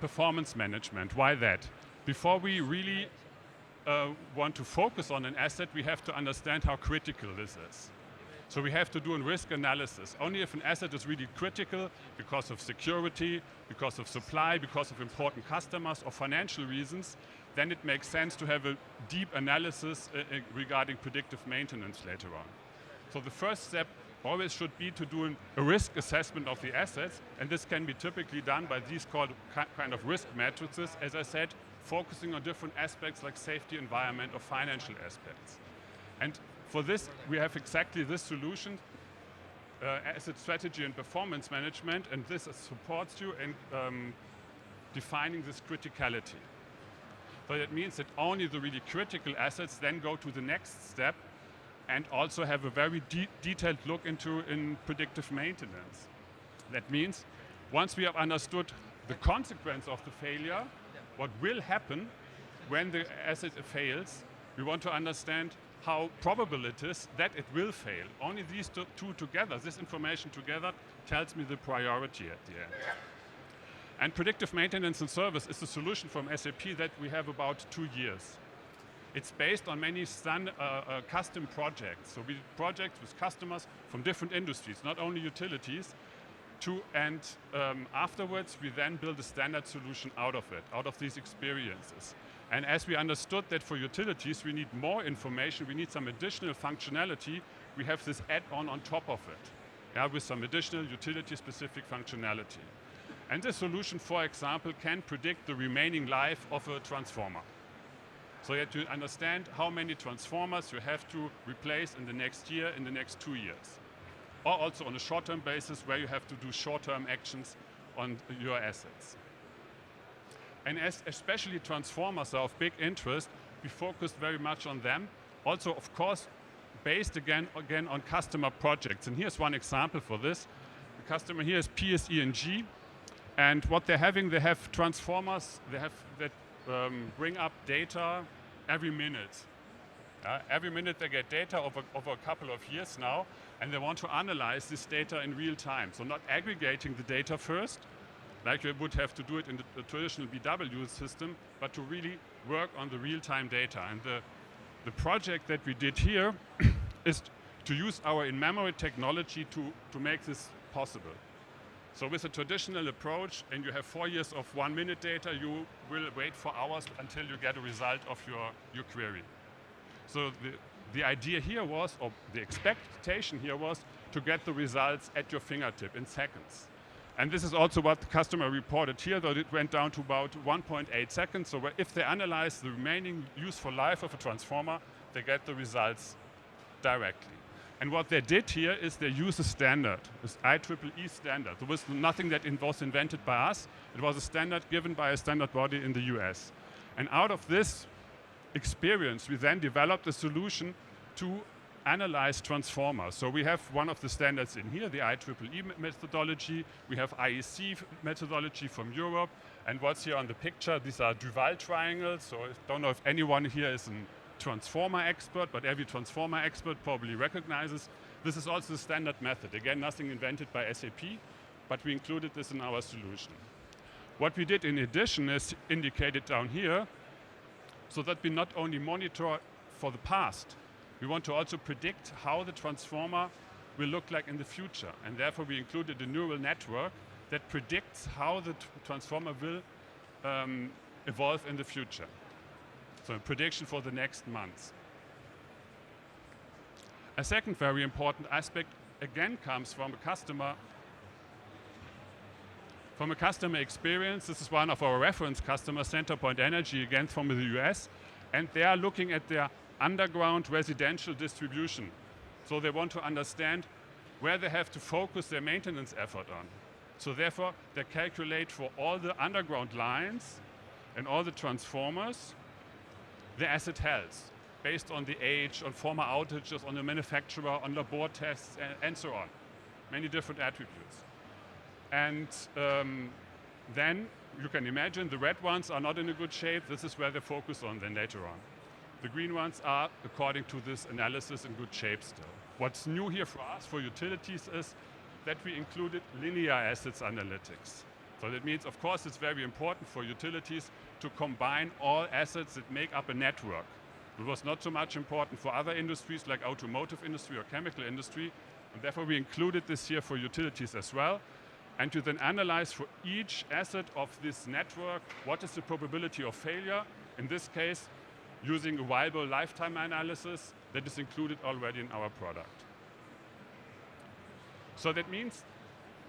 M: performance management. Why that? Before we really want to focus on an asset, we have to understand how critical this is. So we have to do a risk analysis. Only if an asset is really critical because of security, because of supply, because of important customers or financial reasons, then it makes sense to have a deep analysis regarding predictive maintenance later on. So the first step always should be to do a risk assessment of the assets, and this can be typically done by these called kind of risk matrices, as I said, focusing on different aspects like safety, environment, or financial aspects. And for this, we have exactly this solution, asset strategy and performance management, and this supports you in defining this criticality. So that means that only the really critical assets then go to the next step and also have a very detailed look in predictive maintenance. That means once we have understood the consequence of the failure, what will happen when the asset fails, we want to understand how probable it is that it will fail. Only these two together, this information together, tells me the priority at the end. And predictive maintenance and service is a solution from SAP that we have about 2 years. It's based on many custom projects. So we did projects with customers from different industries, not only utilities, afterwards we then build a standard solution out of it, out of these experiences. And as we understood that for utilities we need more information, we need some additional functionality, we have this add-on on top of it, with some additional utility-specific functionality. And this solution, for example, can predict the remaining life of a transformer. So you have to understand how many transformers you have to replace in the next year, in the next 2 years. Or also on a short-term basis where you have to do short-term actions on your assets. And as especially transformers are of big interest, we focused very much on them. Also, of course, based again on customer projects. And here's one example for this. The customer here is PSE&G. And what they're having, they have transformers that bring up data every minute. Every minute they get data over a couple of years now, and they want to analyze this data in real time. So not aggregating the data first, like you would have to do it in the traditional BW system, but to really work on the real-time data. And the project that we did here is to use our in-memory technology to make this possible. So with a traditional approach, and you have 4 years of 1 minute data, you will wait for hours until you get a result of your query. So the idea here was, or the expectation here was, to get the results at your fingertip in seconds. And this is also what the customer reported here, that it went down to about 1.8 seconds. So if they analyze the remaining useful life of a transformer, they get the results directly. And what they did here is they use a standard, this IEEE standard. There was nothing that was invented by us. It was a standard given by a standard body in the US. And out of this experience, we then developed a solution to analyze transformers. So we have one of the standards in here, the IEEE methodology. We have IEC methodology from Europe. And what's here on the picture, these are Duval triangles. So I don't know if anyone here is a transformer expert, but every transformer expert probably recognizes. This is also the standard method. Again, nothing invented by SAP, but we included this in our solution. What we did in addition is indicated down here, so that we not only monitor for the past, we want to also predict how the transformer will look like in the future. And therefore we included a neural network that predicts how the transformer will evolve in the future. So a prediction for the next months. A second very important aspect again comes from a customer experience. This is one of our reference customers, Centerpoint Energy, again from the US, and they are looking at their underground residential distribution. So they want to understand where they have to focus their maintenance effort on. So therefore, they calculate for all the underground lines and all the transformers the asset health, based on the age, on former outages, on the manufacturer, on labor tests, and so on. Many different attributes. And then you can imagine the red ones are not in a good shape. This is where they focus on then later on. The green ones are, according to this analysis, in good shape still. What's new here for us, for utilities, is that we included linear assets analytics. So that means, of course, it's very important for utilities to combine all assets that make up a network. It was not so much important for other industries like automotive industry or chemical industry, and therefore we included this here for utilities as well. And to then analyze for each asset of this network, what is the probability of failure, in this case, using a viable lifetime analysis that is included already in our product. So that means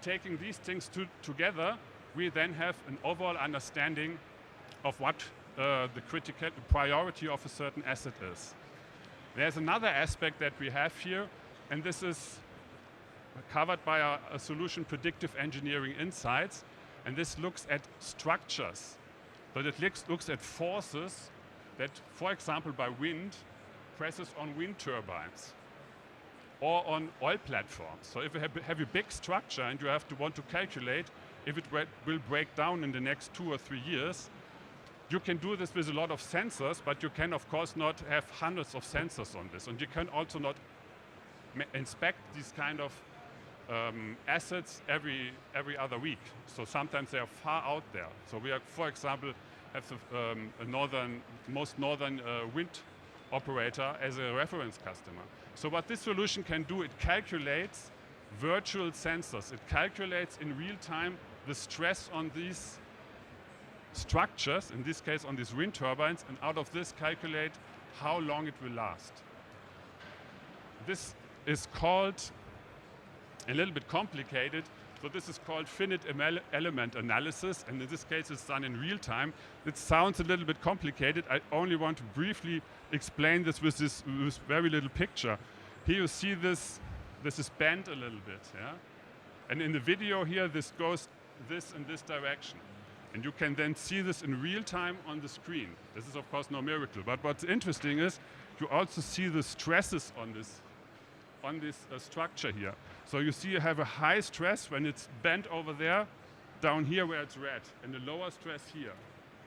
M: taking these things together, we then have an overall understanding of what the critical priority of a certain asset is. There's another aspect that we have here, and this is covered by a solution, Predictive Engineering Insights, and this looks at structures. But it looks at forces that, for example, by wind, presses on wind turbines or on oil platforms. So if you have a big structure and you want to calculate if it will break down in the next 2 or 3 years, you can do this with a lot of sensors, but you can, of course, not have hundreds of sensors on this. And you can also not inspect these kind of assets every other week. So sometimes they are far out there. So we are, for example, have the most northern wind operator as a reference customer. So what this solution can do, it calculates virtual sensors. It calculates in real time the stress on these structures, in this case on these wind turbines, and out of this calculate how long it will last. This is called, a little bit complicated, so this is called finite element analysis, and in this case it's done in real time. It sounds a little bit complicated. I only want to briefly explain this with this very little picture. Here you see this is bent a little bit, yeah? And in the video here, this goes in this direction. And you can then see this in real time on the screen. This is of course no miracle, but what's interesting is you also see the stresses on this structure here. So you see you have a high stress when it's bent over there, down here where it's red, and a lower stress here.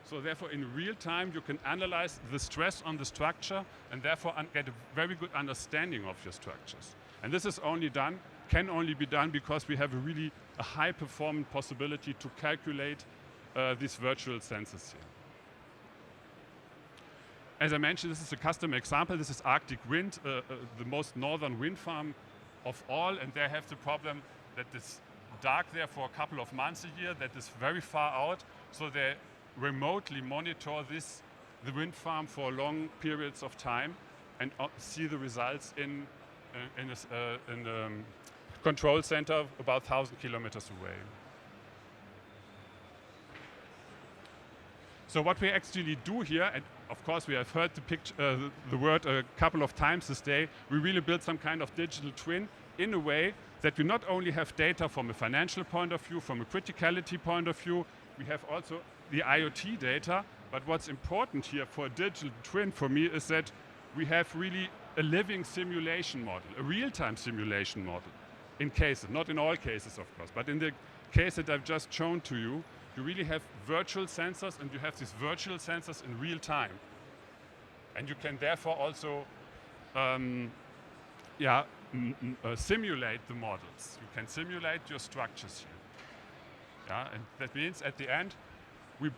M: So therefore in real time you can analyze the stress on the structure and therefore get a very good understanding of your structures. And this is can only be done because we have a high performance possibility to calculate these virtual sensors here. As I mentioned, this is a customer example. This is Arctic Wind, the most northern wind farm of all, and they have the problem that it's dark there for a couple of months a year, that is very far out, so they remotely monitor the wind farm for long periods of time and see the results in a control center about 1,000 kilometers away. So what we actually do here, and of course we have heard the word a couple of times this day, we really build some kind of digital twin in a way that we not only have data from a financial point of view, from a criticality point of view, we have also the IoT data, but what's important here for a digital twin for me is that we have really a living simulation model, a real-time simulation model in cases, not in all cases of course, but in the case that I've just shown to you, you really have virtual sensors and you have these virtual sensors in real time. And you can therefore also simulate the models. You can simulate your structures here. Yeah, and that means at the end, we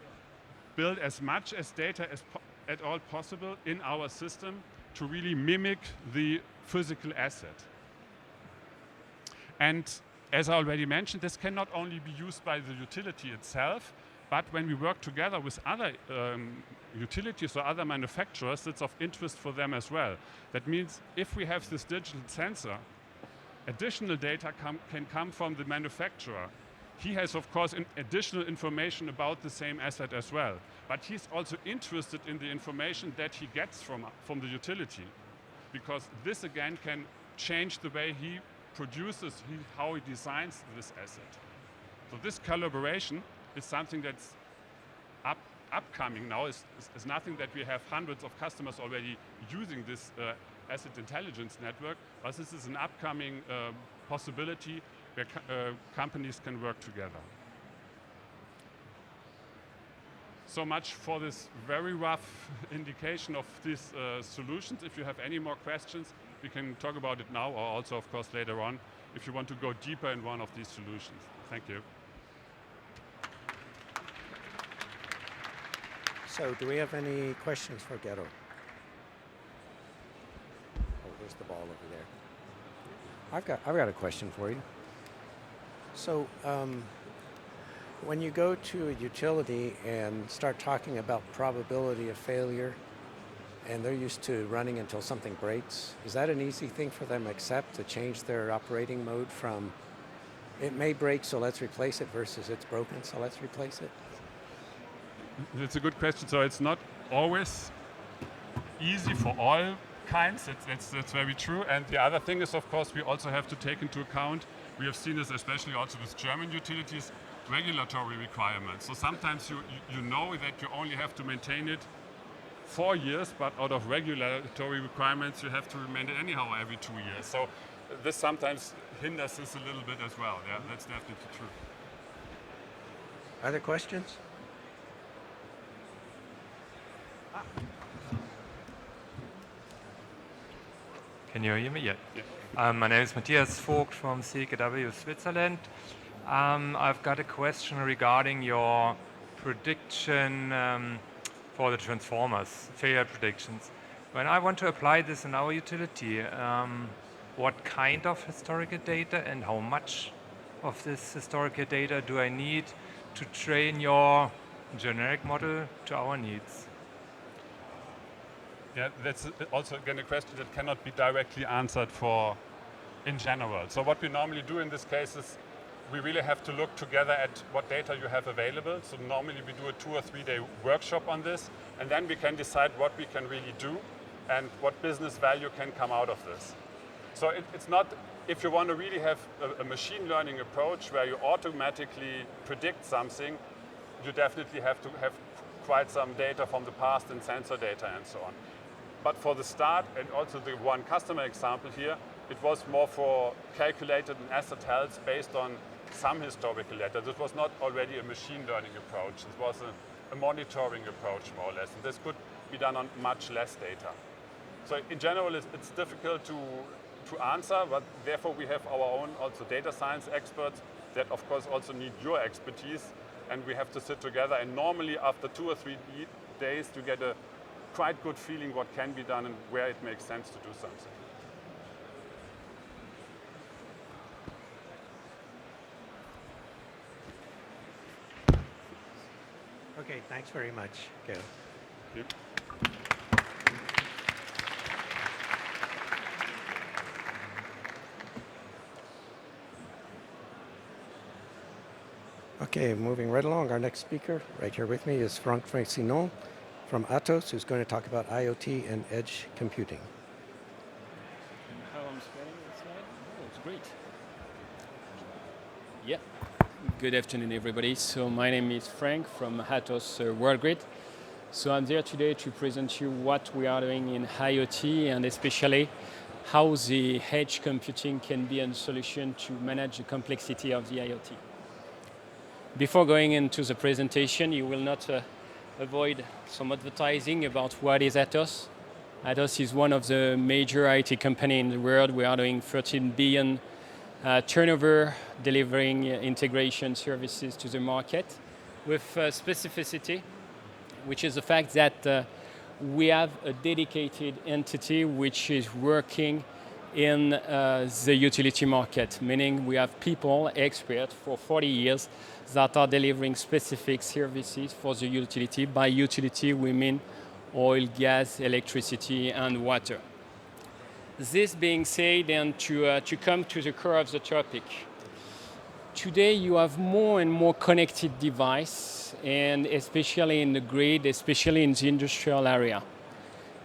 M: build as much as data as at all possible in our system to really mimic the physical asset. And as I already mentioned, this can not only be used by the utility itself, but when we work together with other utilities or other manufacturers, it's of interest for them as well. That means if we have this digital sensor, additional data can come from the manufacturer. He has, of course, additional information about the same asset as well. But he's also interested in the information that he gets from the utility, because this again can change the way he produces, how he designs this asset. So this collaboration is something that's upcoming now. Is nothing that we have hundreds of customers already using this asset intelligence network, but this is an upcoming possibility where companies can work together. So much for this very rough indication of these solutions. If you have any more questions, we can talk about it now, or also, of course, later on, if you want to go deeper in one of these solutions. Thank you.
A: So do we have any questions for Gero? Oh, there's the ball over there. I've got a question for you. So when you go to a utility and start talking about probability of failure, and they're used to running until something breaks, is that an easy thing for them to accept, to change their operating mode from it may break, so let's replace it, versus it's broken, so let's replace it?
M: That's a good question. So it's not always easy for all kinds. That's very true. And the other thing is, of course, we also have to take into account, we have seen this especially also with German utilities, regulatory requirements. So sometimes you know that you only have to maintain it 4 years, but out of regulatory requirements, you have to maintain it anyhow every 2 years. So this sometimes hinders this a little bit as well. Yeah, that's definitely true.
A: Other questions?
N: Can you hear me? Yeah. My name is Matthias Vogt from CKW Switzerland. I've got a question regarding your prediction for the transformers, failure predictions. When I want to apply this in our utility, what kind of historical data and how much of this historical data do I need to train your generic model to our needs?
M: Yeah, that's also again a question that cannot be directly answered for in general. So what we normally do in this case is we really have to look together at what data you have available. So normally we do a 2 or 3 day workshop on this, and then we can decide what we can really do and what business value can come out of this. So it's not, if you want to really have a machine learning approach where you automatically predict something, you definitely have to have quite some data from the past and sensor data and so on. But for the start, and also the one customer example here, it was more for calculated and asset health based on some historical data. This was not already a machine learning approach. This was a monitoring approach, more or less. And this could be done on much less data. So in general, it's difficult to answer, but therefore we have our own also data science experts that of course also need your expertise, and we have to sit together, and normally after 2 or 3 days to get a quite good feeling what can be done and where it makes sense to do something.
A: Okay, thanks very much, Gail.
M: Thank you.
A: Okay, moving right along. Our next speaker right here with me is Franck Francinon from Atos, who's going to talk about IoT and edge computing.
O: How I'm spelling the slide? Oh, it's great. Yeah. Good afternoon, everybody. So my name is Frank from Atos World Grid. So I'm there today to present you what we are doing in IoT and especially how the edge computing can be a solution to manage the complexity of the IoT. Before going into the presentation, you will not avoid some advertising about what is Atos. Atos is one of the major IT companies in the world. We are doing 13 billion turnover, delivering integration services to the market with specificity, which is the fact that we have a dedicated entity which is working in the utility market, meaning we have people, experts for 40 years that are delivering specific services for the utility. By utility, we mean oil, gas, electricity, and water. This being said, and to come to the core of the topic, today you have more and more connected devices, and especially in the grid, especially in the industrial area.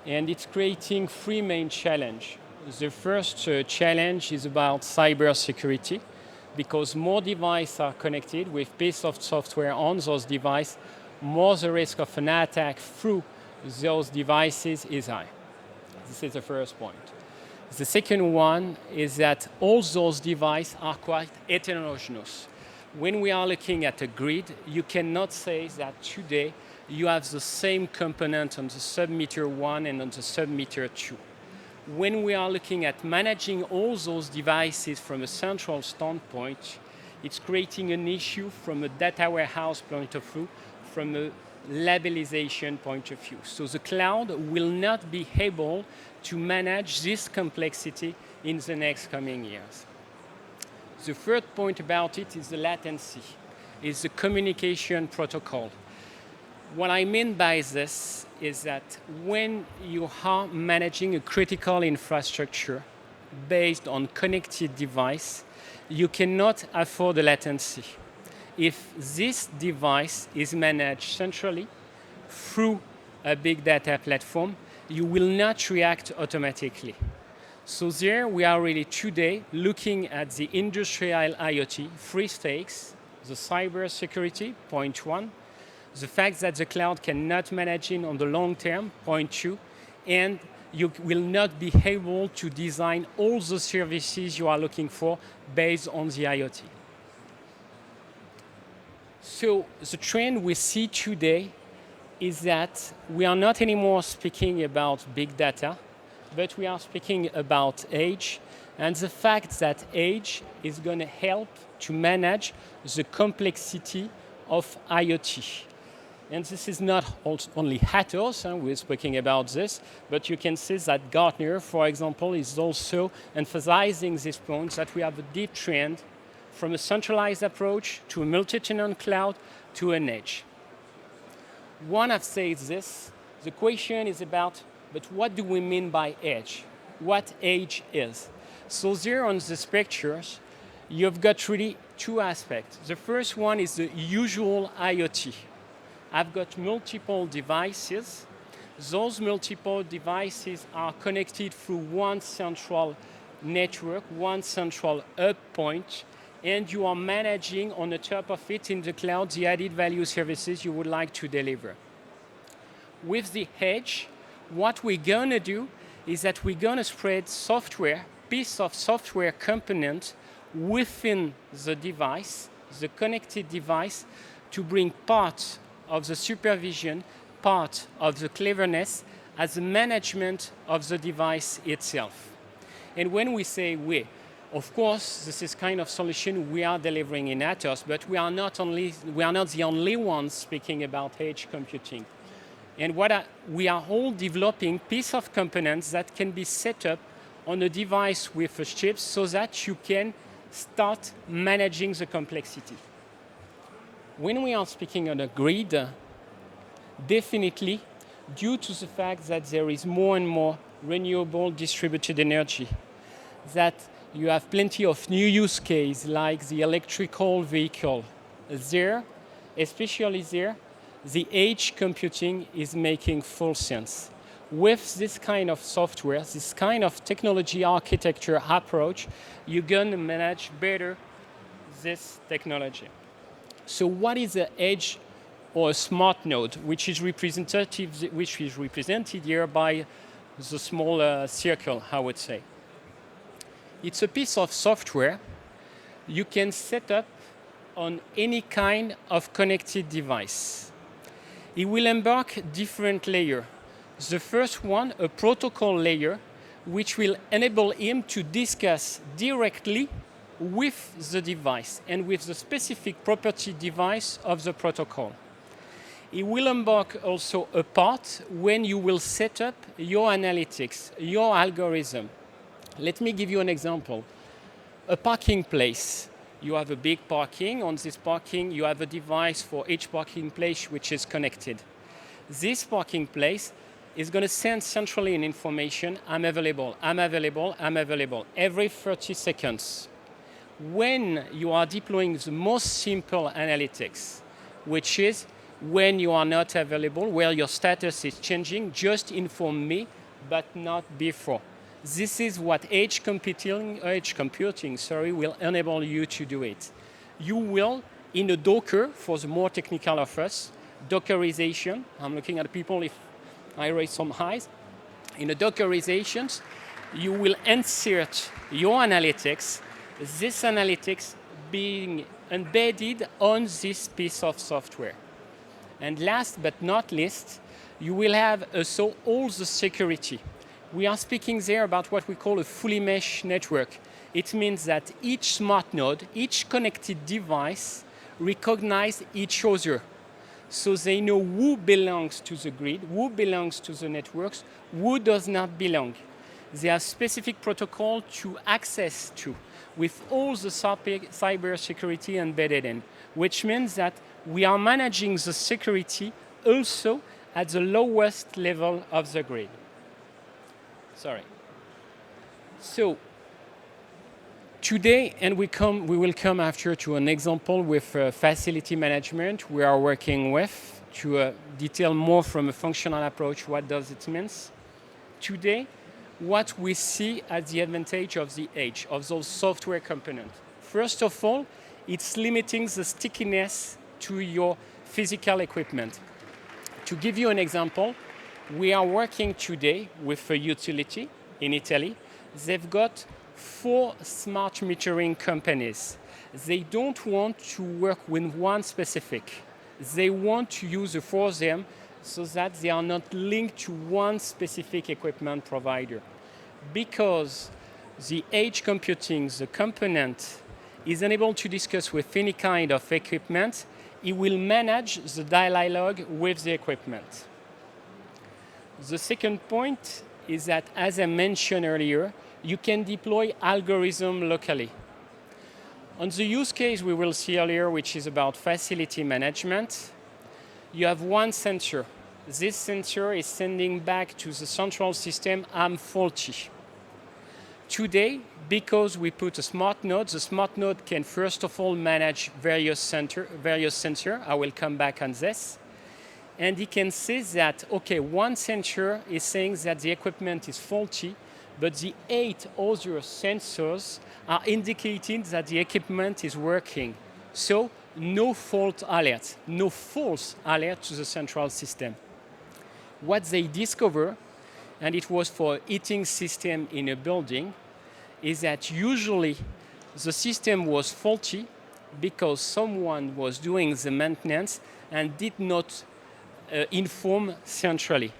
O: And it's creating three main challenges. The first challenge is about cybersecurity, because more devices are connected with piece of software on those devices, more the risk of an attack through those devices is high. This is the first point. The second one is that all those devices are quite heterogeneous. When we are looking at a grid, you cannot say that today you have the same component on the sub-meter 1 and on the sub-meter 2. When we are looking at managing all those devices from a central standpoint, it's creating an issue from a data warehouse point of view, from a labelization point of view. So the cloud will not be able to manage this complexity in the next coming years. The third point about it is the latency, is the communication protocol. What I mean by this is that when you are managing a critical infrastructure based on connected device, you cannot afford the latency. If this device is managed centrally through a big data platform, you will not react automatically. So there we are really today looking at the industrial IoT, three stakes, the cyber security, point one, the fact that the cloud cannot manage it on the long term, point two, and you will not be able to design all the services you are looking for based on the IoT. So the trend we see today is that we are not anymore speaking about big data, but we are speaking about edge, and the fact that edge is going to help to manage the complexity of IoT. And this is not only Atos, we're speaking about this, but you can see that Gartner, for example, is also emphasizing this point that we have a deep trend from a centralized approach to a multi-tenant cloud to an edge. One have said this, the question is about, but what do we mean by edge? What edge is? So there on the pictures, you've got really two aspects. The first one is the usual IoT. I've got multiple devices. Those multiple devices are connected through one central network, one central hub point, and you are managing on the top of it in the cloud the added value services you would like to deliver. With the edge, what we're going to do is that we're going to spread software, piece of software component within the device, the connected device, to bring part of the supervision, part of the cleverness as the management of the device itself. And when we say we, of course, this is kind of solution we are delivering in Atos, but we are not the only ones speaking about edge computing. And we are all developing piece of components that can be set up on a device with a chip so that you can start managing the complexity. When we are speaking on a grid, definitely due to the fact that there is more and more renewable distributed energy, that you have plenty of new use cases like the electrical vehicle. There, especially there, the edge computing is making full sense. With this kind of software, this kind of technology architecture approach, you're going to manage better this technology. So what is the edge or a smart node, which is represented here by the small circle, I would say. It's a piece of software you can set up on any kind of connected device. It will embark different layers. The first one, a protocol layer, which will enable him to discuss directly with the device and with the specific property device of the protocol. It will embark also a part when you will set up your analytics, your algorithm. Let me give you an example. A parking place. You have a big parking. On this parking, you have a device for each parking place which is connected. This parking place is going to send centrally an information, I'm available, I'm available, I'm available, every 30 seconds. When you are deploying the most simple analytics, which is when you are not available, where your status is changing, just inform me, but not before. This is what edge computing will enable you to do it. You will, in a Docker, for the more technical of us, Dockerization, I'm looking at people if I raise some eyes. In a Dockerizations, you will insert your analytics, this analytics being embedded on this piece of software. And last but not least, you will have also all the security. We are speaking there about what we call a fully mesh network. It means that each smart node, each connected device recognize each other. So they know who belongs to the grid, who belongs to the networks, who does not belong. They have specific protocol to access to, with all the cyber security embedded in, which means that we are managing the security also at the lowest level of the grid. Sorry. So today, and we will come after to an example with facility management we are working with to detail more from a functional approach what does it mean. Today, what we see as the advantage of the edge, of those software components. First of all, it's limiting the stickiness to your physical equipment. To give you an example, we are working today with a utility in Italy. They've got 4 smart metering companies. They don't want to work with one specific. They want to use the 4 of them so that they are not linked to one specific equipment provider. Because the edge computing, the component, is unable to discuss with any kind of equipment, it will manage the dialogue with the equipment. The second point is that, as I mentioned earlier, you can deploy algorithm locally. On the use case we will see earlier, which is about facility management, you have one sensor. This sensor is sending back to the central system, I'm faulty. Today, because we put a smart node, the smart node can first of all manage various sensors. I will come back on this. And he can say that, okay, one sensor is saying that the equipment is faulty, but the 8 other sensors are indicating that the equipment is working. So no fault alert, no false alert to the central system. What they discover, and it was for heating system in a building, is that usually the system was faulty because someone was doing the maintenance and did not inform centrally.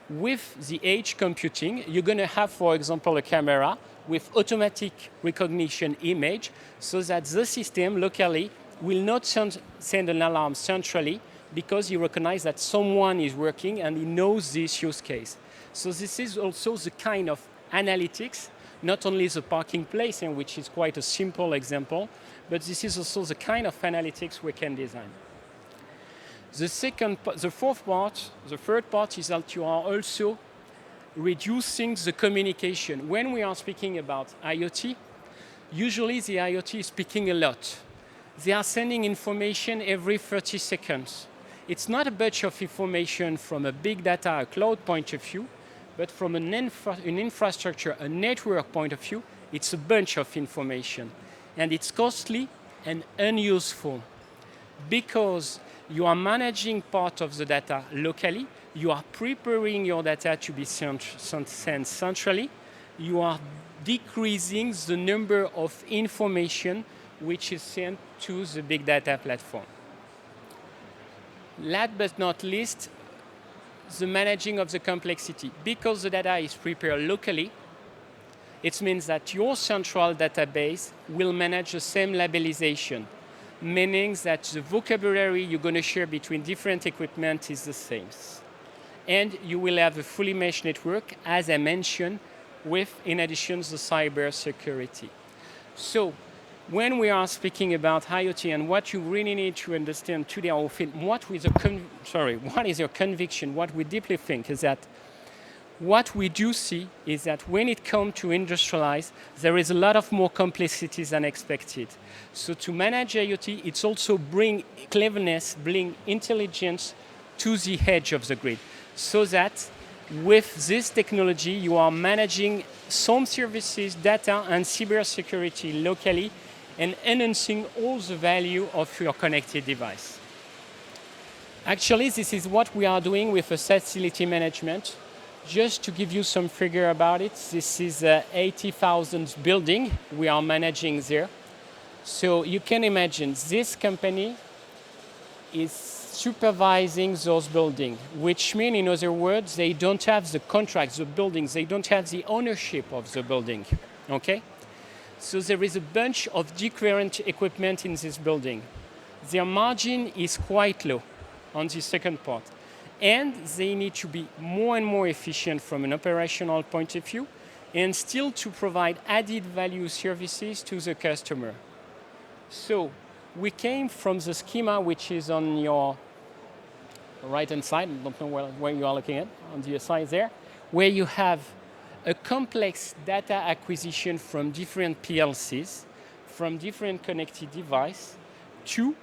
O: With the edge computing, you're going to have, for example, a camera with automatic recognition image so that the system locally will not send an alarm centrally because he recognizes that someone is working and he knows this use case. So this is also the kind of analytics, not only the parking place, which is quite a simple example, but this is also the kind of analytics we can design. The third part is that you are also reducing the communication. When we are speaking about IoT, usually the IoT is speaking a lot. They are sending information every 30 seconds. It's not a bunch of information from a big data, a cloud point of view, but from an infrastructure, a network point of view, it's a bunch of information. And it's costly and unuseful because You are managing part of the data locally. You are preparing your data to be sent centrally. You are decreasing the number of information which is sent to the big data platform. Last but not least, the managing of the complexity. Because the data is prepared locally, it means that your central database will manage the same labelization, meaning that the vocabulary you're going to share between different equipment is the same. And you will have a fully mesh network, as I mentioned, with, in addition, the cyber security. So when we are speaking about IoT and what you really need to understand today, what is your conviction? What we deeply think is that what we do see is that when it comes to industrialize, there is a lot of more complexities than expected. So to manage IoT, it's also bring cleverness, bring intelligence to the edge of the grid, so that with this technology, you are managing some services, data, and cybersecurity locally, and enhancing all the value of your connected device. Actually, this is what we are doing with a facility management. Just to give you some figure about it, this is 80,000 building we are managing there. So you can imagine this company is supervising those buildings, which means, in other words, they don't have the contracts, the buildings, they don't have the ownership of the building, okay? So there is a bunch of different equipment in this building. Their margin is quite low on the second part. And they need to be more and more efficient from an operational point of view, and still to provide added value services to the customer. So we came from the schema which is on your right-hand side, I don't know where you are looking at, on the side there, where you have a complex data acquisition from different PLCs, from different connected devices, to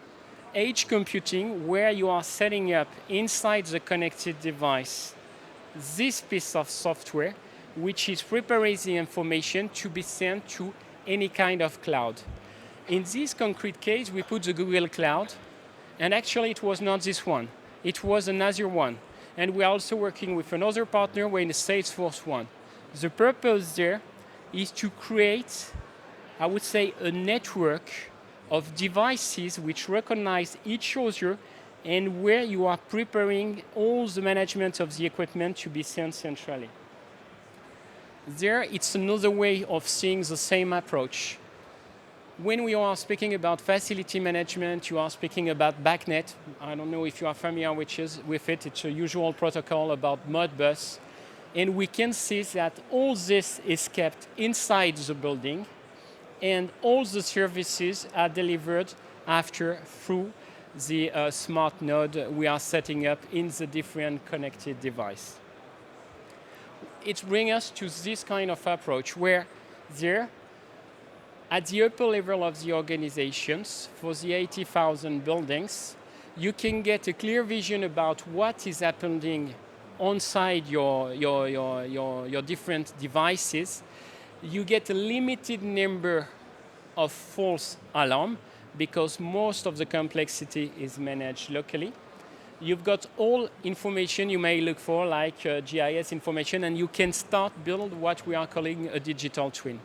O: edge computing, where you are setting up inside the connected device this piece of software, which is preparing the information to be sent to any kind of cloud. In this concrete case, we put the Google Cloud, and actually it was not this one. It was another one. And we are also working with another partner, we're in the Salesforce one. The purpose there is to create, I would say, a network of devices which recognize each other, and where you are preparing all the management of the equipment to be sent centrally. There, it's another way of seeing the same approach. When we are speaking about facility management, you are speaking about BACnet. I don't know if you are familiar with it. It's a usual protocol about Modbus. And we can see that all this is kept inside the building, and all the services are delivered after through the smart node we are setting up in the different connected device. It brings us to this kind of approach where there, at the upper level of the organizations, for the 80,000 buildings, you can get a clear vision about what is happening inside your different devices. You get a limited number of false alarm because most of the complexity is managed locally. You've got all information you may look for, like GIS information, and you can start build what we are calling a digital twin.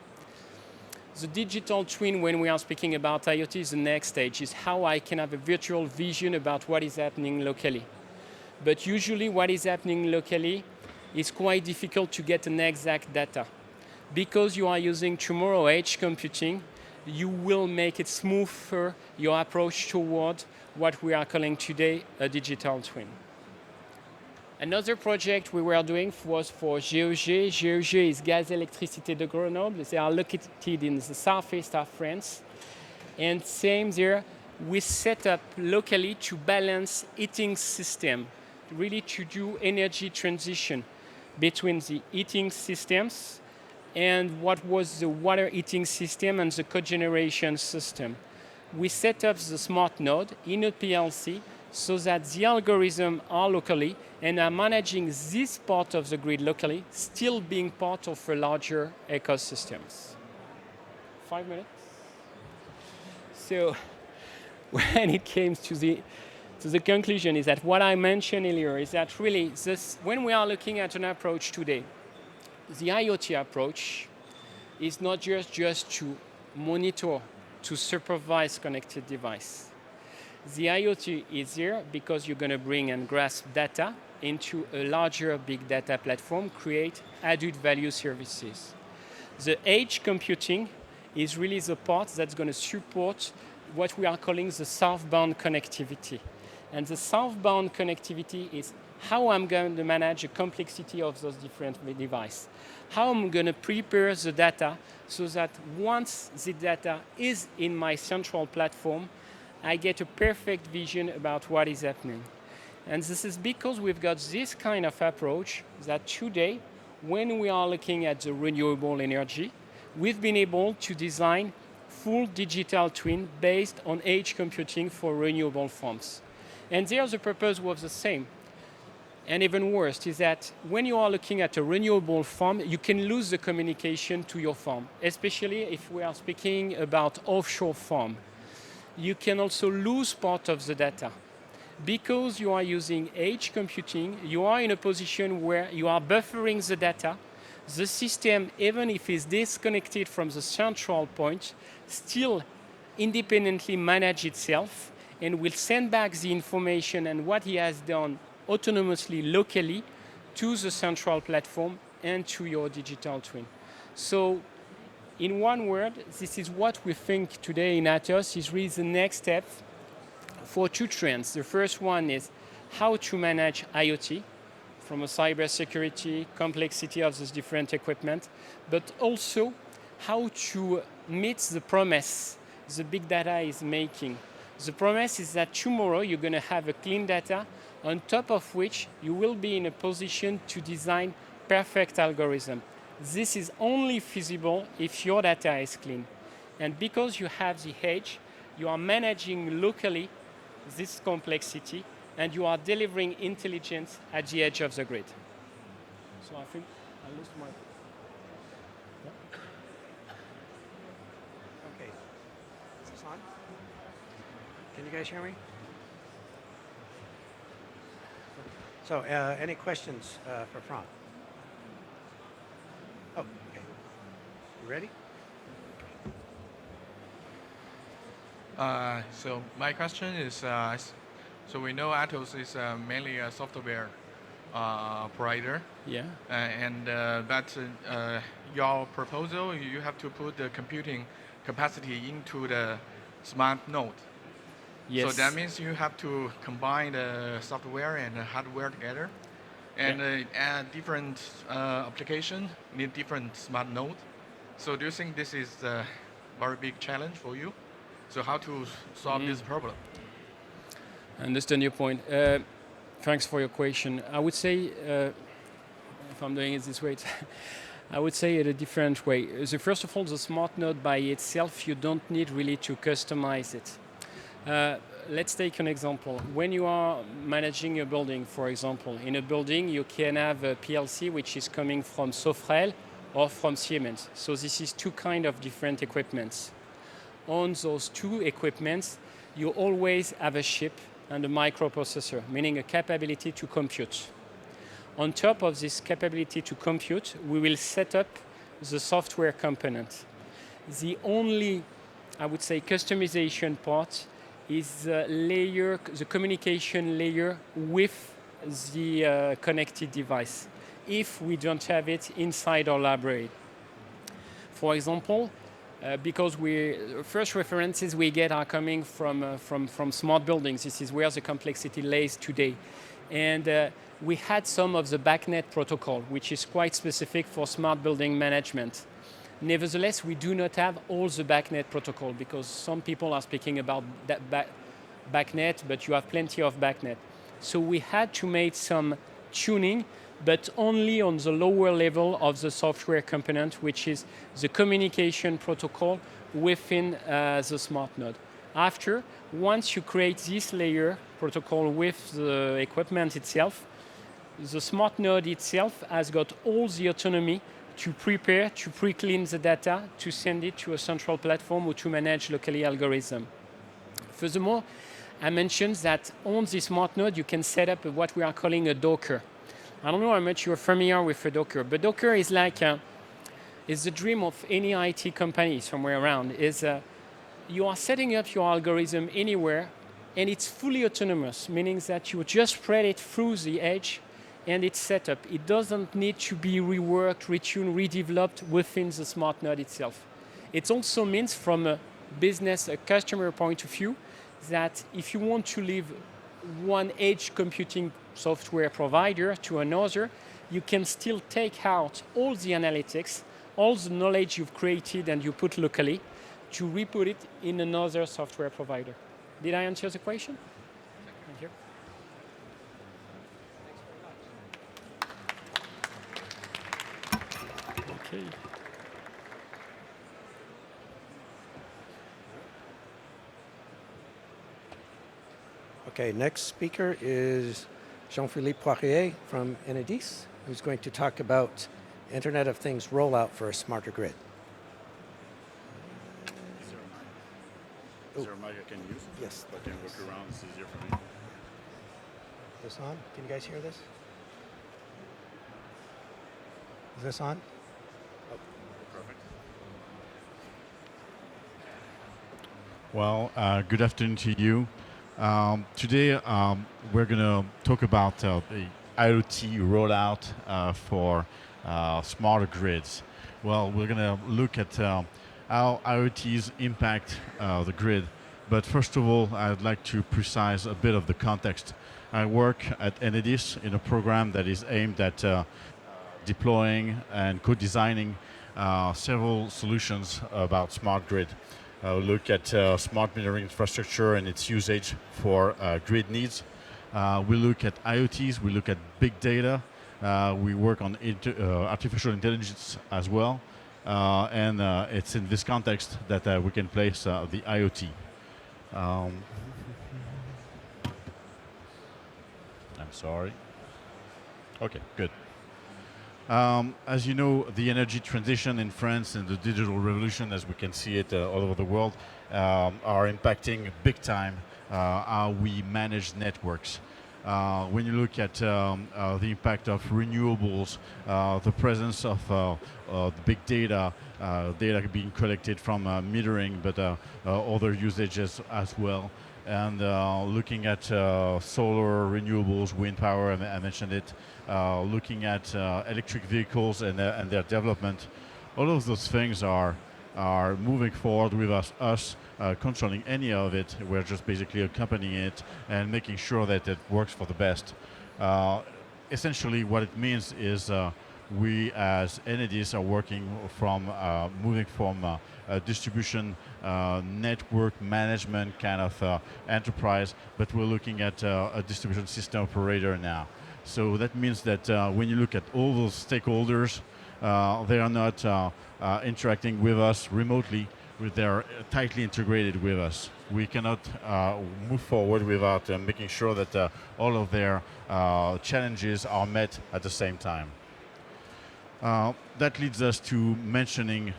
O: The digital twin, when we are speaking about IoT, is the next stage, is how I can have a virtual vision about what is happening locally. But usually what is happening locally is quite difficult to get an exact data. Because you are using tomorrow edge computing, you will make it smoother your approach toward what we are calling today a digital twin. Another project we were doing was for GEG. GEG is Gaz Électricité de Grenoble. They are located in the southeast of France. And same there, we set up locally to balance heating system, really to do energy transition between the heating systems and what was the water heating system and the cogeneration system. We set up the smart node in a PLC so that the algorithms are locally and are managing this part of the grid locally, still being part of a larger ecosystems. 5 minutes. So when it came to the So the conclusion is that what I mentioned earlier is that really this, when we are looking at an approach today, the IoT approach is not just to monitor, to supervise connected device. The IoT is here because you're going to bring and grasp data into a larger big data platform, create added value services. The edge computing is really the part that's going to support what we are calling the southbound connectivity. And the southbound connectivity is how I'm going to manage the complexity of those different devices. How I'm going to prepare the data so that once the data is in my central platform, I get a perfect vision about what is happening. And this is because we've got this kind of approach that today, when we are looking at the renewable energy, we've been able to design full digital twin based on edge computing for renewable farms. And there the purpose was the same. And even worse is that when you are looking at a renewable farm, you can lose the communication to your farm, especially if we are speaking about offshore farm. You can also lose part of the data. Because you are using edge computing, you are in a position where you are buffering the data. The system, even if it's disconnected from the central point, still independently manage itself and will send back the information and what he has done autonomously, locally, to the central platform and to your digital twin. So in one word, this is what we think today in Atos is really the next step for two trends. The first one is how to manage IoT from a cybersecurity, complexity of this different equipment, but also how to meet the promise the big data is making. The promise is that tomorrow you're going to have a clean data on top of which you will be in a position to design perfect algorithm. This is only feasible if your data is clean. And because you have the edge, you are managing locally this complexity and you are delivering intelligence at the edge of the grid. So I think I lost my...
A: Okay. Is this on? Can you guys hear me? So any questions for Franck? Oh, okay. You ready?
P: So my question is, so we know Atos is mainly a software provider.
O: Yeah.
P: And that your proposal, you have to put the computing capacity into the smart node.
O: Yes.
P: So that means you have to combine the software and the hardware together. And different application need different smart node. So do you think this is a very big challenge for you? So how to solve this problem?
O: I understand your point. Thanks for your question. I would say, if I'm doing it this way, I would say it a different way. So first of all, the smart node by itself, you don't need really to customize it. Let's take an example. When you are managing a building, for example, in a building you can have a PLC which is coming from Sofrel or from Siemens. So this is two kind of different equipments. On those two equipments, you always have a chip and a microprocessor, meaning a capability to compute. On top of this capability to compute, we will set up the software component. The only, I would say, customization part is the layer, the communication layer with the connected device, if we don't have it inside our library. For example, because first references we get are coming from smart buildings. This is where the complexity lays today. And we had some of the BACnet protocol, which is quite specific for smart building management. Nevertheless, we do not have all the BACnet protocol because some people are speaking about that BACnet, but you have plenty of BACnet. So we had to make some tuning, but only on the lower level of the software component, which is the communication protocol within the smart node. After, once you create this layer protocol with the equipment itself, the smart node itself has got all the autonomy to prepare, to pre-clean the data, to send it to a central platform or to manage locally algorithm. Furthermore, I mentioned that on the smart node, you can set up what we are calling a Docker. I don't know how much you're familiar with a Docker, but Docker is like is the dream of any IT company somewhere around. You are setting up your algorithm anywhere, and it's fully autonomous, meaning that you just spread it through the edge, and it's set up. It doesn't need to be reworked, retuned, redeveloped within the smart node itself. It also means from a business, a customer point of view, that if you want to leave one edge computing software provider to another, you can still take out all the analytics, all the knowledge you've created and you put locally to re-put it in another software provider. Did I answer the question? Thank you. Okay.
A: Okay, next speaker is Jean-Philippe Poirier from Enedis, who's going to talk about Internet of Things rollout for a smarter grid.
Q: Is there a mic I can use?
A: Yes.
Q: I can look around, it's easier for me.
A: Is this on? Can you guys hear this? Is this on? Oh.
Q: Perfect. Well, good afternoon to you. Today we're going to talk about the IoT rollout for smarter grids. Well, we're going to look at how IoTs impact the grid. But first of all, I'd like to precise a bit of the context. I work at Enedis in a program that is aimed at deploying and co-designing several solutions about smart grid. Look at smart metering infrastructure and its usage for grid needs. We look at IoTs, we look at big data, we work on artificial intelligence as well, and it's in this context that we can place the IoT. I'm sorry. Okay, good. As you know, the energy transition in France and the digital revolution, as we can see it all over the world, are impacting big time how we manage networks. When you look at the impact of renewables, the presence of the big data, data being collected from metering, but other usages as well. And looking at solar, renewables, wind power, I mentioned it, looking at electric vehicles and their development, all of those things are moving forward with us controlling any of it. We're just basically accompanying it and making sure that it works for the best. Essentially, what it means is we as Enedis are working from moving from a distribution network management kind of enterprise, but we're looking at a distribution system operator now. So that means that when you look at all those stakeholders, they are not interacting with us remotely, they're tightly integrated with us. We cannot move forward without making sure that all of their challenges are met at the same time. That leads us to mentioning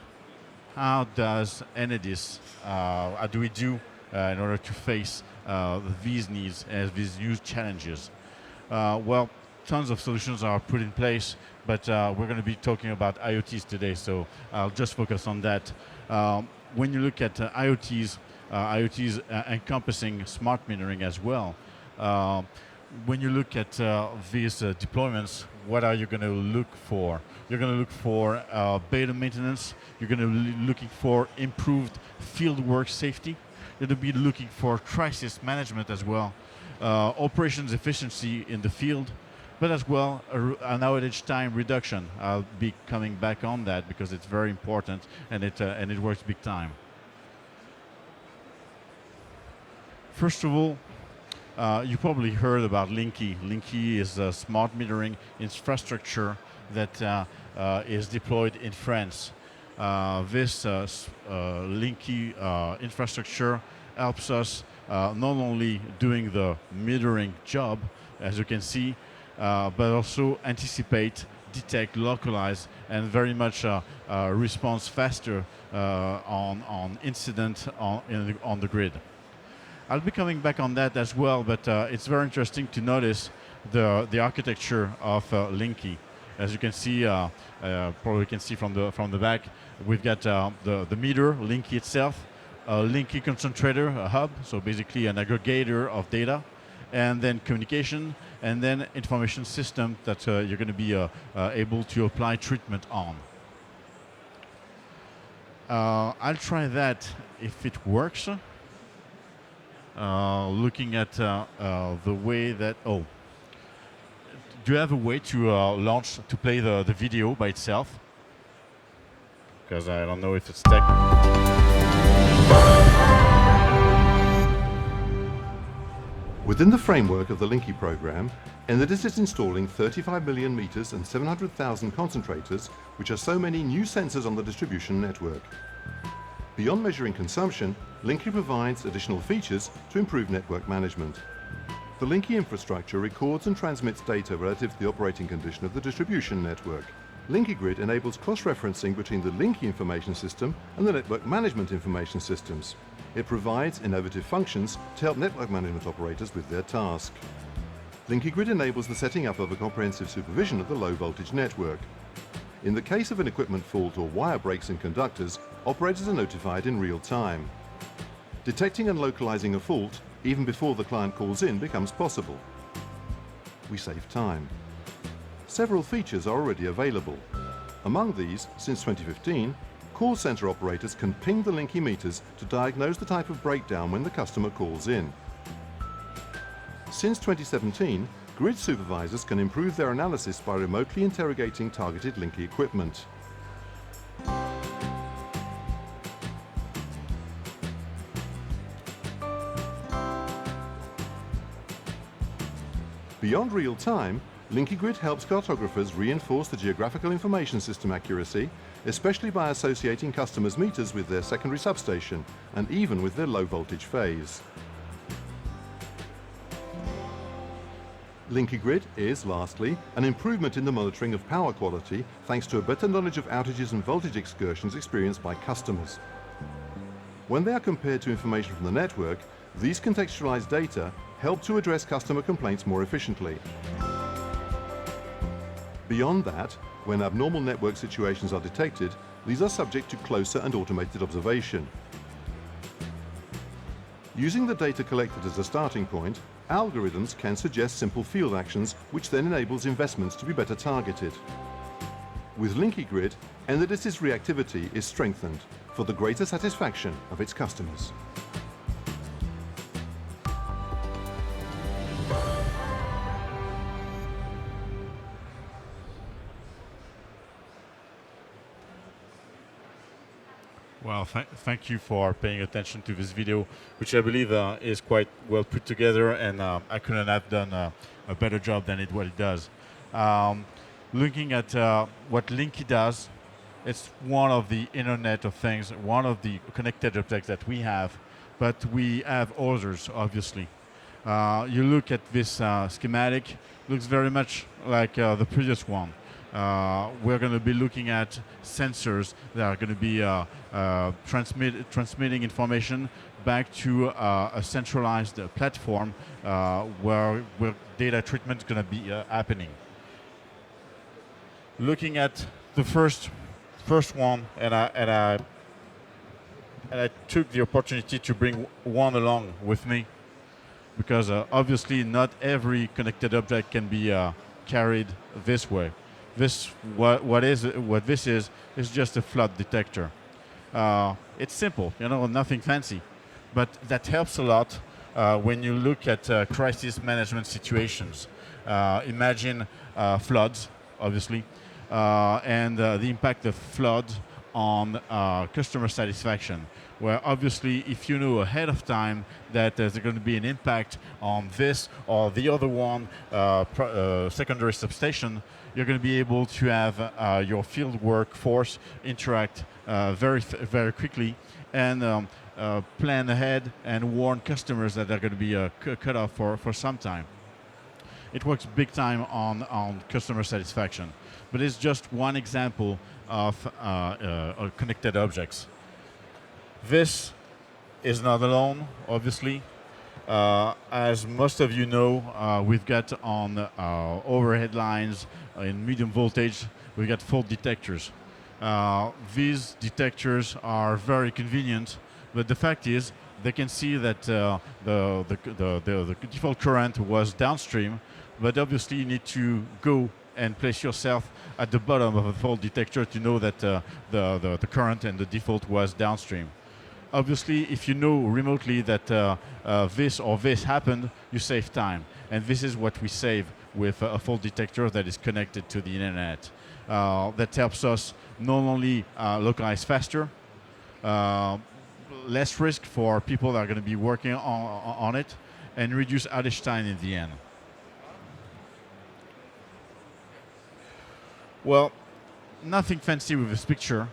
Q: how does Enedis, how do we do in order to face these needs and these huge challenges? Well, tons of solutions are put in place, but we're going to be talking about IoTs today, so I'll just focus on that. When you look at IoTs, IoTs encompassing smart metering as well. When you look at these deployments, what are you going to look for? You're going to look for beta maintenance. You're going to be looking for improved fieldwork safety. You're going to be looking for crisis management as well, operations efficiency in the field, but as well an outage time reduction. I'll be coming back on that because it's very important and it works big time. First of all, you probably heard about Linky. Linky is a smart metering infrastructure that is deployed in France. This Linky infrastructure helps us not only doing the metering job, as you can see, but also anticipate, detect, localize, and very much response faster on incident on the grid. I'll be coming back on that as well, but it's very interesting to notice the architecture of Linky. As you can see, probably can see from the back, we've got the meter, Linky itself, a Linky concentrator, a hub, so basically an aggregator of data, and then communication, and then information system that you're going to be able to apply treatment on. I'll try that if it works. Looking at the way that, do you have a way to to play the video by itself? Because I don't know if it's
R: Within the framework of the Linky program, Enedis is installing 35 million meters and 700,000 concentrators, which are so many new sensors on the distribution network. Beyond measuring consumption, Linky provides additional features to improve network management. The Linky infrastructure records and transmits data relative to the operating condition of the distribution network. Linky Grid enables cross-referencing between the Linky information system and the network management information systems. It provides innovative functions to help network management operators with their task. Linky Grid enables the setting up of a comprehensive supervision of the low-voltage network. In the case of an equipment fault or wire breaks in conductors, operators are notified in real time. Detecting and localizing a fault, even before the client calls in, becomes possible. We save time. Several features are already available. Among these, since 2015, call center operators can ping the Linky meters to diagnose the type of breakdown when the customer calls in. Since 2017, grid supervisors can improve their analysis by remotely interrogating targeted Linky equipment. Beyond real time, Linky Grid helps cartographers reinforce the geographical information system accuracy, especially by associating customers' meters with their secondary substation and even with their low voltage phase. Linky Grid is, lastly, an improvement in the monitoring of power quality thanks to a better knowledge of outages and voltage excursions experienced by customers. When they are compared to information from the network, these contextualized data help to address customer complaints more efficiently. Beyond that, when abnormal network situations are detected, these are subject to closer and automated observation. Using the data collected as a starting point, algorithms can suggest simple field actions, which then enables investments to be better targeted. With Linky Grid, Enedis' reactivity is strengthened for the greater satisfaction of its customers.
Q: Well, thank you for paying attention to this video, which I believe is quite well put together, and I couldn't have done a better job than what it does. Looking at what Linky does, it's one of the Internet of Things, one of the connected objects that we have, but we have others, obviously. You look at this schematic, looks very much like the previous one. We're going to be looking at sensors that are going to be transmitting information back to a centralized platform where data treatment is going to be happening. Looking at the first one, and I took the opportunity to bring one along with me, because obviously not every connected object can be carried this way. What this is just a flood detector. It's simple, nothing fancy, but that helps a lot when you look at crisis management situations. Imagine floods, obviously, and the impact of floods on customer satisfaction, where obviously if you know ahead of time that there's going to be an impact on this or the other one, secondary substation, you're going to be able to have your field workforce interact very quickly and plan ahead and warn customers that they're going to be cut off for some time. It works big time on customer satisfaction, but it's just one example of connected objects. This is not alone, obviously. As most of you know, we've got on overhead lines in medium voltage, we've got fault detectors. These detectors are very convenient, but the fact is they can see that the default current was downstream, but obviously you need to go and place yourself at the bottom of a fault detector to know that the current and the default was downstream. Obviously, if you know remotely that this or this happened, you save time. And this is what we save with a fault detector that is connected to the internet. That helps us not only localize faster, less risk for people that are going to be working on it, and reduce outage time in the end. Well, nothing fancy with this picture.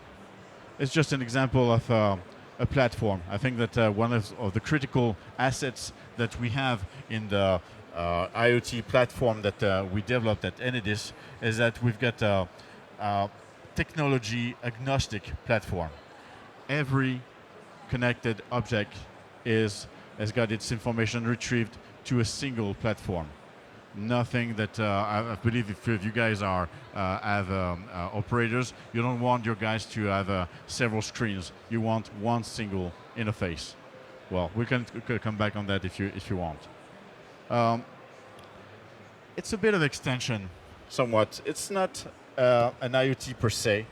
Q: It's just an example of a platform. I think that one of the critical assets that we have in the IoT platform that we developed at Enedis is that we've got a technology agnostic platform. Every connected object has got its information retrieved to a single platform. Nothing that I believe if you guys are have operators, you don't want your guys to have several screens. You want one single interface. Well, we can come back on that if you want. It's a bit of extension, somewhat. It's not an IoT per se,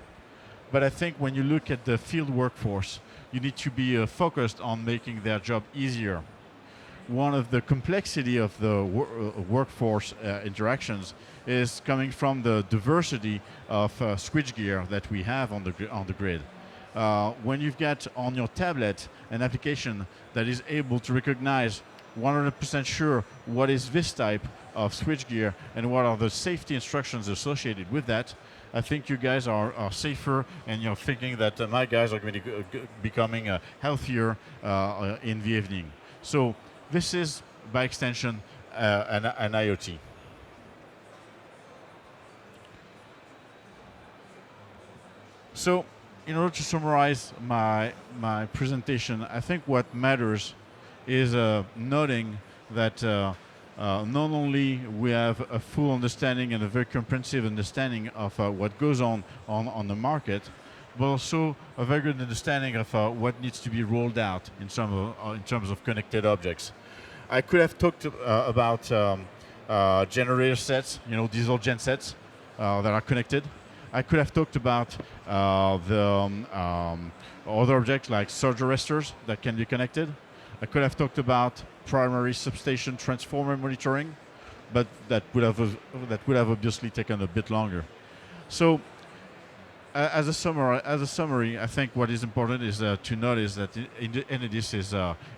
Q: but I think when you look at the field workforce, you need to be focused on making their job easier. One of the complexity of the workforce interactions is coming from the diversity of switchgear that we have on the grid. When you've got on your tablet an application that is able to recognize 100% sure what is this type of switchgear and what are the safety instructions associated with that, I think you guys are safer, and you're thinking that my guys are going to be becoming healthier in the evening. So this is, by extension, an IoT. So, in order to summarize my presentation, I think what matters is noting that not only we have a full understanding and a very comprehensive understanding of what goes on the market, but also a very good understanding of what needs to be rolled out in terms of connected objects. I could have talked about generator sets, diesel gen sets that are connected. I could have talked about the other objects like surge arresters that can be connected. I could have talked about primary substation transformer monitoring, but that would have obviously taken a bit longer. So, as a summary, I think what is important is to notice that Enedis is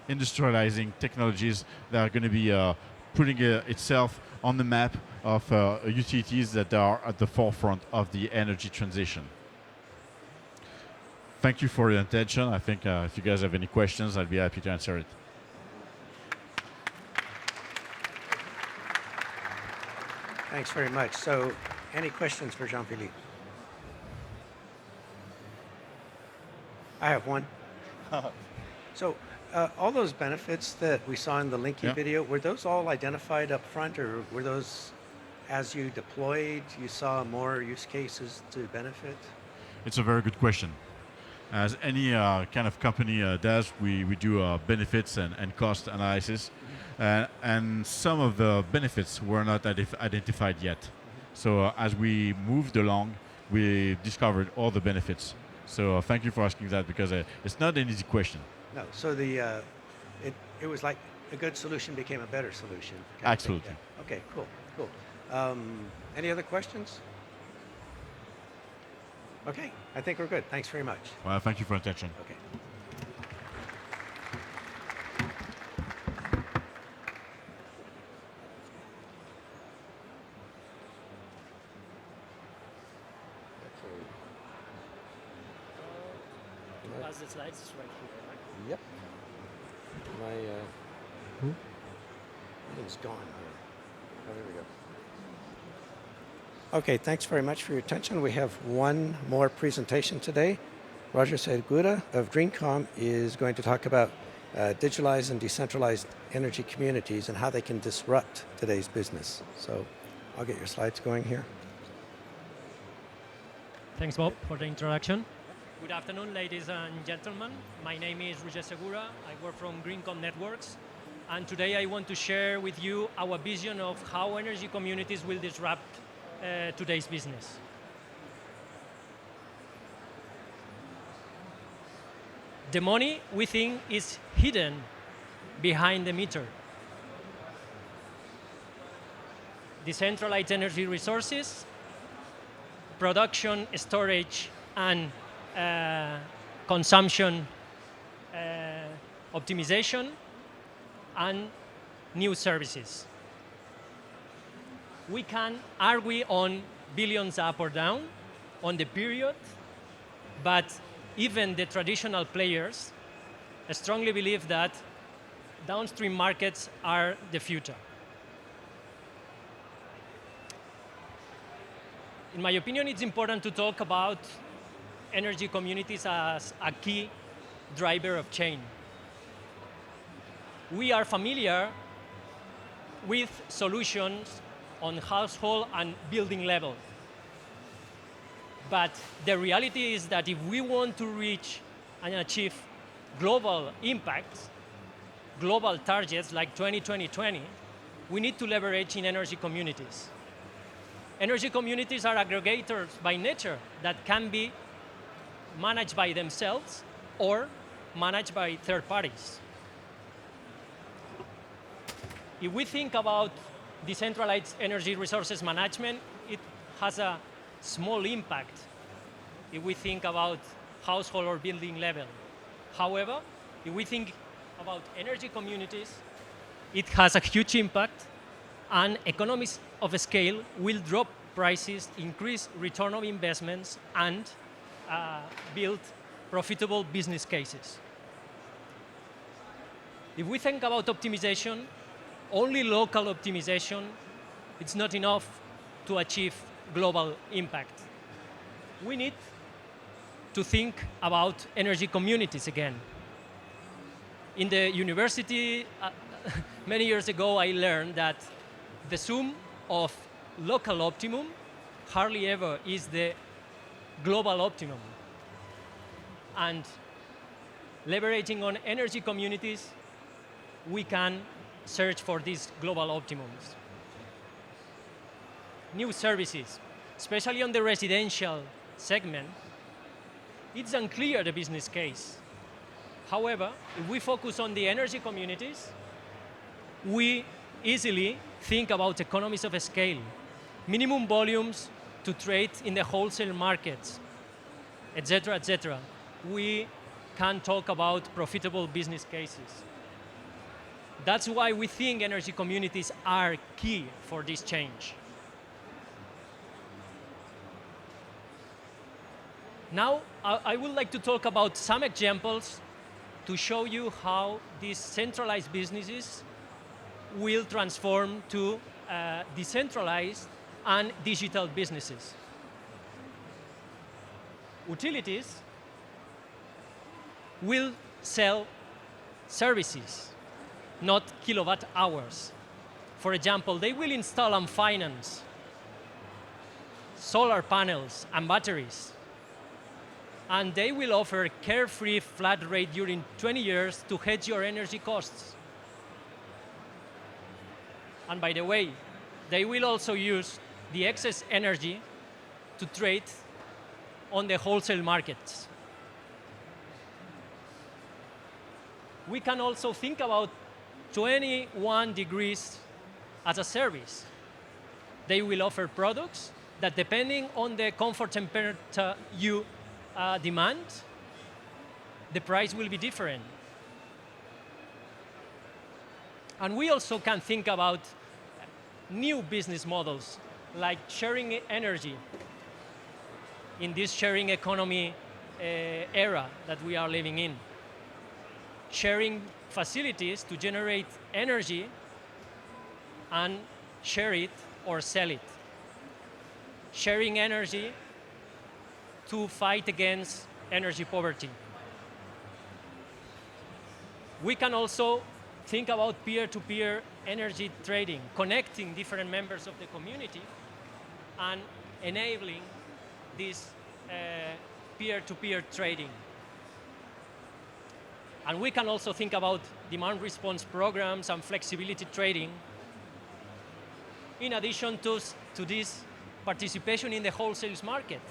Q: industrializing technologies that are going to be putting itself on the map of utilities that are at the forefront of the energy transition. Thank you for your attention. I think if you guys have any questions, I'd be happy to answer it.
A: Thanks very much. So, any questions for Jean-Philippe? I have one. So, all those benefits that we saw in the Linky video, were those all identified up front, or were those, as you deployed, you saw more use cases to benefit?
Q: It's a very good question. As any kind of company does, we do benefits and cost analysis, and some of the benefits were not identified yet. So as we moved along, we discovered all the benefits. So thank you for asking that, because it's not an easy question.
A: No, so it was like a good solution became a better solution.
Q: Absolutely.
A: Yeah. Okay, cool. Any other questions? Okay, I think we're good. Thanks very much.
Q: Well, thank you for your attention.
A: Okay.
E: The slides is right here, right?
A: Yep. It's gone here. Oh, there we go. Okay, thanks very much for your attention. We have one more presentation today. Roger Segura of Greencom is going to talk about digitalized and decentralized energy communities and how they can disrupt today's business. So I'll get your slides going here.
S: Thanks, Bob, for the introduction. Good afternoon, ladies and gentlemen. My name is Roger Segura. I work from Greencom Networks. And today I want to share with you our vision of how energy communities will disrupt today's business. The money, we think, is hidden behind the meter. Decentralized energy resources, production, storage, and consumption optimization, and new services. We can argue on billions up or down on the period, but even the traditional players strongly believe that downstream markets are the future. In my opinion, it's important to talk about energy communities as a key driver of change. We are familiar with solutions on household and building level. But the reality is that if we want to reach and achieve global impacts, global targets like 2020, we need to leverage in energy communities. Energy communities are aggregators by nature that can be managed by themselves or managed by third parties. If we think about decentralized energy resources management, it has a small impact if we think about household or building level. However, if we think about energy communities, it has a huge impact, and economies of scale will drop prices, increase return of investments, and build profitable business cases. If we think about optimization, only local optimization, it's not enough to achieve global impact. We need to think about energy communities again. In the university, many years ago, I learned that the sum of local optimum hardly ever is the global optimum. And leveraging on energy communities, we can search for these global optimums. New services, especially on the residential segment, it's unclear the business case. However, if we focus on the energy communities, we easily think about economies of scale, minimum volumes to trade in the wholesale markets, etc., etc. We can talk about profitable business cases. That's why we think energy communities are key for this change. Now, I would like to talk about some examples to show you how these centralized businesses will transform to decentralized and digital businesses. Utilities will sell services, not kilowatt hours. For example, they will install and finance solar panels and batteries, and they will offer carefree flat rate during 20 years to hedge your energy costs. And by the way, they will also use the excess energy to trade on the wholesale markets. We can also think about 21 degrees as a service. They will offer products that, depending on the comfort temperature you demand, the price will be different. And we also can think about new business models, like sharing energy in this sharing economy era that we are living in. Sharing facilities to generate energy and share it or sell it. Sharing energy to fight against energy poverty. We can also think about peer-to-peer energy trading, connecting different members of the community and enabling this peer-to-peer trading. And we can also think about demand response programs and flexibility trading. In addition to this participation in the wholesale market,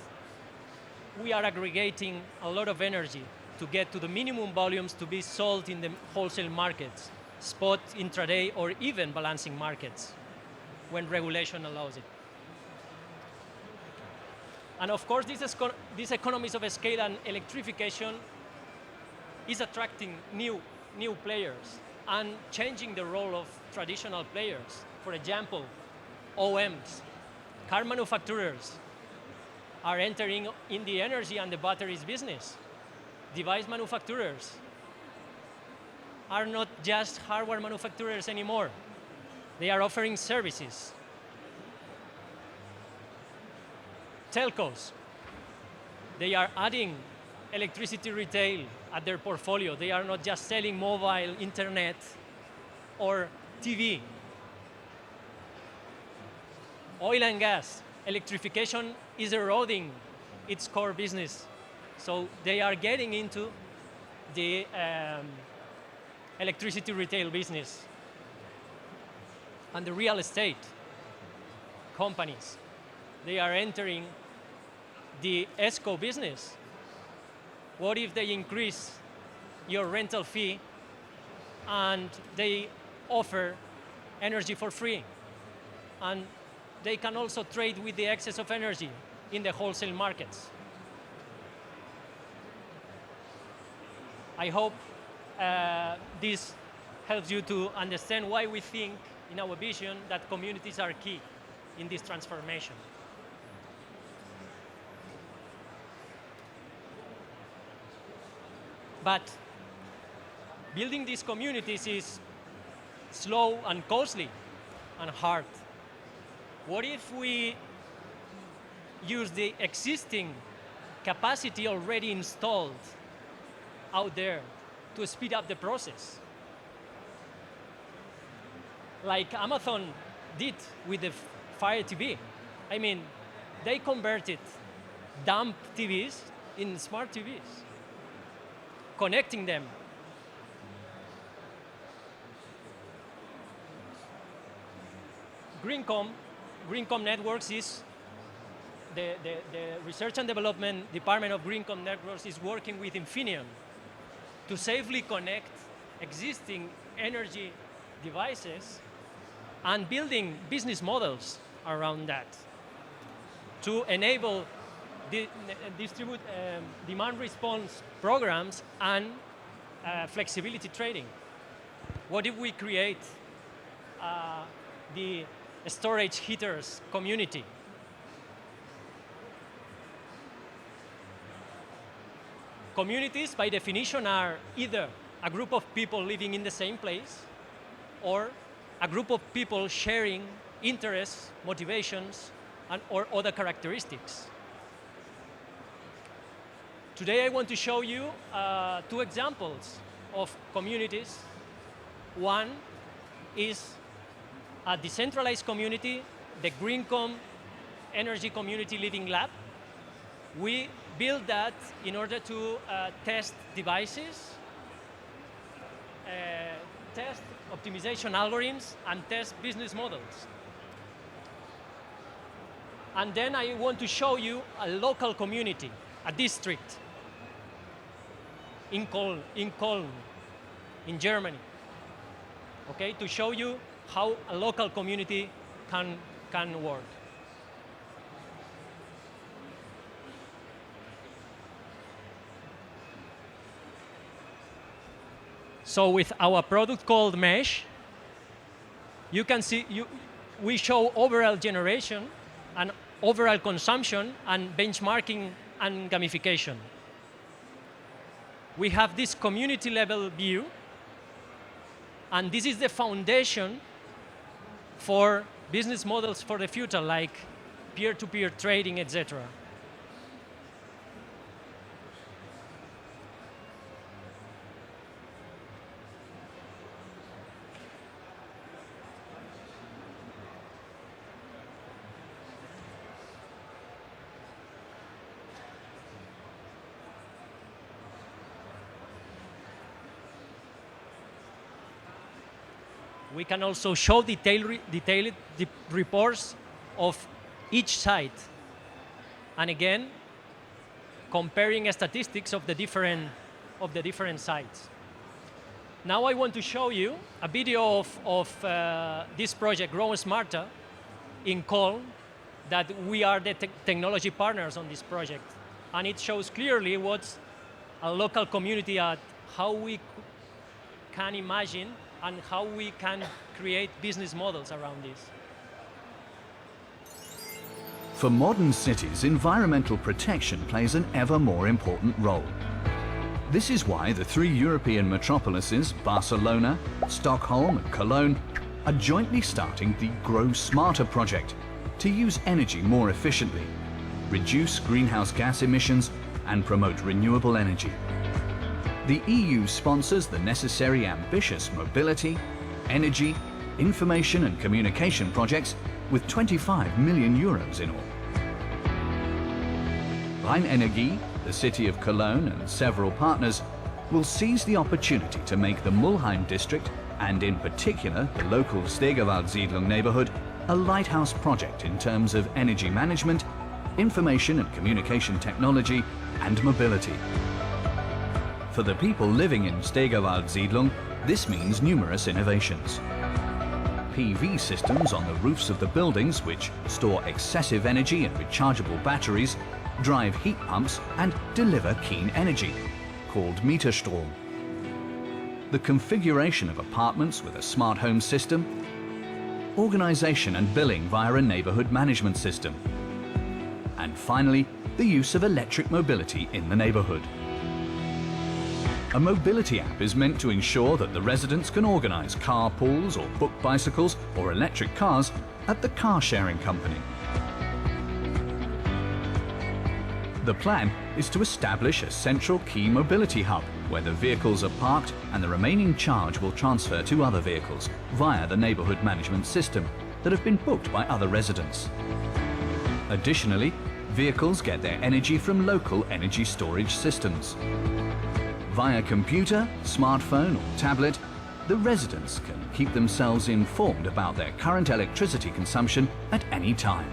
S: we are aggregating a lot of energy to get to the minimum volumes to be sold in the wholesale markets, spot, intraday, or even balancing markets when regulation allows it. And of course, these economies of scale and electrification is attracting new players and changing the role of traditional players. For example, OEMs, car manufacturers are entering in the energy and the batteries business. Device manufacturers are not just hardware manufacturers anymore. They are offering services. Telcos, they are adding electricity retail at their portfolio. They are not just selling mobile, internet, or TV. Oil and gas, electrification is eroding its core business. So they are getting into the electricity retail business. And the real estate companies, they are entering the ESCO business. What if they increase your rental fee and they offer energy for free? And they can also trade with the excess of energy in the wholesale markets. I hope this helps you to understand why we think in our vision that communities are key in this transformation. But building these communities is slow and costly and hard. What if we use the existing capacity already installed out there to speed up the process? Like Amazon did with the Fire TV. I mean, they converted dumb TVs in smart TVs, connecting them. Greencom Networks is the research and development department of Greencom Networks is working with Infineon to safely connect existing energy devices and building business models around that to enable distribute demand response programs and flexibility trading. What if we create the storage heaters community? Communities, by definition, are either a group of people living in the same place or a group of people sharing interests, motivations, or other characteristics. Today I want to show you two examples of communities. One is a decentralized community, the Greencom Energy Community Living Lab. We built that in order to test devices, test optimization algorithms, and test business models. And then I want to show you a local community, a district in Cologne, in Germany, okay, to show you how a local community can work. So with our product called Mesh, you can see we show overall generation and overall consumption and benchmarking and gamification. We have this community level view, and this is the foundation for business models for the future, like peer-to-peer trading, etc. We can also show detailed reports of each site. And again, comparing statistics of the different sites. Now I want to show you a video of this project, Grow Smarter, in Cologne, that we are the technology partners on this project. And it shows clearly what's a local community at, how we can imagine and how we can create business models around this.
T: For modern cities, environmental protection plays an ever more important role. This is why the 3 European metropolises, Barcelona, Stockholm and Cologne, are jointly starting the Grow Smarter project to use energy more efficiently, reduce greenhouse gas emissions and promote renewable energy. The EU sponsors the necessary ambitious mobility, energy, information and communication projects with 25 million euros in all. Rheinenergie, the city of Cologne and several partners will seize the opportunity to make the Mulheim district, and in particular the local Stegerwald-Siedlung neighborhood, a lighthouse project in terms of energy management, information and communication technology and mobility. For the people living in Stegerwald-Siedlung, this means numerous innovations. PV systems on the roofs of the buildings which store excessive energy and rechargeable batteries, drive heat pumps and deliver keen energy, called Mieterstrom. The configuration of apartments with a smart home system, organization and billing via a neighborhood management system, and finally, the use of electric mobility in the neighborhood. A mobility app is meant to ensure that the residents can organize carpools or book bicycles or electric cars at the car sharing company. The plan is to establish a central key mobility hub where the vehicles are parked and the remaining charge will transfer to other vehicles via the neighborhood management system that have been booked by other residents. Additionally, vehicles get their energy from local energy storage systems. Via computer, smartphone or tablet, the residents can keep themselves informed about their current electricity consumption at any time.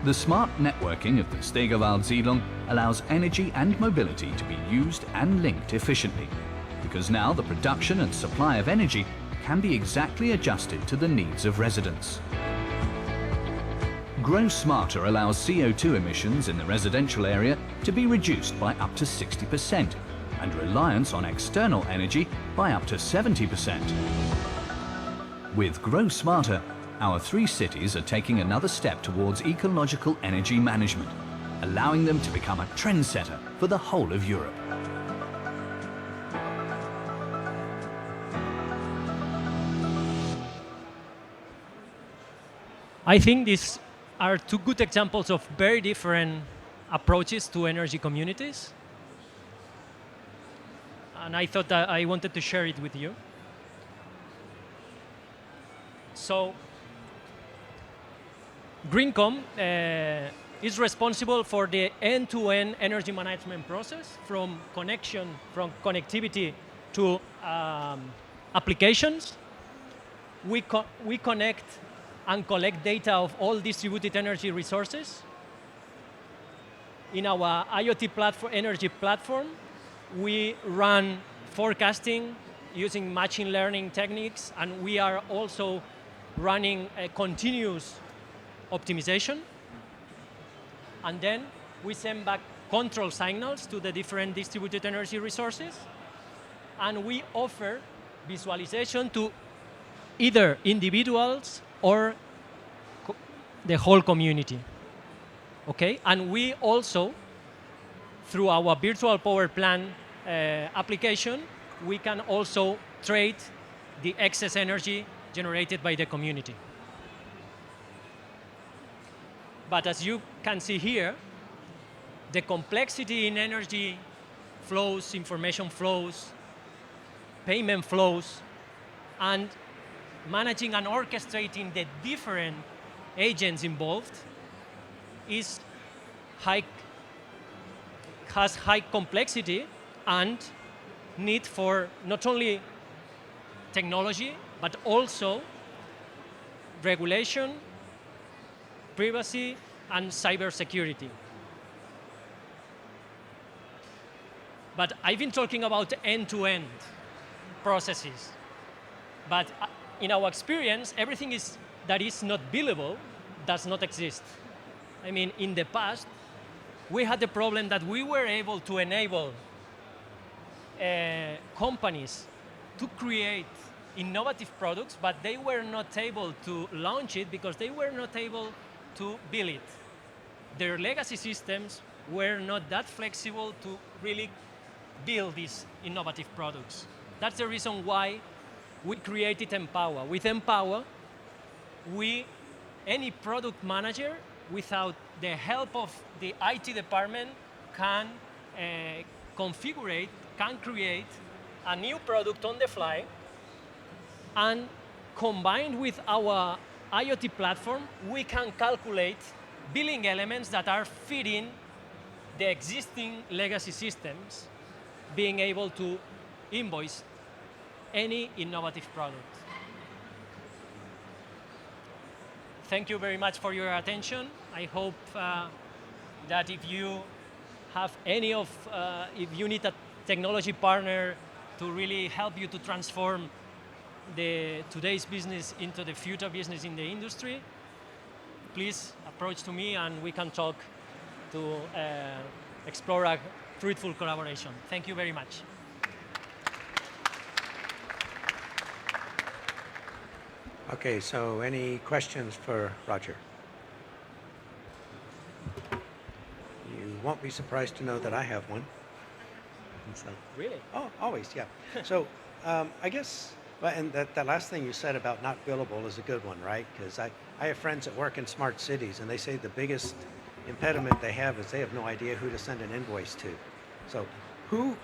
T: The smart networking of the Stegerwald-Siedlung allows energy and mobility to be used and linked efficiently, because now the production and supply of energy can be exactly adjusted to the needs of residents. Grow Smarter allows CO2 emissions in the residential area to be reduced by up to 60% and reliance on external energy by up to 70%. With Grow Smarter, our 3 cities are taking another step towards ecological energy management, allowing them to become a trendsetter for the whole of Europe.
S: I think these are 2 good examples of very different approaches to energy communities. And I thought that I wanted to share it with you. So, Greencom is responsible for the end-to-end energy management process, from connectivity to applications. We connect and collect data of all distributed energy resources. In our IoT energy platform, we run forecasting using machine learning techniques, and we are also running a continuous optimization. And then we send back control signals to the different distributed energy resources, and we offer visualization to either individuals or the whole community. Okay, and we also, through our virtual power plant application, we can also trade the excess energy generated by the community. But as you can see here, the complexity in energy flows, information flows, payment flows, and managing and orchestrating the different agents involved has high complexity and need for not only technology, but also regulation, privacy, and cybersecurity. But I've been talking about end-to-end processes. But in our experience, everything that is not billable does not exist. I mean, in the past, we had the problem that we were able to enable companies to create innovative products, but they were not able to launch it because they were not able to bill it. Their legacy systems were not that flexible to really build these innovative products. That's the reason why we created Empower. With Empower, any product manager, without the help of the IT department, can configure, can create a new product on the fly, and combined with our IoT platform, we can calculate billing elements that are fitting the existing legacy systems, being able to invoice any innovative product. Thank you very much for your attention. I hope that if you have if you need a technology partner to really help you to transform today's business into the future business in the industry, please approach to me and we can talk to explore a fruitful collaboration. Thank you very much.
A: Okay, so any questions for Roger? You won't be surprised to know that I have one. So,
S: really?
A: Oh, always, yeah. So I guess, and that last thing you said about not billable is a good one, right? Because I have friends that work in smart cities, and they say the biggest impediment they have is they have no idea who to send an invoice to. So who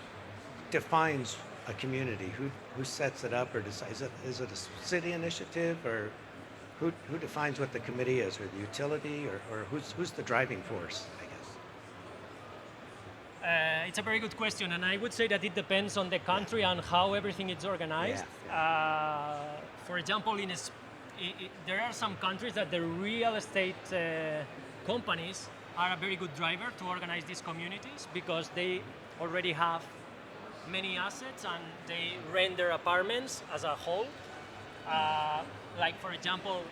A: defines a community? Who sets it up or decides? Is it a city initiative, or who defines what the committee is, or the utility, or who's the driving force, I guess?
S: It's a very good question, and I would say that it depends on the country and how everything is organized. For example, there are some countries that the real estate companies are a very good driver to organize these communities because they already have many assets and they rent their apartments as a whole. Like, for example,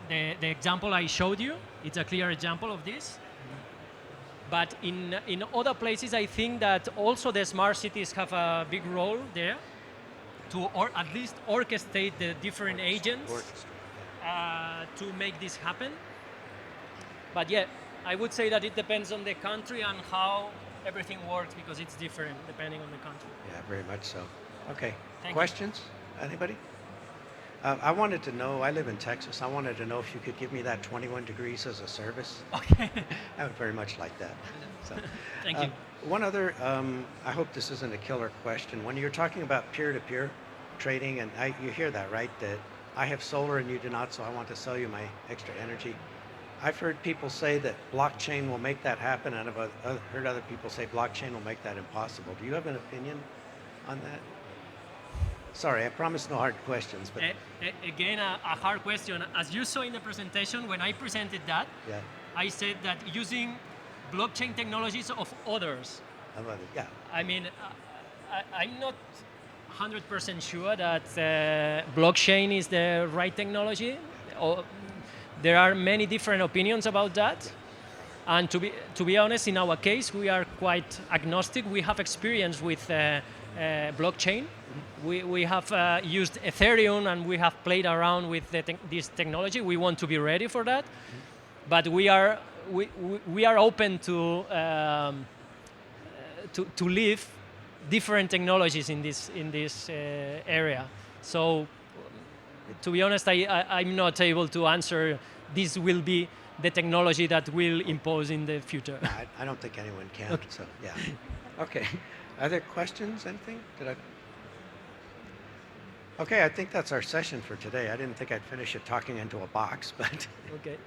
S: the example I showed you, it's a clear example of this. But in other places, I think that also the smart cities have a big role there to at least orchestrate the different agents to make this happen. But yeah, I would say that it depends on the country and how everything works because it's different depending on the country.
A: Yeah, very much so. Okay,
S: Thank
A: questions? Anybody? I wanted to know, I live in Texas, I wanted to know if you could give me that 21 degrees as a service.
S: Okay.
A: I would very much like that. So,
S: Thank you.
A: One other, I hope this isn't a killer question. When you're talking about peer-to-peer trading, and you hear that, right? That I have solar and you do not, so I want to sell you my extra energy. I've heard people say that blockchain will make that happen, and I've heard other people say blockchain will make that impossible. Do you have an opinion on that? Sorry, I promise no hard questions. But
S: again, a hard question. As you saw in the presentation, when I presented that, I said that using blockchain technologies of others.
A: Yeah.
S: I mean, I'm not 100% sure that blockchain is the right technology. There are many different opinions about that. And to be honest, in our case, we are quite agnostic. We have experience with blockchain. We have used Ethereum and we have played around with this technology. We want to be ready for that, but we are open to live different technologies in this area. So, to be honest, I'm not able to answer. This will be the technology that will impose in the future.
A: I don't think anyone can.
S: Okay.
A: So yeah. Okay. Other questions? Anything? Okay, I think that's our session for today. I didn't think I'd finish it talking into a box, but
S: okay.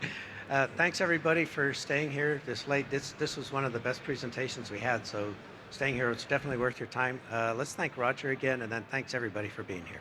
A: Thanks everybody for staying here this late. This was one of the best presentations we had, so staying here was definitely worth your time. Let's thank Roger again, and then thanks everybody for being here.